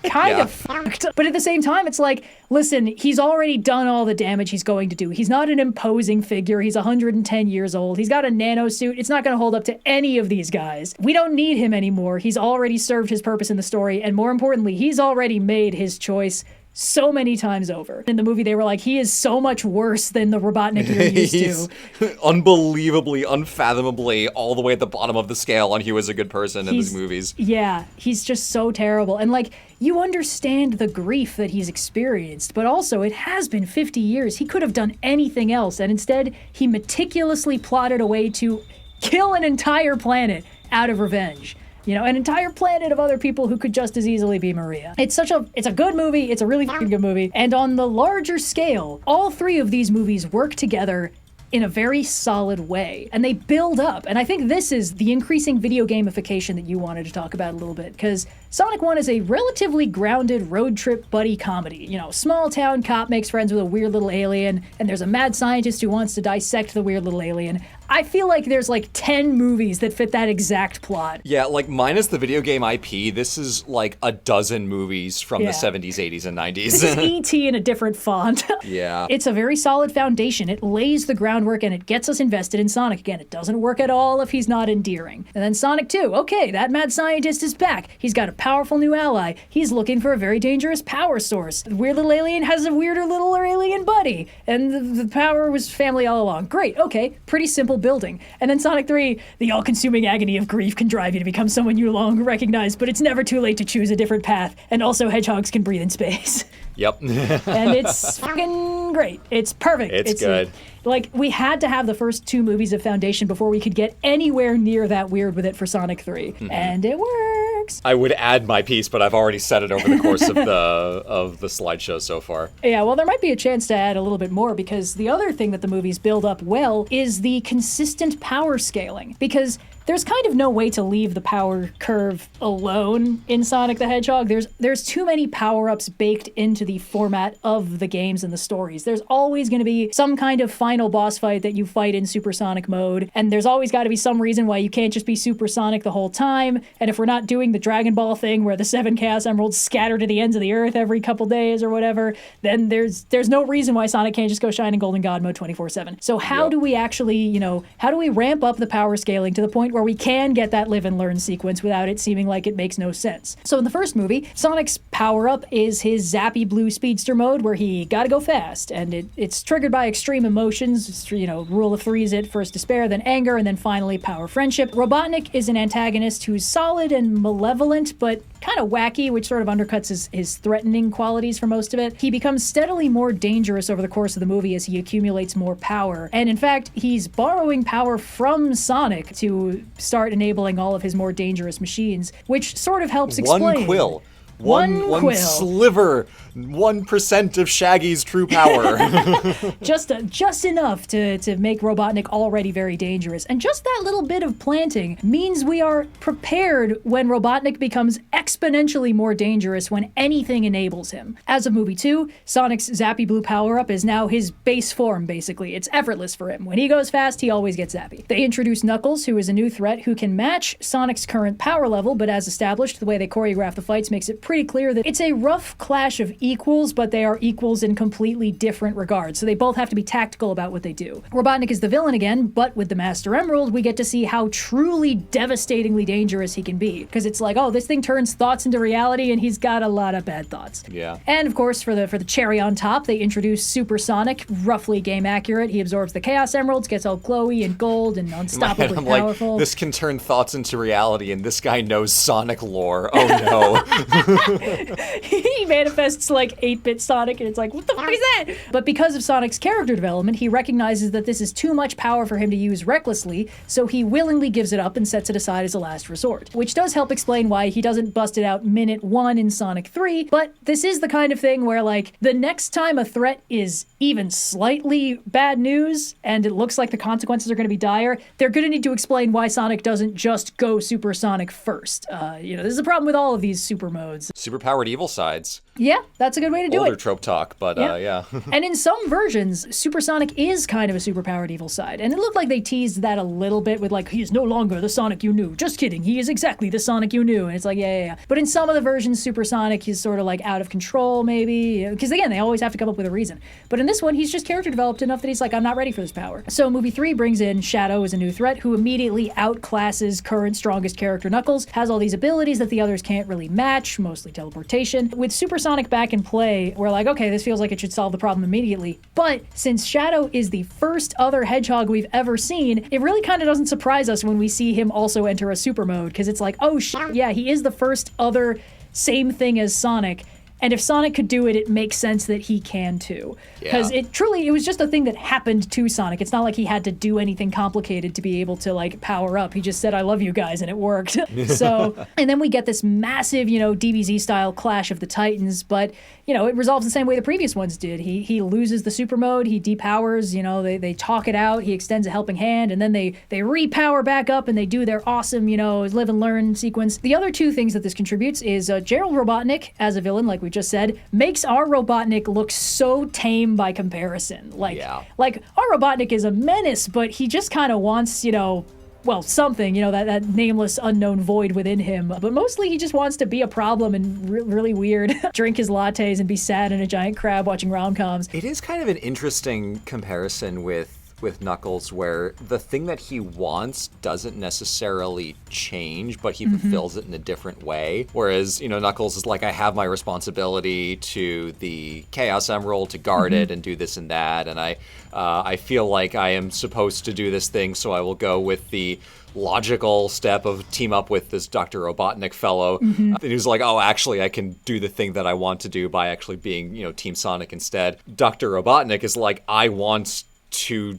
Speaker 1: kind of fucked. But at the same time, it's like, listen, he's already done all the damage he's going to do. He's not an imposing figure. He's 110 years old. He's got a nano suit. It's not going to hold up to any of these guys. We don't need him anymore. He's already served his purpose in the story, and more importantly, he's already made his choice so many times over. In the movie, they were like, he is so much worse than the Robotnik you're used
Speaker 2: to. Unbelievably, unfathomably, all the way at the bottom of the scale on he was a good person in these movies.
Speaker 1: Yeah, he's just so terrible. And like, you understand the grief that he's experienced, but also it has been 50 years. He could have done anything else, and instead, he meticulously plotted a way to kill an entire planet out of revenge. You know, an entire planet of other people who could just as easily be Maria. It's a good movie. It's a really fucking good movie. And on the larger scale, all three of these movies work together in a very solid way, and they build up. And I think this is the increasing video gamification that you wanted to talk about a little bit, because Sonic 1 is a relatively grounded road trip buddy comedy. You know, small town cop makes friends with a weird little alien, and there's a mad scientist who wants to dissect the weird little alien. I feel like there's like 10 movies that fit that exact plot.
Speaker 2: Yeah, like minus the video game IP, this is like a dozen movies from the 70s, 80s, and 90s.
Speaker 1: This is E.T. in a different font.
Speaker 2: Yeah.
Speaker 1: It's a very solid foundation. It lays the groundwork and it gets us invested in Sonic again. It doesn't work at all if he's not endearing. And then Sonic 2, okay, that mad scientist is back. He's got a powerful new ally. He's looking for a very dangerous power source. The weird little alien has a weirder little alien buddy. And the power was family all along. Great, okay, pretty simple building. And then Sonic 3, the all-consuming agony of grief can drive you to become someone you long recognize, but it's never too late to choose a different path. And also hedgehogs can breathe in space.
Speaker 2: Yep.
Speaker 1: And it's fucking great. It's perfect.
Speaker 2: It's good.
Speaker 1: Like, we had to have the first two movies of Foundation before we could get anywhere near that weird with it for Sonic 3. Mm-hmm. And it works.
Speaker 2: I would add my piece, but I've already said it over the course of the slideshow so far.
Speaker 1: Yeah, well, there might be a chance to add a little bit more, because the other thing that the movies build up well is the consistent power scaling. Because there's kind of no way to leave the power curve alone in Sonic the Hedgehog. There's too many power-ups baked into the format of the games and the stories. There's always going to be some kind of final boss fight that you fight in supersonic mode, and there's always got to be some reason why you can't just be supersonic the whole time. And if we're not doing the Dragon Ball thing where the 7 Chaos Emeralds scatter to the ends of the earth every couple days or whatever, then there's no reason why Sonic can't just go shine in Golden God mode 24/7. So how do we actually, how do we ramp up the power scaling to the point where we can get that live and learn sequence without it seeming like it makes no sense? So in the first movie, Sonic's power-up is his zappy blue speedster mode, where he gotta go fast, and it's triggered by extreme emotions. Rule of threes it, first despair, then anger, and then finally power friendship. Robotnik is an antagonist who's solid and malevolent, but kind of wacky, which sort of undercuts his threatening qualities for most of it. He becomes steadily more dangerous over the course of the movie as he accumulates more power. And in fact, he's borrowing power from Sonic to start enabling all of his more dangerous machines, which sort of helps explain. One quill.
Speaker 2: Sliver, 1% of Shaggy's true power.
Speaker 1: just enough to make Robotnik already very dangerous. And just that little bit of planting means we are prepared when Robotnik becomes exponentially more dangerous when anything enables him. As of movie 2, Sonic's Zappy Blue power-up is now his base form, basically. It's effortless for him. When he goes fast, he always gets zappy. They introduce Knuckles, who is a new threat who can match Sonic's current power level, but as established, the way they choreograph the fights makes it pretty clear that it's a rough clash of equals, but they are equals in completely different regards, so they both have to be tactical about what they do. Robotnik is the villain again, but with the Master Emerald, we get to see how truly devastatingly dangerous he can be, because it's like, oh, this thing turns thoughts into reality, and he's got a lot of bad thoughts.
Speaker 2: Yeah.
Speaker 1: And of course, for the cherry on top, they introduce Super Sonic, roughly game accurate. He absorbs the Chaos Emeralds, gets all glowy and gold and unstoppably powerful.
Speaker 2: Like, this can turn thoughts into reality, and this guy knows Sonic lore. Oh no.
Speaker 1: He manifests like 8-bit Sonic, and it's like, what the fuck is that? But because of Sonic's character development, he recognizes that this is too much power for him to use recklessly, so he willingly gives it up and sets it aside as a last resort. Which does help explain why he doesn't bust it out minute 1 in Sonic 3, but this is the kind of thing where, like, the next time a threat is even slightly bad news, and it looks like the consequences are going to be dire, they're going to need to explain why Sonic doesn't just go Super Sonic first. This is a problem with all of these super modes.
Speaker 2: Superpowered evil sides.
Speaker 1: Yeah, that's a good way to do
Speaker 2: Older
Speaker 1: it.
Speaker 2: trope talk, but yeah.
Speaker 1: And in some versions, Supersonic is kind of a superpowered evil side. And it looked like they teased that a little bit with like, he is no longer the Sonic you knew. Just kidding, he is exactly the Sonic you knew. And it's like, yeah. But in some of the versions, Supersonic is sort of like out of control, maybe. Because again, they always have to come up with a reason. But in this one, he's just character developed enough that he's like, I'm not ready for this power. So movie 3 brings in Shadow as a new threat, who immediately outclasses current strongest character Knuckles, has all these abilities that the others can't really match, mostly teleportation. With Supersonic back in play, we're like, okay, this feels like it should solve the problem immediately. But since Shadow is the first other hedgehog we've ever seen, it really kind of doesn't surprise us when we see him also enter a super mode, because it's like, oh shit, yeah, he is the first other same thing as Sonic. And if Sonic could do it, it makes sense that he can too. Because it was just a thing that happened to Sonic. It's not like he had to do anything complicated to be able to like power up. He just said, I love you guys, and it worked. So, and then we get this massive, DBZ style clash of the Titans, but it resolves the same way the previous ones did. He loses the super mode, he depowers, they talk it out, he extends a helping hand, and then they repower back up and they do their awesome, live and learn sequence. The other two things that this contributes is Gerald Robotnik as a villain, like we just said, makes our Robotnik look so tame by comparison. Like our Robotnik is a menace, but he just kind of wants, something, that nameless unknown void within him. But mostly he just wants to be a problem and really weird, drink his lattes and be sad in a giant crab watching rom-coms.
Speaker 2: It is kind of an interesting comparison with Knuckles, where the thing that he wants doesn't necessarily change, but he fulfills it in a different way. Whereas, Knuckles is like, I have my responsibility to the Chaos Emerald to guard it and do this and that, and I feel like I am supposed to do this thing, so I will go with the logical step of team up with this Dr. Robotnik fellow. And he was like, oh, actually, I can do the thing that I want to do by actually being, Team Sonic instead. Dr. Robotnik is like, I want to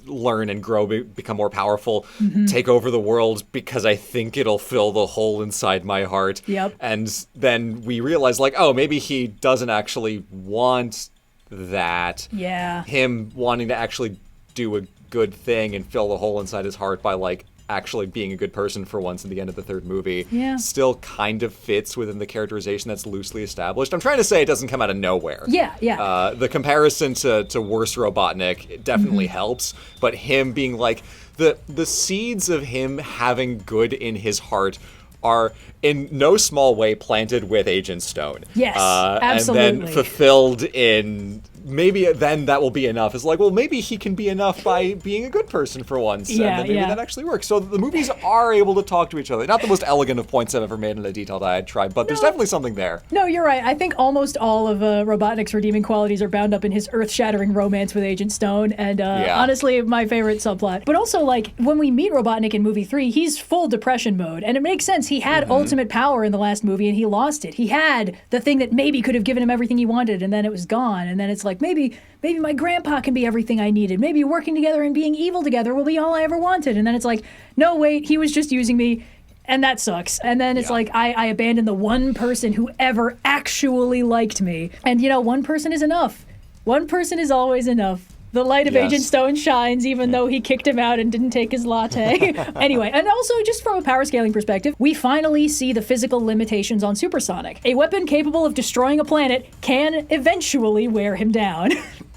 Speaker 2: learn and grow, become more powerful, take over the world because I think it'll fill the hole inside my heart. And then we realize like, oh, maybe he doesn't actually want that. Him wanting to actually do a good thing and fill the hole inside his heart by like actually being a good person for once in the end of the third movie still kind of fits within the characterization that's loosely established. I'm trying to say it doesn't come out of nowhere. The comparison to worse Robotnik definitely helps, but him being like, the seeds of him having good in his heart are in no small way planted with Agent Stone.
Speaker 1: Absolutely.
Speaker 2: And then fulfilled in, maybe then that will be enough. It's like, well, maybe he can be enough by being a good person for once. And then maybe that actually works. So the movies are able to talk to each other. Not the most elegant of points I've ever made in a detailed Diatribe, but there's definitely something there.
Speaker 1: No, you're right. I think almost all of Robotnik's redeeming qualities are bound up in his earth-shattering romance with Agent Stone. And honestly, my favorite subplot. But also, like, when we meet Robotnik in movie 3, he's full depression mode. And it makes sense. He had ultimate power in the last movie, and he lost it. He had the thing that maybe could have given him everything he wanted, and then it was gone. And then it's like, maybe my grandpa can be everything I needed. Maybe working together and being evil together will be all I ever wanted. And then it's like, no, wait, he was just using me. And that sucks. And then it's like, I abandoned the one person who ever actually liked me. And, one person is enough. One person is always enough. The light of Agent Stone shines, even though he kicked him out and didn't take his latte. Anyway, and also just from a power scaling perspective, we finally see the physical limitations on Supersonic. A weapon capable of destroying a planet can eventually wear him down.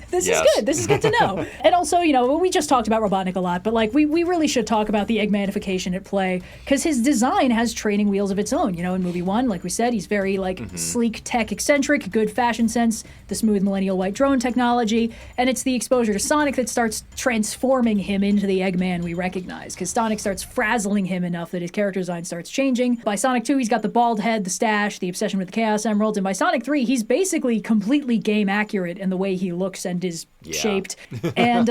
Speaker 1: This is good. This is good to know. And also, we just talked about Robotnik a lot, but we really should talk about the Eggmanification at play, because his design has training wheels of its own. In movie 1, like we said, he's very sleek, tech eccentric, good fashion sense, the smooth millennial white drone technology, and it's the exposure to Sonic that starts transforming him into the Eggman we recognize, because Sonic starts frazzling him enough that his character design starts changing. By Sonic 2, he's got the bald head, the stash, the obsession with the Chaos Emeralds, and by Sonic 3, he's basically completely game accurate in the way he looks and is shaped. And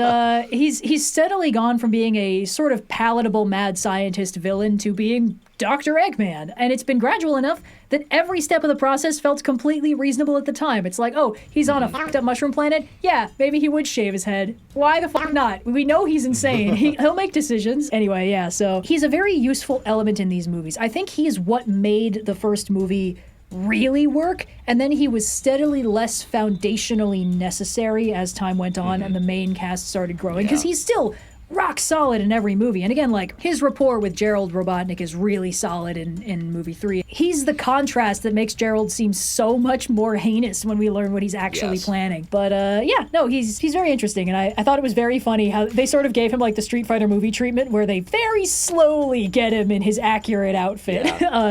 Speaker 1: he's steadily gone from being a sort of palatable mad scientist villain to being Dr. Eggman. And it's been gradual enough that every step of the process felt completely reasonable at the time. It's like, oh, he's on a fucked up mushroom planet? Yeah, maybe he would shave his head. Why the fuck not? We know he's insane. He'll make decisions. Anyway, yeah, so he's a very useful element in these movies. I think he's what made the first movie really work, and then he was steadily less foundationally necessary as time went on and the main cast started growing, because he's still rock solid in every movie. And again, his rapport with Gerald Robotnik is really solid in movie 3. He's the contrast that makes Gerald seem so much more heinous when we learn what he's actually planning. But he's very interesting, and I thought it was very funny how they sort of gave him the Street Fighter movie treatment, where they very slowly get him in his accurate outfit,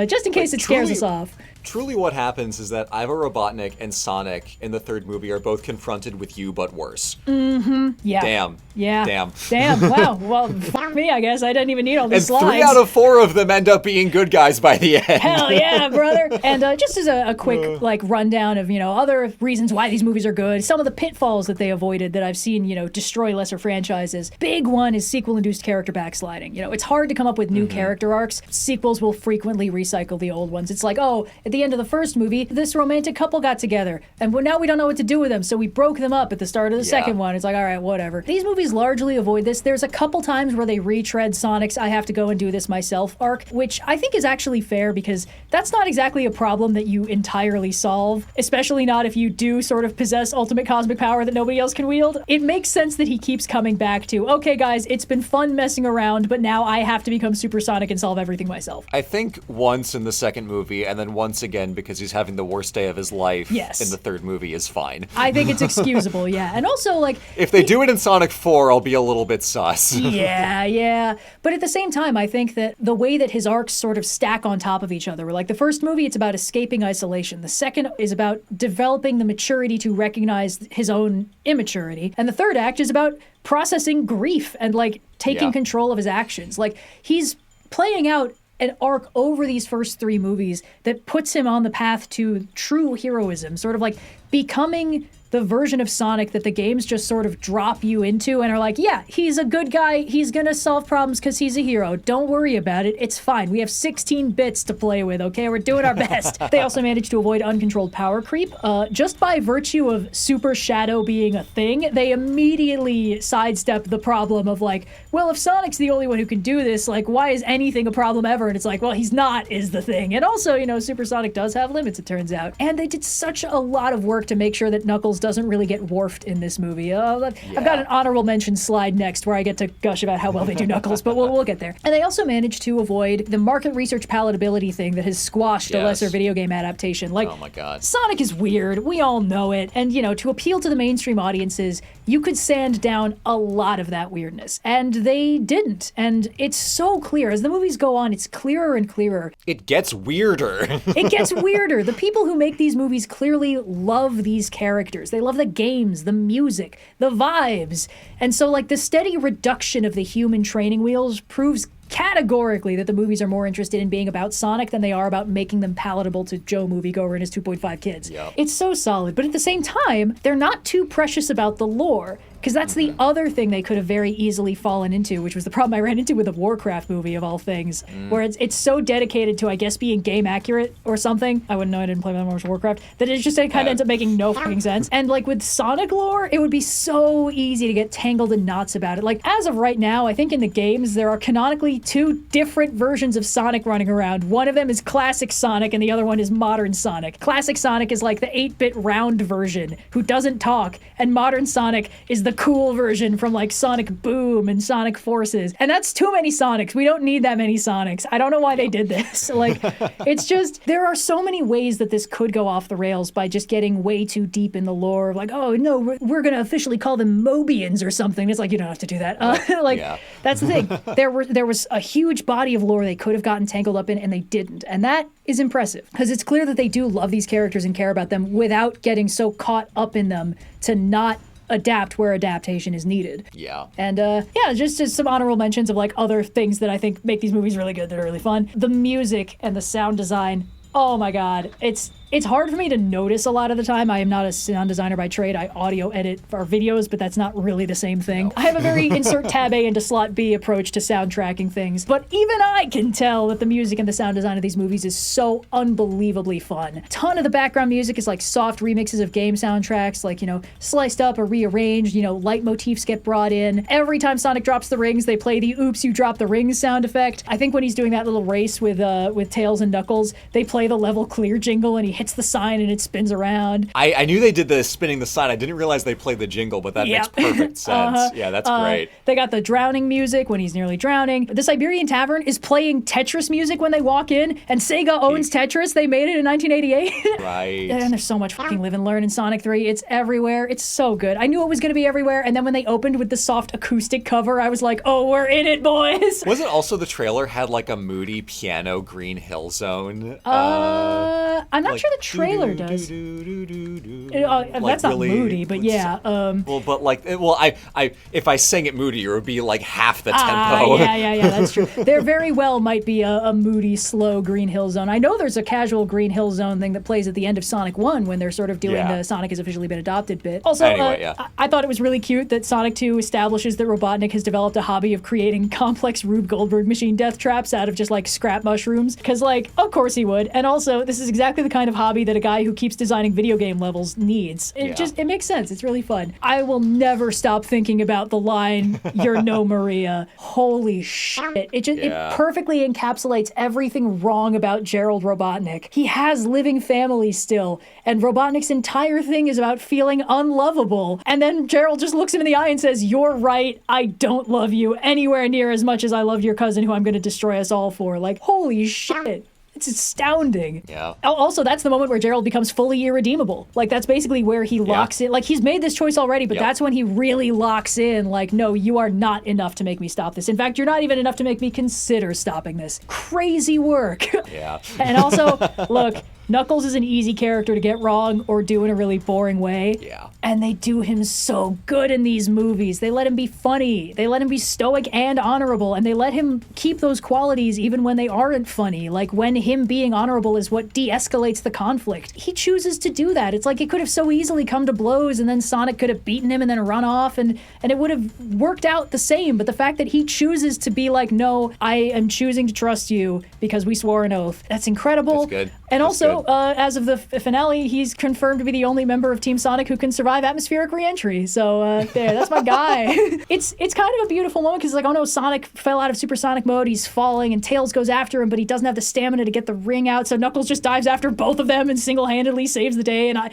Speaker 1: just in case it scares us off.
Speaker 2: Truly what happens is that Ivo Robotnik and Sonic in the third movie are both confronted with you, but worse.
Speaker 1: Yeah.
Speaker 2: Damn.
Speaker 1: Yeah.
Speaker 2: Damn.
Speaker 1: Wow. Well, fuck me, I guess. I didn't even need all these slides.
Speaker 2: 3 out of 4 of them end up being good guys by the end.
Speaker 1: Hell yeah, brother. And just as a quick rundown of, other reasons why these movies are good, some of the pitfalls that they avoided that I've seen, destroy lesser franchises. Big one is sequel-induced character backsliding. It's hard to come up with new character arcs. Sequels will frequently recycle the old ones. It's like, oh, at the end of the first movie, this romantic couple got together, and now we don't know what to do with them, so we broke them up at the start of the second one. It's like, all right, whatever. These movies largely avoid this. There's a couple times where they retread Sonic's I have to go and do this myself arc, which I think is actually fair, because that's not exactly a problem that you entirely solve, especially not if you do sort of possess ultimate cosmic power that nobody else can wield. It makes sense that he keeps coming back to, okay guys, it's been fun messing around, but now I have to become supersonic and solve everything myself.
Speaker 2: I think once in the second movie, and then once again because he's having the worst day of his life in the third movie is fine.
Speaker 1: I think it's excusable, yeah. And also,
Speaker 2: if they do it in Sonic 4, I'll be a little bit sus.
Speaker 1: Yeah. But at the same time, I think that the way that his arcs sort of stack on top of each other, where the first movie, it's about escaping isolation. The second is about developing the maturity to recognize his own immaturity. And the third act is about processing grief and, taking control of his actions. He's playing out an arc over these first 3 movies that puts him on the path to true heroism, sort of becoming the version of Sonic that the games just sort of drop you into and are like, yeah, he's a good guy, he's gonna solve problems because he's a hero. Don't worry about it, it's fine. We have 16 bits to play with, okay? We're doing our best. They also managed to avoid uncontrolled power creep. Just by virtue of Super Shadow being a thing, they immediately sidestep the problem of well, if Sonic's the only one who can do this, why is anything a problem ever? And it's well, he's not, is the thing. And also, Super Sonic does have limits, it turns out. And they did such a lot of work to make sure that Knuckles doesn't really get dwarfed in this movie. I've got an honorable mention slide next where I get to gush about how well they do Knuckles, but we'll get there. And they also managed to avoid the market research palatability thing that has squashed a lesser video game adaptation.
Speaker 2: Oh my god.
Speaker 1: Sonic is weird, we all know it, and to appeal to the mainstream audiences, you could sand down a lot of that weirdness. And they didn't. And it's so clear. As the movies go on, it's clearer and clearer.
Speaker 2: It gets weirder.
Speaker 1: It gets weirder. The people who make these movies clearly love these characters. They love the games, the music, the vibes. And so the steady reduction of the human training wheels proves categorically that the movies are more interested in being about Sonic than they are about making them palatable to Joe Moviegoer and his 2.5 kids.
Speaker 2: Yep.
Speaker 1: It's so solid, but at the same time, they're not too precious about the lore. Because that's the other thing they could have very easily fallen into, which was the problem I ran into with the Warcraft movie, of all things, where it's so dedicated to, I guess, being game accurate or something. I wouldn't know, I didn't play that much Warcraft, that it just kind of ends up making no fucking sense. And like with Sonic lore, it would be so easy to get tangled in knots about it. Like, as of right now, I think in the games, there are canonically 2 different versions of Sonic running around. One of them is classic Sonic, and the other one is modern Sonic. Classic Sonic is like the 8-bit round version who doesn't talk, and modern Sonic is the cool version from like Sonic Boom and Sonic Forces. And that's too many Sonics. We don't need that many Sonics. I don't know why they did this. Like, it's just, there are so many ways that this could go off the rails by just getting way too deep in the lore of like, oh no, we're going to officially call them Mobians or something. It's like, you don't have to do that. That's the thing. There was a huge body of lore they could have gotten tangled up in, and they didn't. And that is impressive, because it's clear that they do love these characters and care about them without getting so caught up in them to not adapt where adaptation is needed.
Speaker 2: Yeah.
Speaker 1: And just some honorable mentions of like other things that I think make these movies really good, that are really fun. The music and the sound design. Oh my God. It's hard for me to notice a lot of the time. I am not a sound designer by trade. I audio edit our videos, but that's not really the same thing. No. I have a very insert tab A into slot B approach to soundtracking things, but even I can tell that the music and the sound design of these movies is so unbelievably fun. A ton of the background music is like soft remixes of game soundtracks, like, sliced up or rearranged, light motifs get brought in. Every time Sonic drops the rings, they play the oops, you dropped the rings sound effect. I think when he's doing that little race with Tails and Knuckles, they play the level clear jingle and he hits the sign and it spins around.
Speaker 2: I knew they did the spinning the sign. I didn't realize they played the jingle, but that makes perfect sense. Yeah, that's great.
Speaker 1: They got the drowning music when he's nearly drowning. The Siberian Tavern is playing Tetris music when they walk in, and Sega owns Tetris. They made it in 1988.
Speaker 2: Right.
Speaker 1: And there's so much fucking live and learn in Sonic 3. It's everywhere. It's so good. I knew it was going to be everywhere, and then when they opened with the soft acoustic cover, I was like, oh, we're in it, boys.
Speaker 2: Was it also the trailer had like a moody piano Green Hill Zone?
Speaker 1: I'm not sure the trailer does. That's not moody, but yeah.
Speaker 2: If I sang it moody, it would be like half the tempo.
Speaker 1: Yeah, that's true. There very well might be a moody, slow Green Hill Zone. I know there's a casual Green Hill Zone thing that plays at the end of Sonic 1 when they're sort of doing the Sonic has officially been adopted bit. Also, I thought it was really cute that Sonic 2 establishes that Robotnik has developed a hobby of creating complex Rube Goldberg machine death traps out of just like scrap mushrooms. Because of course he would. And also, this is exactly the kind of hobby that a guy who keeps designing video game levels needs. It makes sense. It's really fun. I will never stop thinking about the line, "You're no Maria." Holy shit. It perfectly encapsulates everything wrong about Gerald Robotnik. He has living family still, and Robotnik's entire thing is about feeling unlovable. And then Gerald just looks him in the eye and says, "You're right. I don't love you anywhere near as much as I love your cousin who I'm going to destroy us all for." Like, holy shit. It's astounding.
Speaker 2: Yeah.
Speaker 1: Also, that's the moment where Gerald becomes fully irredeemable. Like, that's basically where he locks in. Like, he's made this choice already, but that's when he really locks in. Like, no, you are not enough to make me stop this. In fact, you're not even enough to make me consider stopping this. Crazy work.
Speaker 2: Yeah.
Speaker 1: And also, look, Knuckles is an easy character to get wrong or do in a really boring way.
Speaker 2: Yeah.
Speaker 1: And they do him so good in these movies. They let him be funny. They let him be stoic and honorable. And they let him keep those qualities even when they aren't funny. Like when him being honorable is what de-escalates the conflict. He chooses to do that. It's like it could have so easily come to blows and then Sonic could have beaten him and then run off and it would have worked out the same. But the fact that he chooses to be like, no, I am choosing to trust you because we swore an oath. That's incredible.
Speaker 2: That's good.
Speaker 1: And also, as of the finale, he's confirmed to be the only member of Team Sonic who can survive atmospheric re-entry. So that's my guy. It's kind of a beautiful moment because it's like, oh no, Sonic fell out of supersonic mode. He's falling and Tails goes after him, but he doesn't have the stamina to get the ring out. So Knuckles just dives after both of them and single-handedly saves the day. And I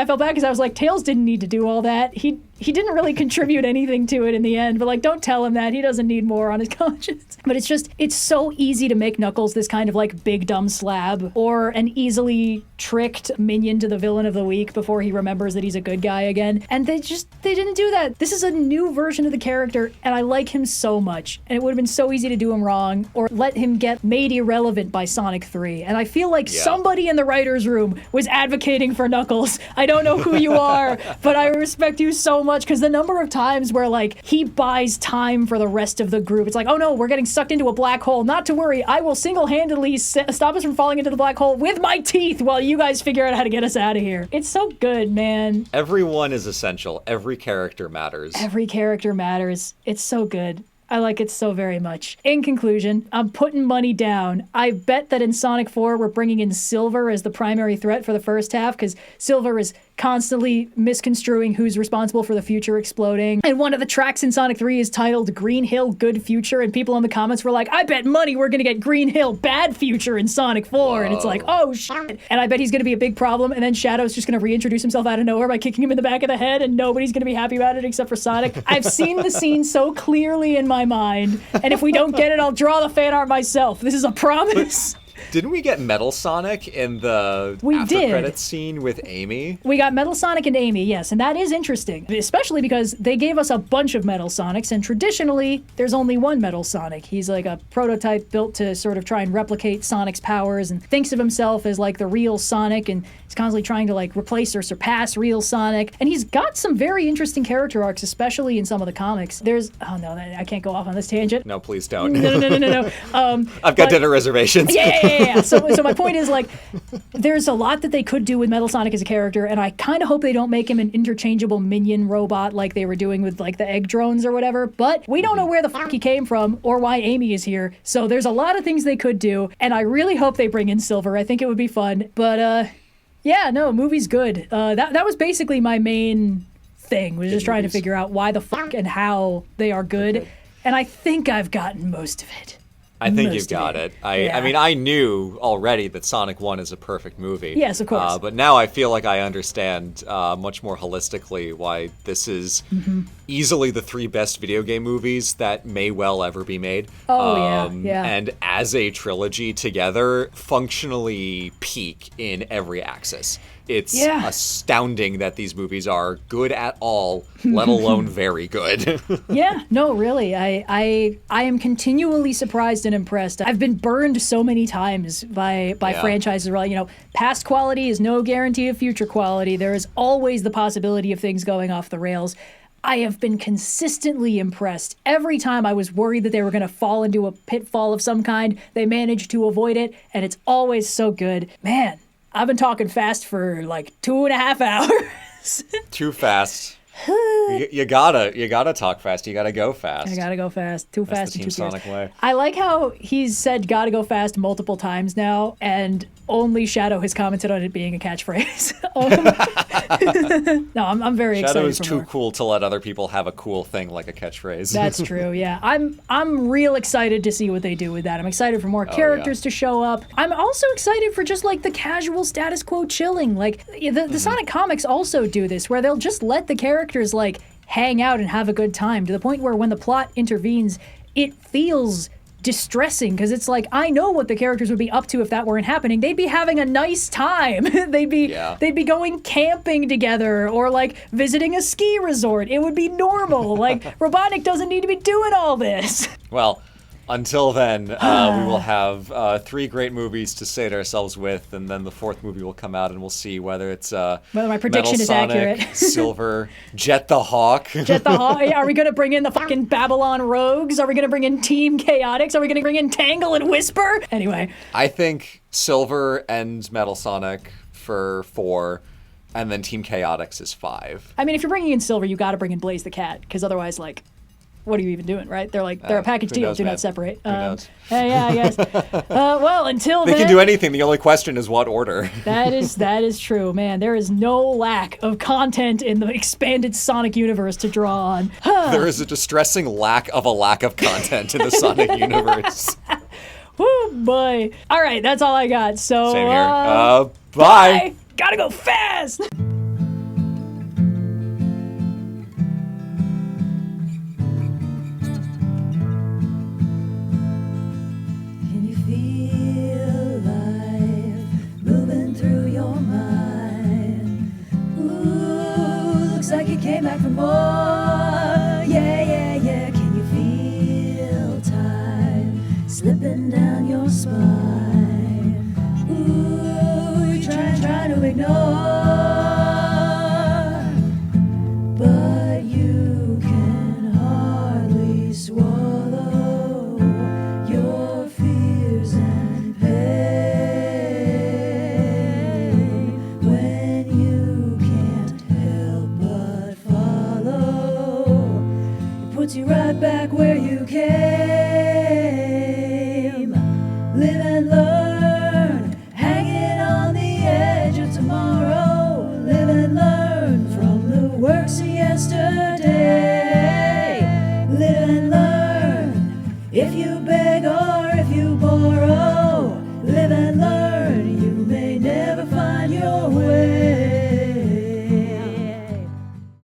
Speaker 1: felt bad because I was like, Tails didn't need to do all that. He didn't really contribute anything to it in the end, but like, don't tell him that. He doesn't need more on his conscience. But it's so easy to make Knuckles this kind of like big dumb slab or an easily tricked minion to the villain of the week before he remembers that he's a good guy again. And they didn't do that. This is a new version of the character and I like him so much. And it would have been so easy to do him wrong or let him get made irrelevant by Sonic 3. And I feel like somebody in the writer's room was advocating for Knuckles. I don't know who you are, but I respect you so much much because the number of times where like he buys time for the rest of the group. It's like, oh no, we're getting sucked into a black hole. Not to worry, I will single-handedly stop us from falling into the black hole with my teeth while you guys figure out how to get us out of here. It's so good, man.
Speaker 2: Everyone is essential. Every character matters.
Speaker 1: Every character matters. It's so good. I like it so very much. In conclusion, I'm putting money down. I bet that in Sonic 4, we're bringing in Silver as the primary threat for the first half, because Silver is constantly misconstruing who's responsible for the future exploding. And one of the tracks in Sonic 3 is titled Green Hill Good Future, and people in the comments were like, I bet money we're gonna get Green Hill Bad Future in Sonic 4. Whoa. And it's like, oh shit. And I bet he's gonna be a big problem, and then Shadow's just gonna reintroduce himself out of nowhere by kicking him in the back of the head, and nobody's gonna be happy about it except for Sonic. I've seen the scene so clearly in my mind, and if we don't get it, I'll draw the fan art myself. This is a promise.
Speaker 2: Didn't we get Metal Sonic in the after credits scene with Amy?
Speaker 1: We got Metal Sonic and Amy, yes, and that is interesting, especially because they gave us a bunch of Metal Sonics, and traditionally, there's only one Metal Sonic. He's like a prototype built to sort of try and replicate Sonic's powers and thinks of himself as like the real Sonic, and he's constantly trying to like replace or surpass real Sonic. And he's got some very interesting character arcs, especially in some of the comics. There's, oh no, I can't go off on this tangent.
Speaker 2: No, please don't.
Speaker 1: No.
Speaker 2: I've got dinner reservations.
Speaker 1: Yeah. So my point is, like, there's a lot that they could do with Metal Sonic as a character, and I kind of hope they don't make him an interchangeable minion robot like they were doing with, like, the egg drones or whatever, but we don't know where the fuck he came from or why Amy is here, so there's a lot of things they could do, and I really hope they bring in Silver. I think it would be fun, but, yeah, no, movie's good. That was basically my main thing, was just trying to figure out why the fuck and how they are good, and I think I've gotten most of it.
Speaker 2: I think you've got it. I mean, I knew already that Sonic 1 is a perfect movie.
Speaker 1: Yes, of course.
Speaker 2: But now I feel like I understand much more holistically why this is easily the 3 best video game movies that may well ever be made.
Speaker 1: Oh, yeah.
Speaker 2: And as a trilogy together, functionally peak in every axis. It's astounding that these movies are good at all, let alone very good.
Speaker 1: Yeah, no, really. I am continually surprised and impressed. I've been burned so many times by franchises where, you know, past quality is no guarantee of future quality. There is always the possibility of things going off the rails. I have been consistently impressed. Every time I was worried that they were going to fall into a pitfall of some kind, they managed to avoid it, and it's always so good. Man, I've been talking fast for like 2.5 hours.
Speaker 2: Too fast. You gotta talk fast. You gotta go fast.
Speaker 1: I gotta go fast. Too fast and too fast.
Speaker 2: Sonic way.
Speaker 1: I like how he's said "gotta go fast" multiple times now, and only Shadow has commented on it being a catchphrase. No, I'm very excited.
Speaker 2: Shadow is too cool to let other people have a cool thing like a catchphrase.
Speaker 1: That's true. Yeah, I'm real excited to see what they do with that. I'm excited for more characters to show up. I'm also excited for just like the casual status quo chilling. Like the Sonic comics also do this, where they'll just let the characters like hang out and have a good time, to the point where when the plot intervenes, it feels distressing, because it's like, I know what the characters would be up to if that weren't happening. They'd be having a nice time. They'd be going camping together, or like visiting a ski resort. It would be normal. Like, Robotnik doesn't need to be doing all this.
Speaker 2: Well, until then, we will have 3 great movies to sate ourselves with, and then the 4th movie will come out, and we'll see whether it's whether
Speaker 1: my prediction
Speaker 2: Metal
Speaker 1: is
Speaker 2: Sonic,
Speaker 1: accurate.
Speaker 2: Silver, Jet the Hawk.
Speaker 1: Jet the Hawk. Are we going to bring in the fucking Babylon Rogues? Are we going to bring in Team Chaotix? Are we going to bring in Tangle and Whisper? Anyway.
Speaker 2: I think Silver and Metal Sonic for 4, and then Team Chaotix is 5.
Speaker 1: I mean, if you're bringing in Silver, you got to bring in Blaze the Cat, because otherwise, like, what are you even doing, right? They're like, they're a package deal. Do not separate.
Speaker 2: Who knows?
Speaker 1: Yeah, I guess. Well, until
Speaker 2: they
Speaker 1: then,
Speaker 2: can do anything. The only question is what order.
Speaker 1: That is true, man. There is no lack of content in the expanded Sonic universe to draw on.
Speaker 2: There is a distressing lack of content in the Sonic universe.
Speaker 1: Woo, boy. All right, that's all I got. So,
Speaker 2: same here. Bye.
Speaker 1: Bye. Gotta go fast. Like you came back for more. Yeah. Can you feel time slipping down your spine? Ooh, you're trying to ignore, but right back where you came.